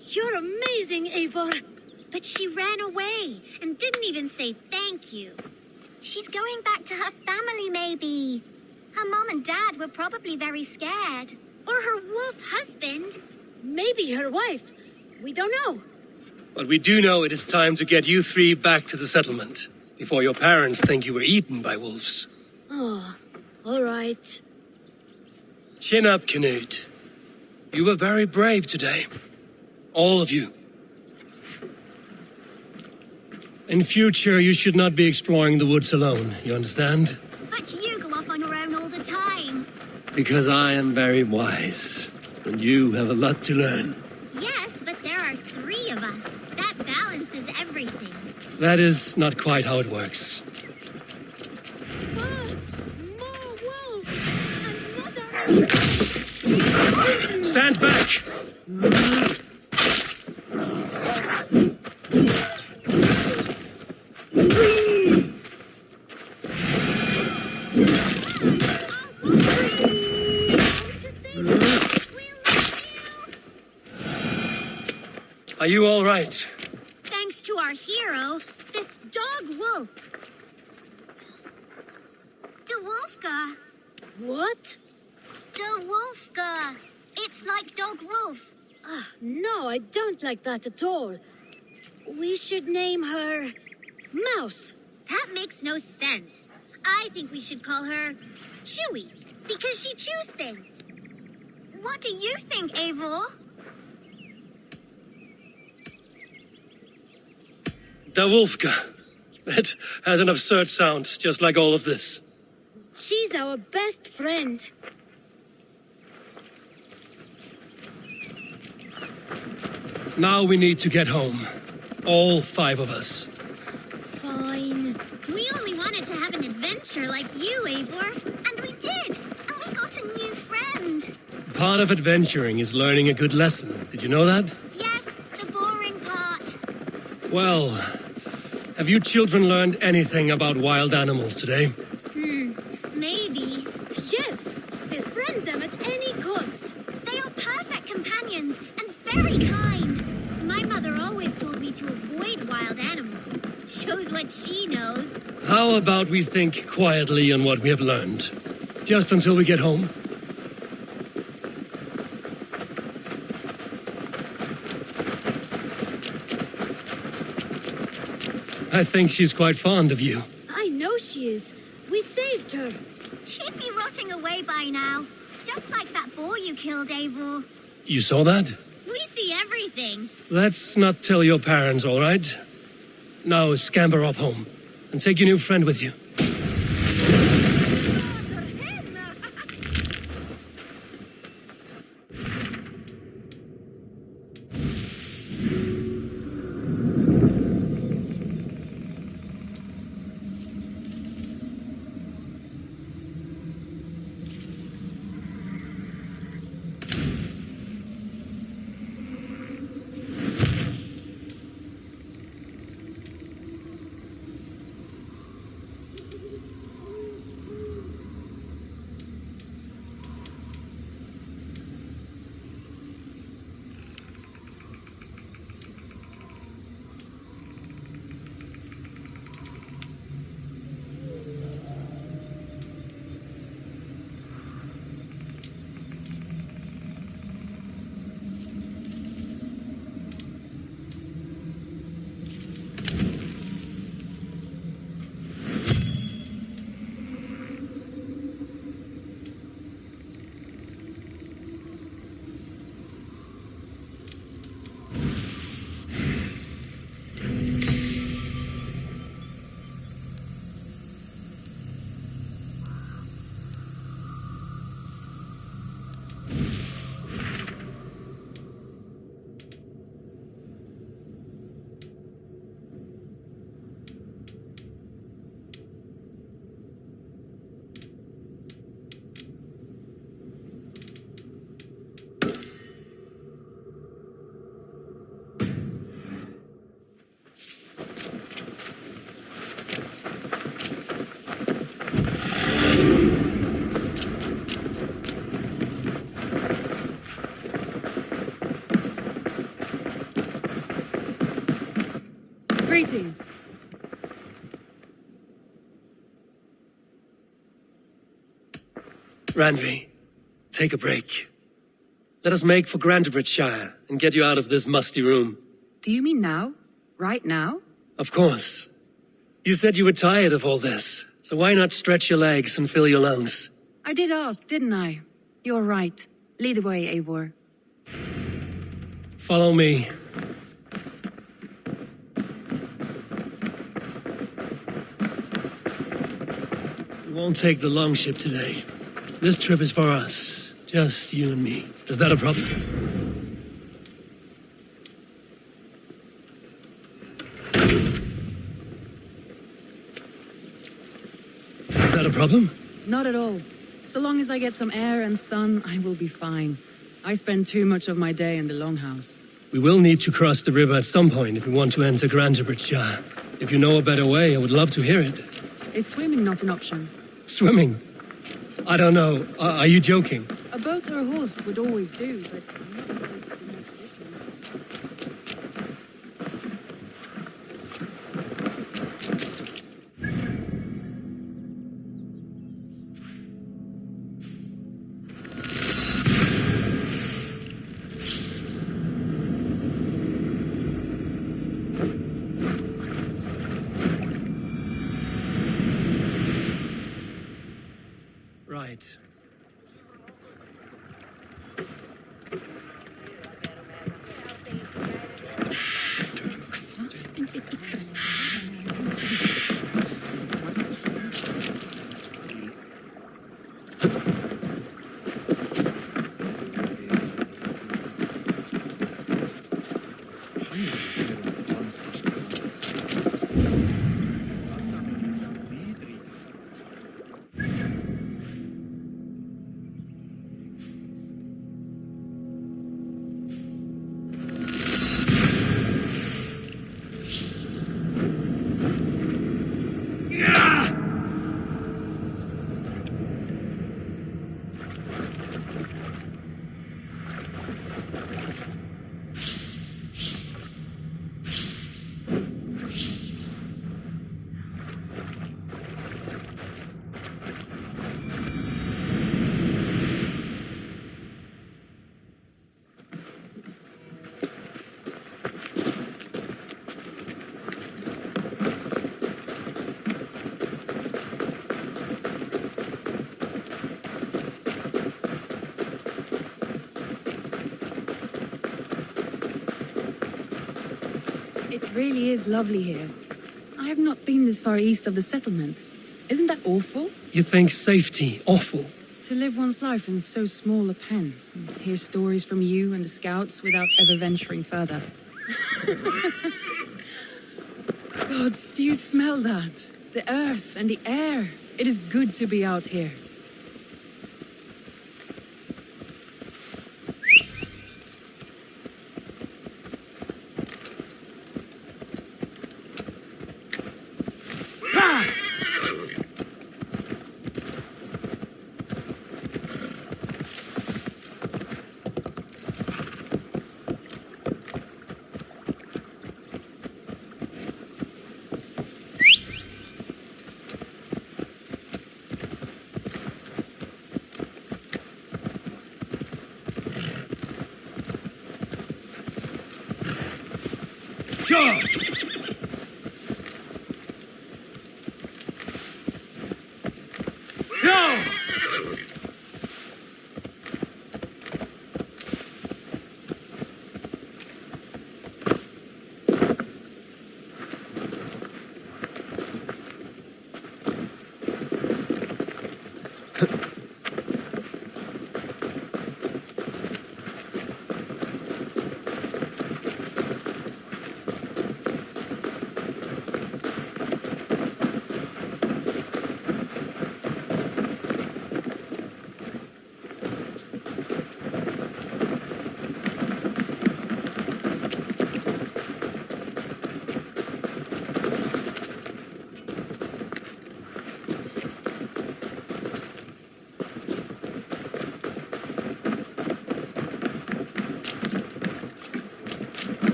You're amazing, Eivor. But she ran away and didn't even say thank you. She's going back to her family, maybe. Her mom and dad were probably very scared. Or her wolf husband. Maybe her wife. We don't know. But we do know it is time to get you three back to the settlement, before your parents think you were eaten by wolves. Oh, all right. Chin up, Canute. You were very brave today. All of you. In future, you should not be exploring the woods alone, you understand? But you go off on your own all the time. Because I am very wise, and you have a lot to learn. Yes, but there are 3 of us. That balances everything. That is not quite how it works. More wolves! Stand back! Are you all right? Thanks to our hero, this dog wolf. De Wolfga. What? De Wolfga. It's like dog wolf. No, I don't like that at all. We should name her Mouse. That makes no sense. I think we should call her Chewy, because she chews things. What do you think, Eivor? Da Wolfga. That has an absurd sound, just like all of this. She's our best friend. Now we need to get home. All 5 of us. Fine. We only wanted to have an adventure like you, Eivor. And we did. And we got a new friend. Part of adventuring is learning a good lesson. Did you know that? Yes, the boring part. Well, have you children learned anything about wild animals today? Maybe. Yes, befriend them at any cost. They are perfect companions and very kind. My mother always told me to avoid wild animals. Shows what she knows. How about we think quietly on what we have learned? Just until we get home? I think she's quite fond of you. I know she is. We saved her. She'd be rotting away by now. Just like that boar you killed, Eivor. You saw that? We see everything. Let's not tell your parents, all right? Now scamper off home, and take your new friend with you. Greetings. Randvi, take a break. Let us make for Grantebridgeshire and get you out of this musty room. Do you mean now? Right now? Of course. You said you were tired of all this, So why not stretch your legs and fill your lungs? I did ask, didn't I? You're right. Lead the way, Eivor. Follow me. We won't take the longship today. This trip is for us. Just you and me. Is that a problem? Is that a problem? Not at all. So long as I get some air and sun, I will be fine. I spend too much of my day in the longhouse. We will need to cross the river at some point if we want to enter Grantebridgeshire. If you know a better way, I would love to hear it. Is swimming not an option? Swimming? I don't know. Are you joking? A boat or a horse would always do, but... Right. It really is lovely here. I have not been this far east of the settlement. Isn't that awful? You think safety awful? To live one's life in so small a pen, and hear stories from you and the scouts without ever venturing further. Gods, do you smell that? The earth and the air. It is good to be out here.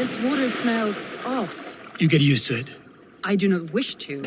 This water smells off. You get used to it. I do not wish to.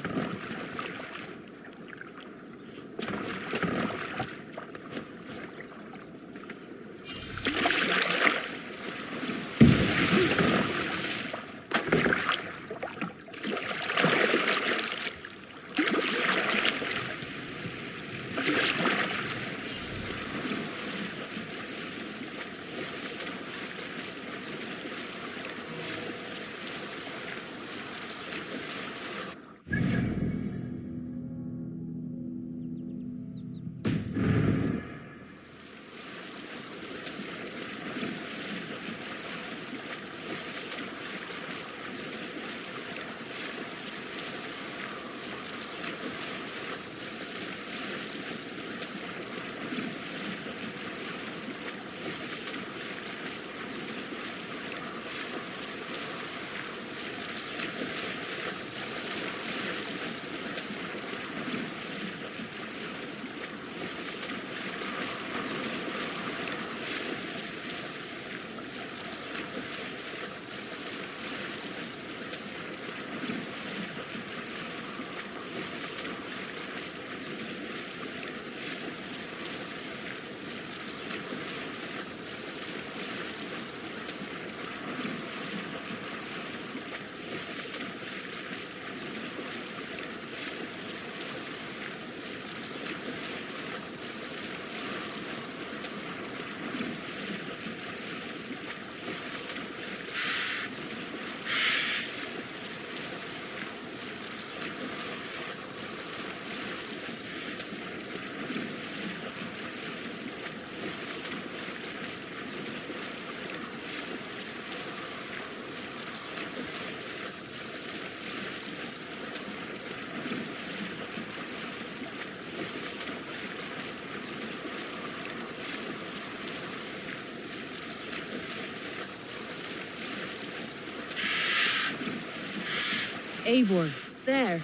Eivor, there.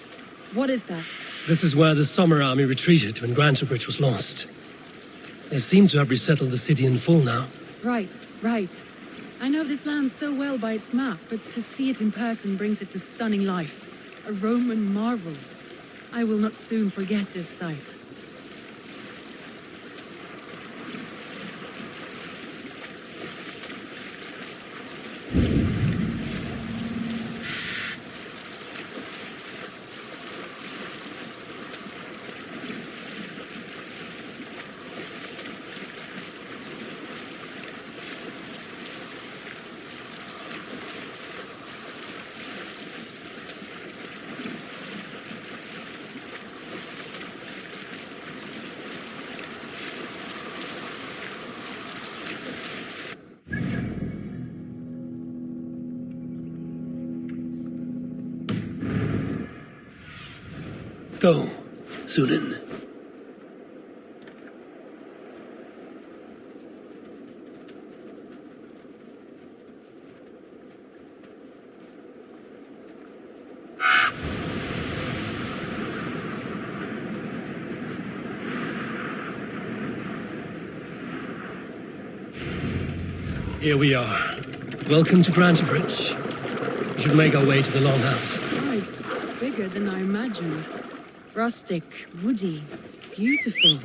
What is that? This is where the Summer Army retreated when Grantebridge was lost. They seem to have resettled the city in full now. Right. I know this land so well by its map, but to see it in person brings it to stunning life. A Roman marvel. I will not soon forget this sight. Go, Sunan. Here we are. Welcome to Grantebridge. We should make our way to the Longhouse. Oh, it's bigger than I imagined. Rustic, woody, beautiful,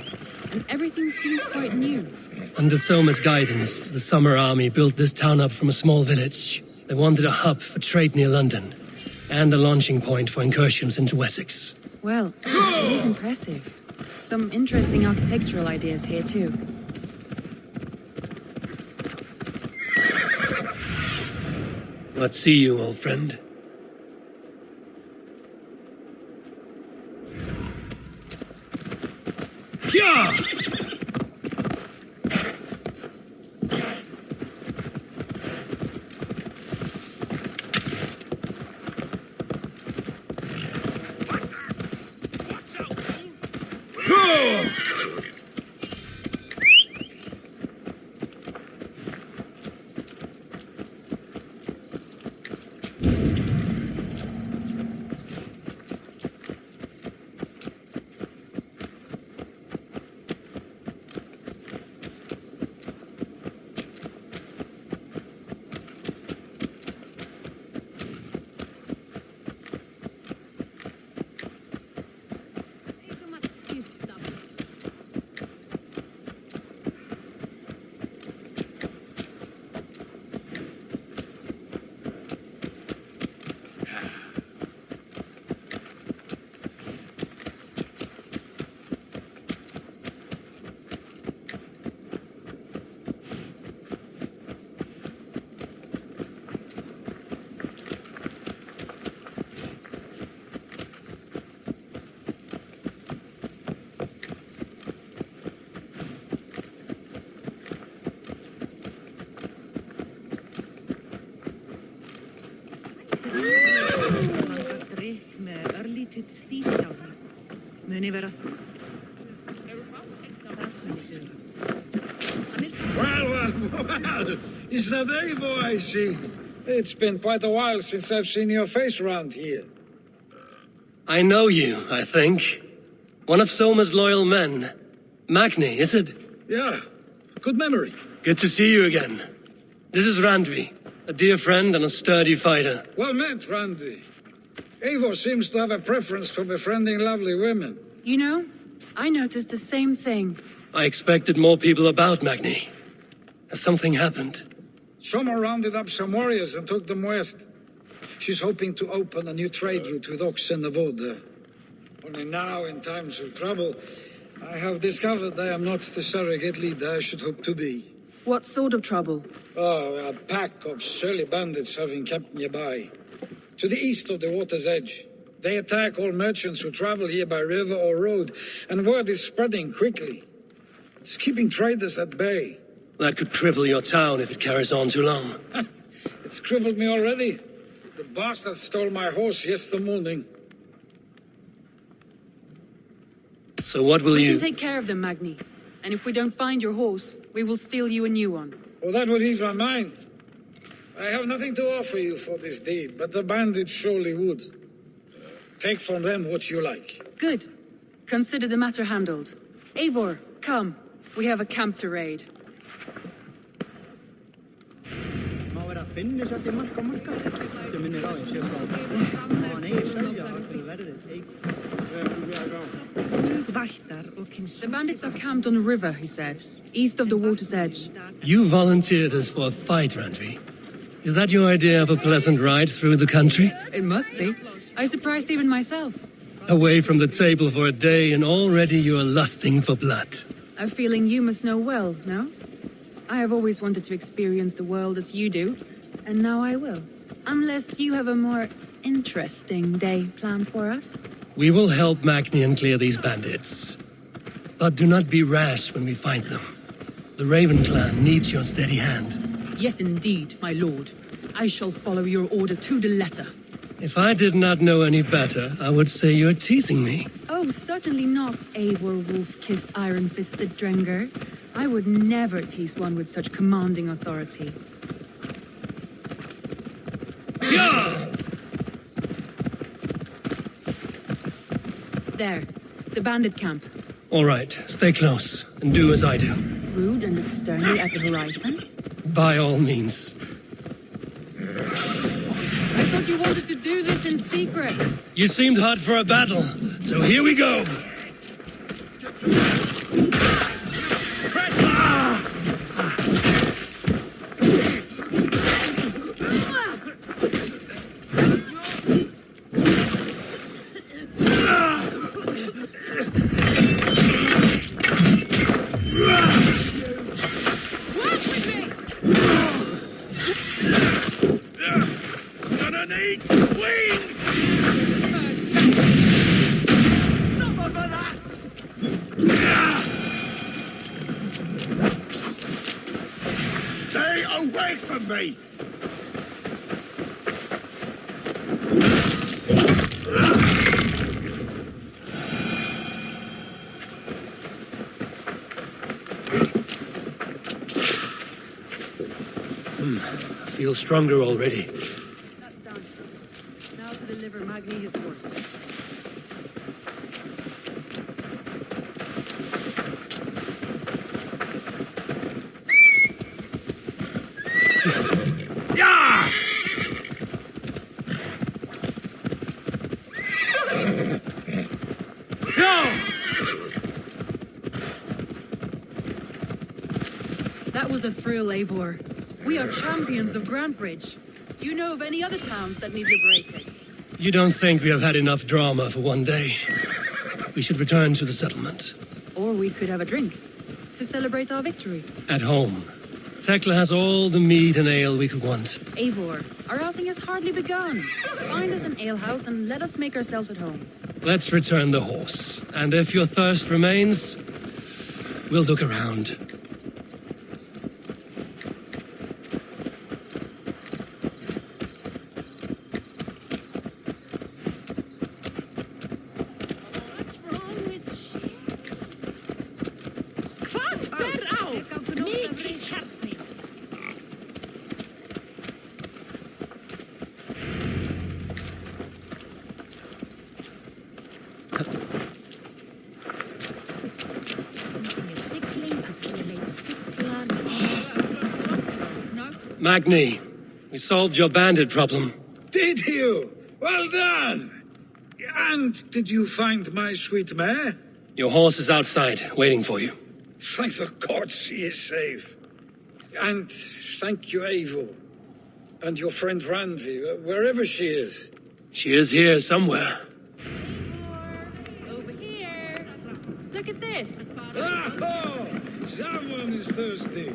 and everything seems quite new. Under Soma's guidance, the Summer Army built this town up from a small village. They wanted a hub for trade near London, and a launching point for incursions into Wessex. Well, it is impressive. Some interesting architectural ideas here, too. What see you, old friend? Yeah! Well, is that Eivor I see? It's been quite a while since I've seen your face around here. I know you, I think. One of Soma's loyal men. Magni, is it? Yeah, good memory. Good to see you again. This is Randvi, a dear friend and a sturdy fighter. Well met, Randvi. Eivor seems to have a preference for befriending lovely women. You know, I noticed the same thing. I expected more people about Magni. Has something happened? Soma rounded up some warriors and took them west. She's hoping to open a new trade route with oxen of Oda. Only now, in times of trouble, I have discovered I am not the surrogate leader I should hope to be. What sort of trouble? Oh, a pack of surly bandits have been kept nearby. To the east of the water's edge. They attack all merchants who travel here by river or road, and word is spreading quickly. It's keeping traders at bay. That could cripple your town if it carries on too long. It's crippled me already. The bastard stole my horse yesterday morning. So what will We you... can take care of them, Magni. And if we don't find your horse, we will steal you a new one. Well, that would ease my mind. I have nothing to offer you for this deed, but the bandits surely would. Take from them what you like. Good. Consider the matter handled. Eivor, come. We have a camp to raid. The bandits are camped on the river, he said, east of the water's edge. You volunteered us for a fight, Randvi. Is that your idea of a pleasant ride through the country? It must be. I surprised even myself. Away from the table for a day and already you're lusting for blood. A feeling you must know well, no? I have always wanted to experience the world as you do, and now I will. Unless you have a more interesting day planned for us. We will help Magni and clear these bandits. But do not be rash when we find them. The Raven clan needs your steady hand. Yes, indeed, my lord. I shall follow your order to the letter. If I did not know any better, I would say you're teasing me. Oh, certainly not, Eivor wolf-kissed iron-fisted Drenger. I would never tease one with such commanding authority. Yeah! There, the bandit camp. All right, stay close and do as I do. Rude and look sternly at the horizon? By all means. I thought you wanted to do this in secret. You seemed hot for a battle, so here we go. Stay away from me! I feel stronger already. That's done. Now to deliver Magni his horse. Yeah! That was a thrill, Eivor. We are champions of Grantbridge. Do you know of any other towns that need liberating? You don't think we have had enough drama for one day? We should return to the settlement. Or we could have a drink to celebrate our victory. At home. Tekla has all the mead and ale we could want. Eivor, our outing has hardly begun. Find us an alehouse and let us make ourselves at home. Let's return the horse. And if your thirst remains, we'll look around. What's wrong with Magni, we solved your bandit problem. Did you? Well done! And did you find my sweet mare? Your horse is outside, waiting for you. Thank the gods he is safe. And thank you, Eivor. And your friend Randvi, wherever she is. She is here somewhere. Over here. Look at this. Oh, someone is thirsty.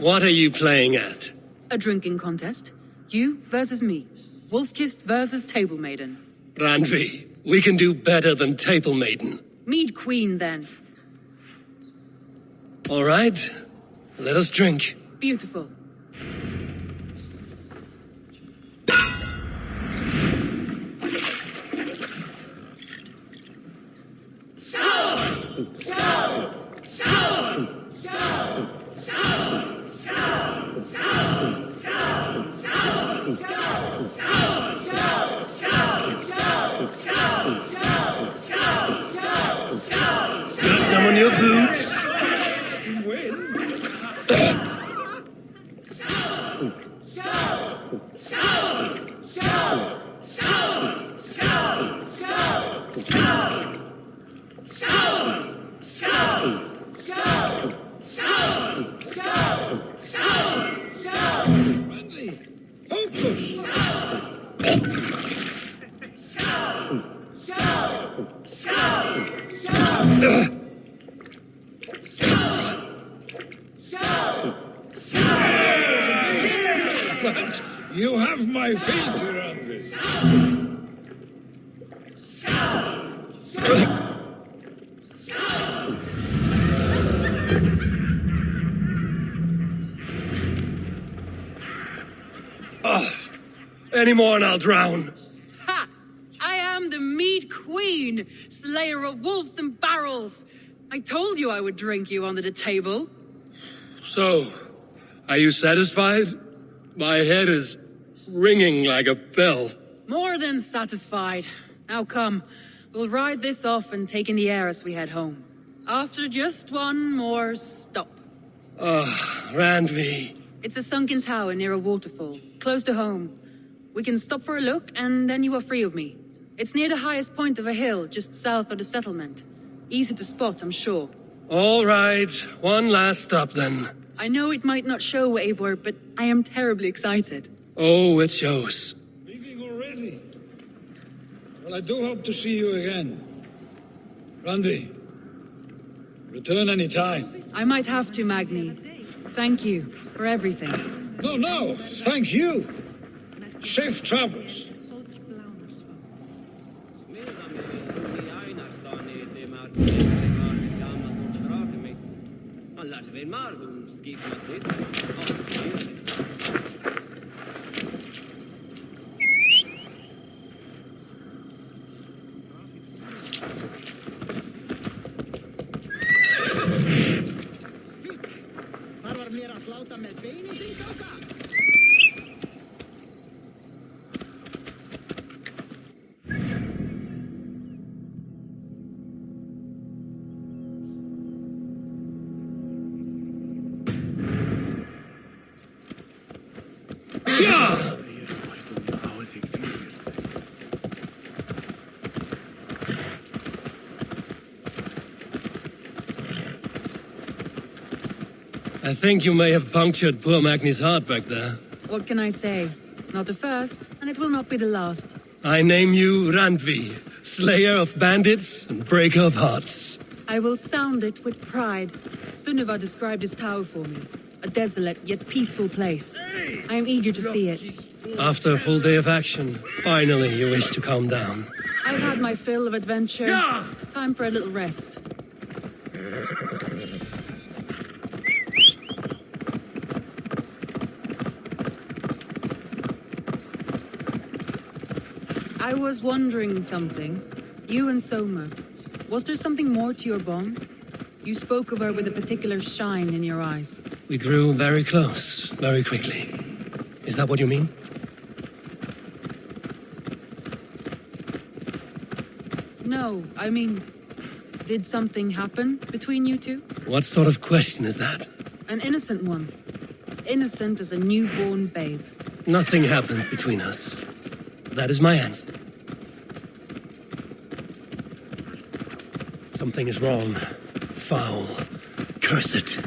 What are you playing at? A drinking contest. You versus me. Wolf-kissed versus Table Maiden. Randvi, we can do better than Table Maiden. Mead Queen, then. All right, let us drink. Beautiful. Got some on your boots? You have my feet around this. Any more and I'll drown. Ha! I am the Mead Queen, slayer of wolves and barrels. I told you I would drink you under the table. So, are you satisfied? My head is ringing like a bell. More than satisfied. Now come, we'll ride this off and take in the air as we head home. After just one more stop. Randvi. It's a sunken tower near a waterfall, close to home. We can stop for a look, and then you are free of me. It's near the highest point of a hill, just south of the settlement. Easy to spot, I'm sure. All right, one last stop then. I know it might not show, Eivor, but I am terribly excited. Oh, it shows. Leaving already? Well, I do hope to see you again. Randy, return any time. I might have to, Magni. Thank you for everything. No, thank you. Safe travels. I think you may have punctured poor Magni's heart back there. What can I say? Not the first, and it will not be the last. I name you Randvi, slayer of bandits and breaker of hearts. I will sound it with pride. Sunniva described this tower for me. A desolate yet peaceful place. I am eager to see it. After a full day of action, finally you wish to calm down. I've had my fill of adventure. Time for a little rest. I was wondering something. You and Soma. Was there something more to your bond? You spoke of her with a particular shine in your eyes. We grew very close, very quickly. Is that what you mean? No, I mean, did something happen between you two? What sort of question is that? An innocent one. innocent as a newborn babe. Nothing happened between us. That is my answer. Something is wrong. Foul. Cursed.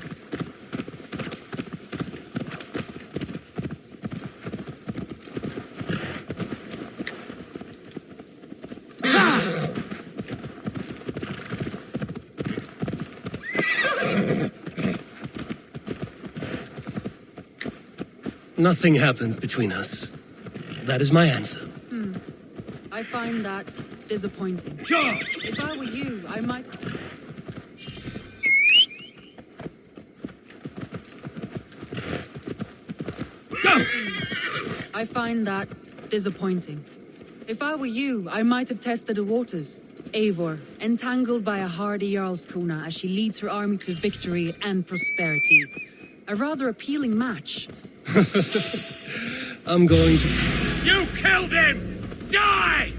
Nothing happened between us. That is my answer. I find that disappointing. Sure. If I were you, I might... Go! I find that disappointing. If I were you, I might have tested the waters. Eivor, entangled by a hardy Jarlskona as she leads her army to victory and prosperity. A rather appealing match. I'm going to... You killed him! Die!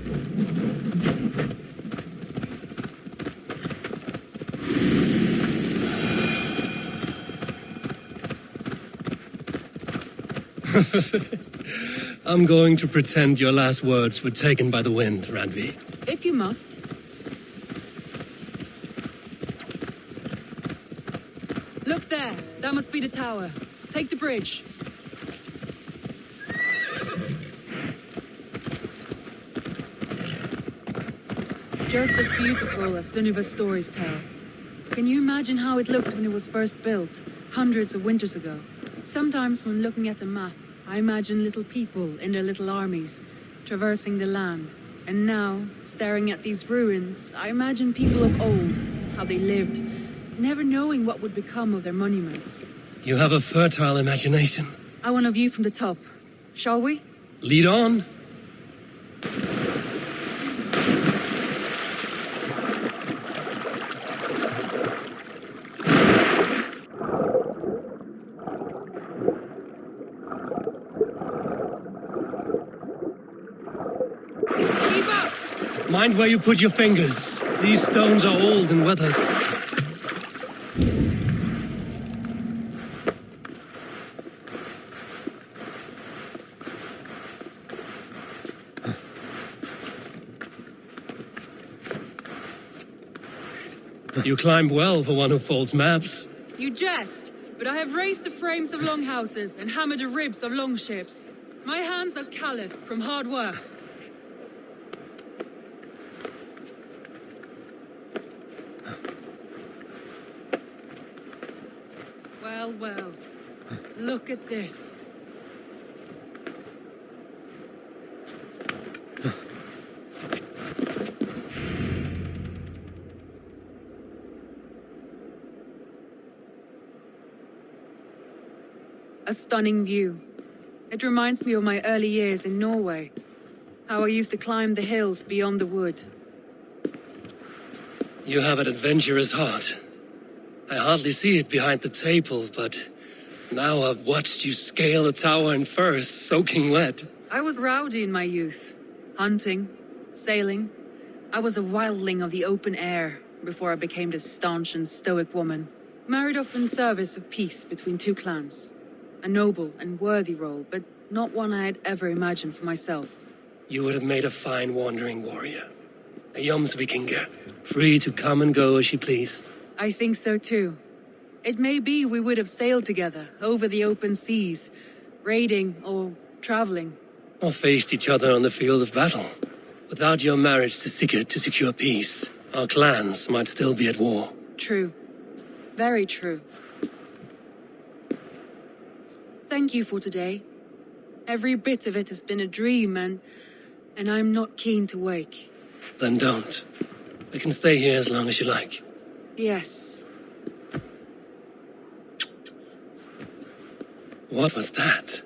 I'm going to pretend your last words were taken by the wind, Randvi. If you must. Look there. That must be the tower. Take the bridge. Just as beautiful as Sunniva's stories tell. Can you imagine how it looked when it was first built, hundreds of winters ago? Sometimes when looking at a map, I imagine little people in their little armies, traversing the land. And now, staring at these ruins, I imagine people of old, how they lived, never knowing what would become of their monuments. You have a fertile imagination. I want a view from the top. Shall we? Lead on. Mind where you put your fingers. These stones are old and weathered. You climbed well for one who folds maps. You jest, but I have raised the frames of longhouses and hammered the ribs of longships. My hands are calloused from hard work. Well, look at this. A stunning view. It reminds me of my early years in Norway. How I used to climb the hills beyond the wood. You have an adventurous heart. I hardly see it behind the table, but now I've watched you scale a tower in furs, soaking wet. I was rowdy in my youth. Hunting, sailing. I was a wildling of the open air before I became this staunch and stoic woman. Married off in service of peace between two clans. A noble and worthy role, but not one I had ever imagined for myself. You would have made a fine wandering warrior. A Jomsvikinger, free to come and go as she pleased. I think so too. It may be we would have sailed together over the open seas, raiding or traveling. Or faced each other on the field of battle. Without your marriage to Sigurd to secure peace, our clans might still be at war. True. Very true. Thank you for today. Every bit of it has been a dream, and I'm not keen to wake. Then don't. I can stay here as long as you like. Yes. What was that?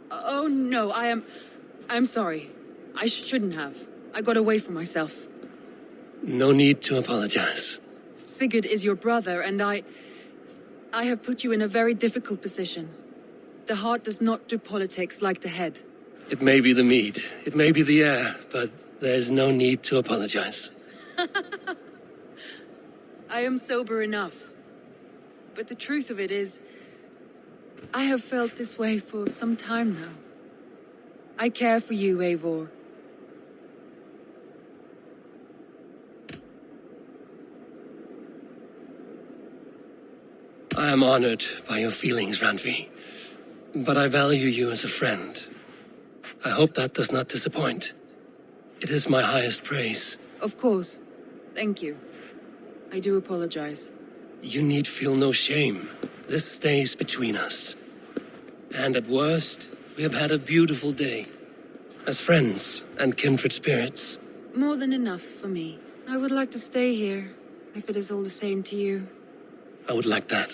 Oh no, I'm sorry. I shouldn't have. I got away from myself. No need to apologize. Sigurd is your brother, and I have put you in a very difficult position. The heart does not do politics like the head. It may be the meat, it may be the air, but there's no need to apologize. I am sober enough. But the truth of it is, I have felt this way for some time now. I care for you, Eivor. I am honored by your feelings, Randvi. But I value you as a friend. I hope that does not disappoint. It is my highest praise. Of course. Thank you. I do apologize. You need feel no shame. This stays between us. And at worst, we have had a beautiful day. As friends and kindred spirits. More than enough for me. I would like to stay here, if it is all the same to you. I would like that.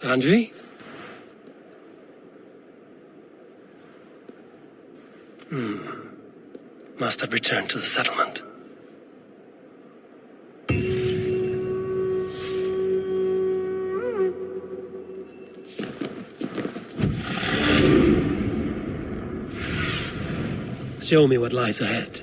Randvi? Must have returned to the settlement. Show me what lies ahead.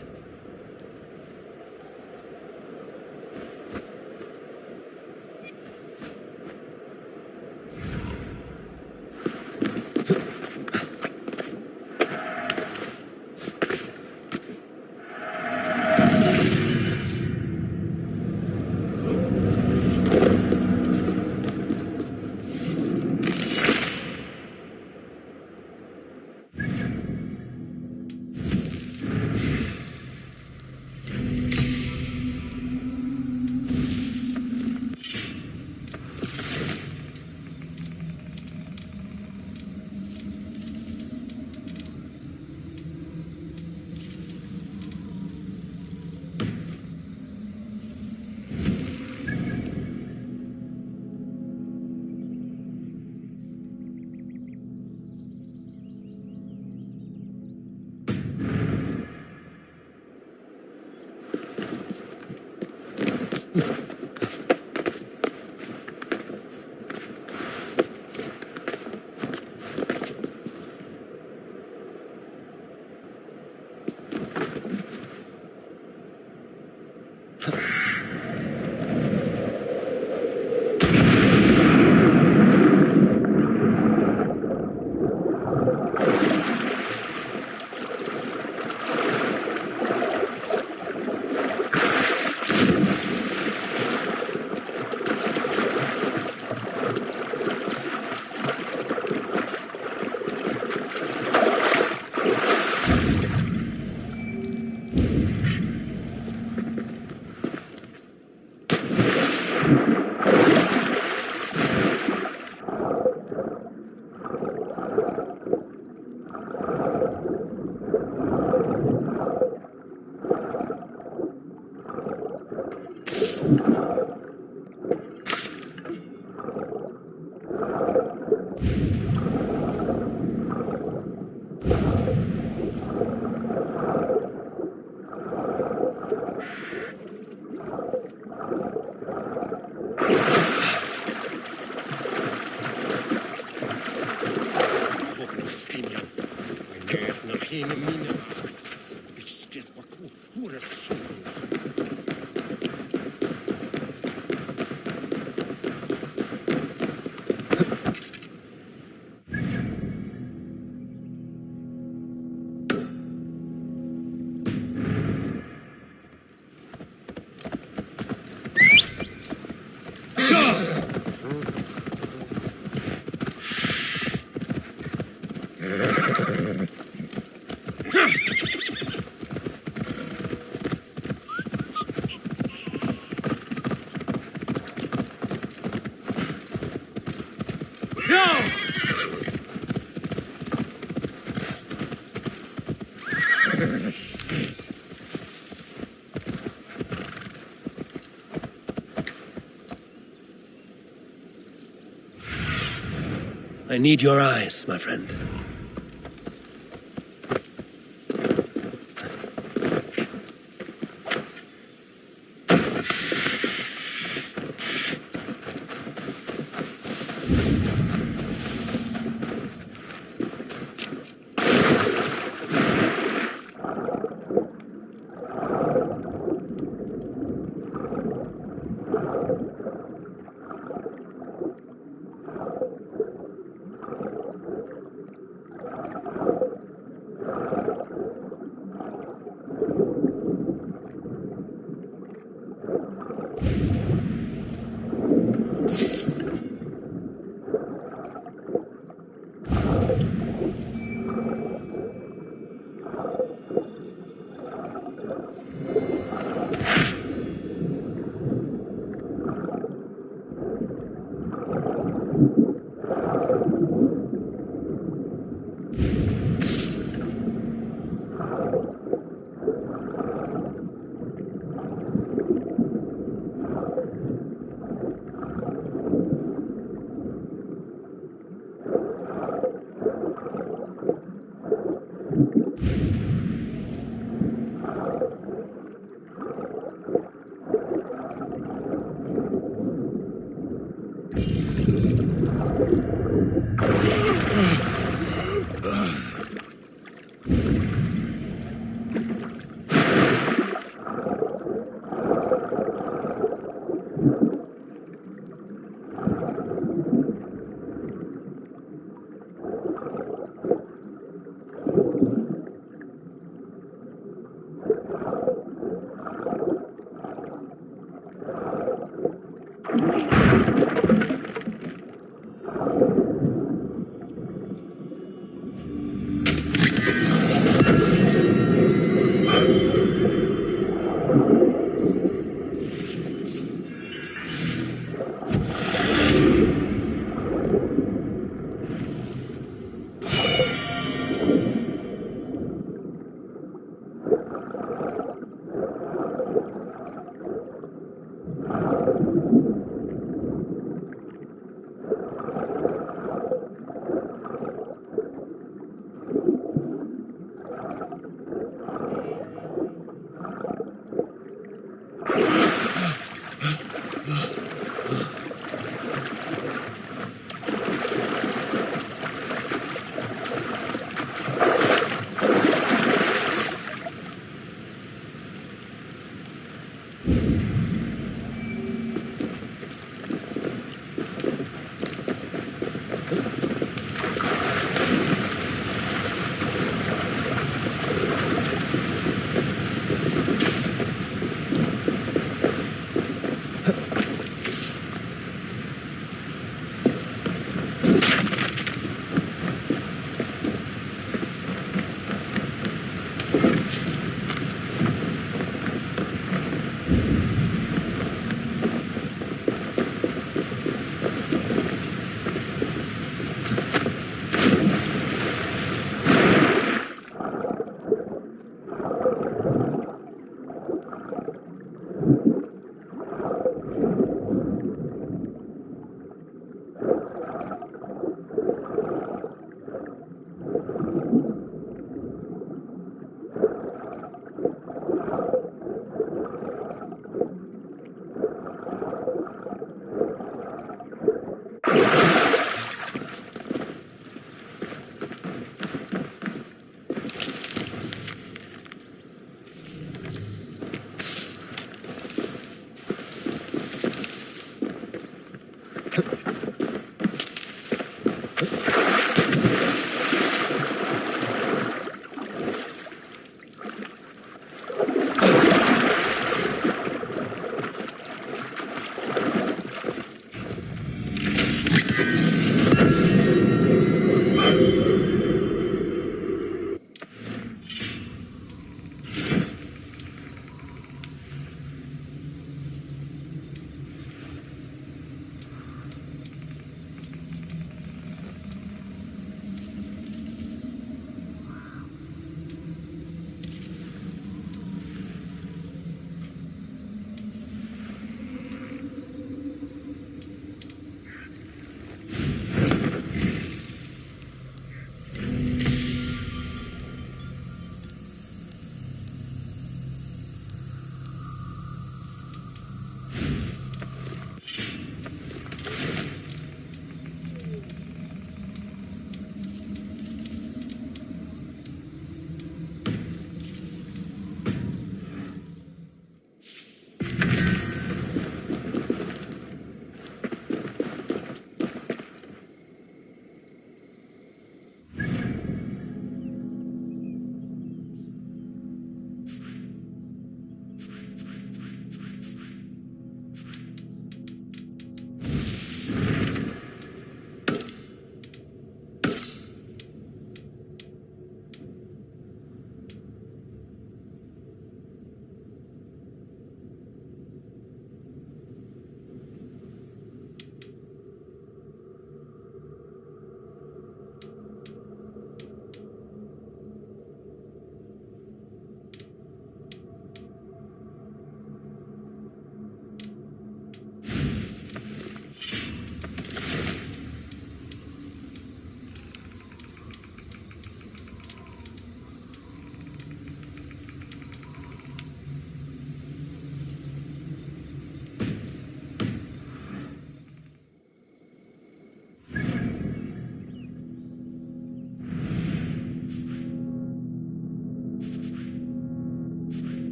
I need your eyes, my friend.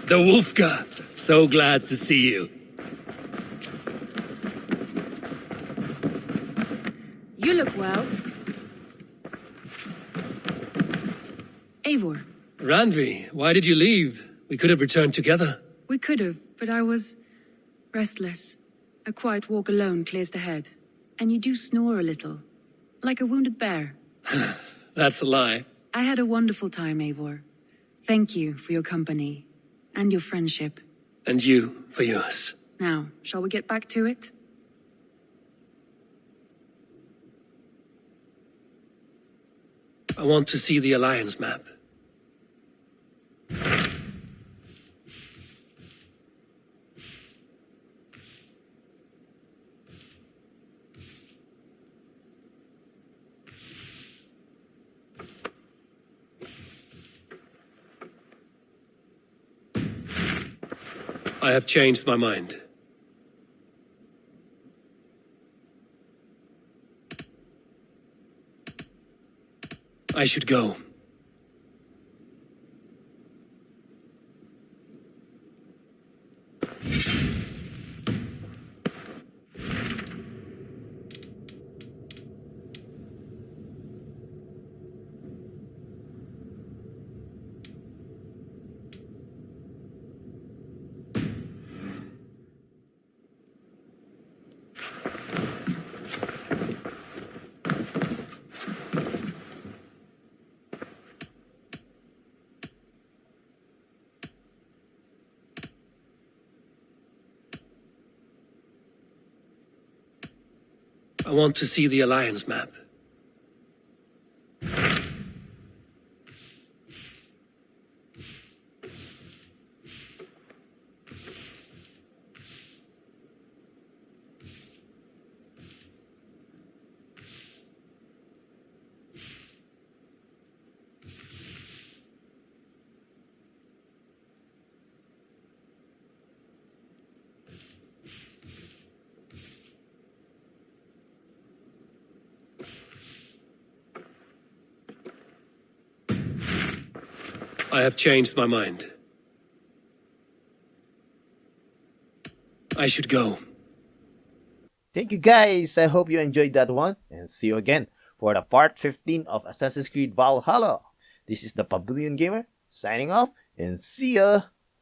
the Wolfka. So glad to see you. You look well. Eivor. Randvi, why did you leave? We could have returned together. We could have, but I was restless. A quiet walk alone clears the head. And you do snore a little, like a wounded bear. That's a lie. I had a wonderful time, Eivor. Thank you for your company and your friendship. And you for yours. Now, shall we get back to it? I want to see the Alliance map. I have changed my mind. I should go. I want to see the Alliance map. I have changed my mind. I should go. Thank you guys, I hope you enjoyed that one, and see you again for the part 15 of Assassin's Creed Valhalla. This is the Pavilion Gamer, signing off, and see ya!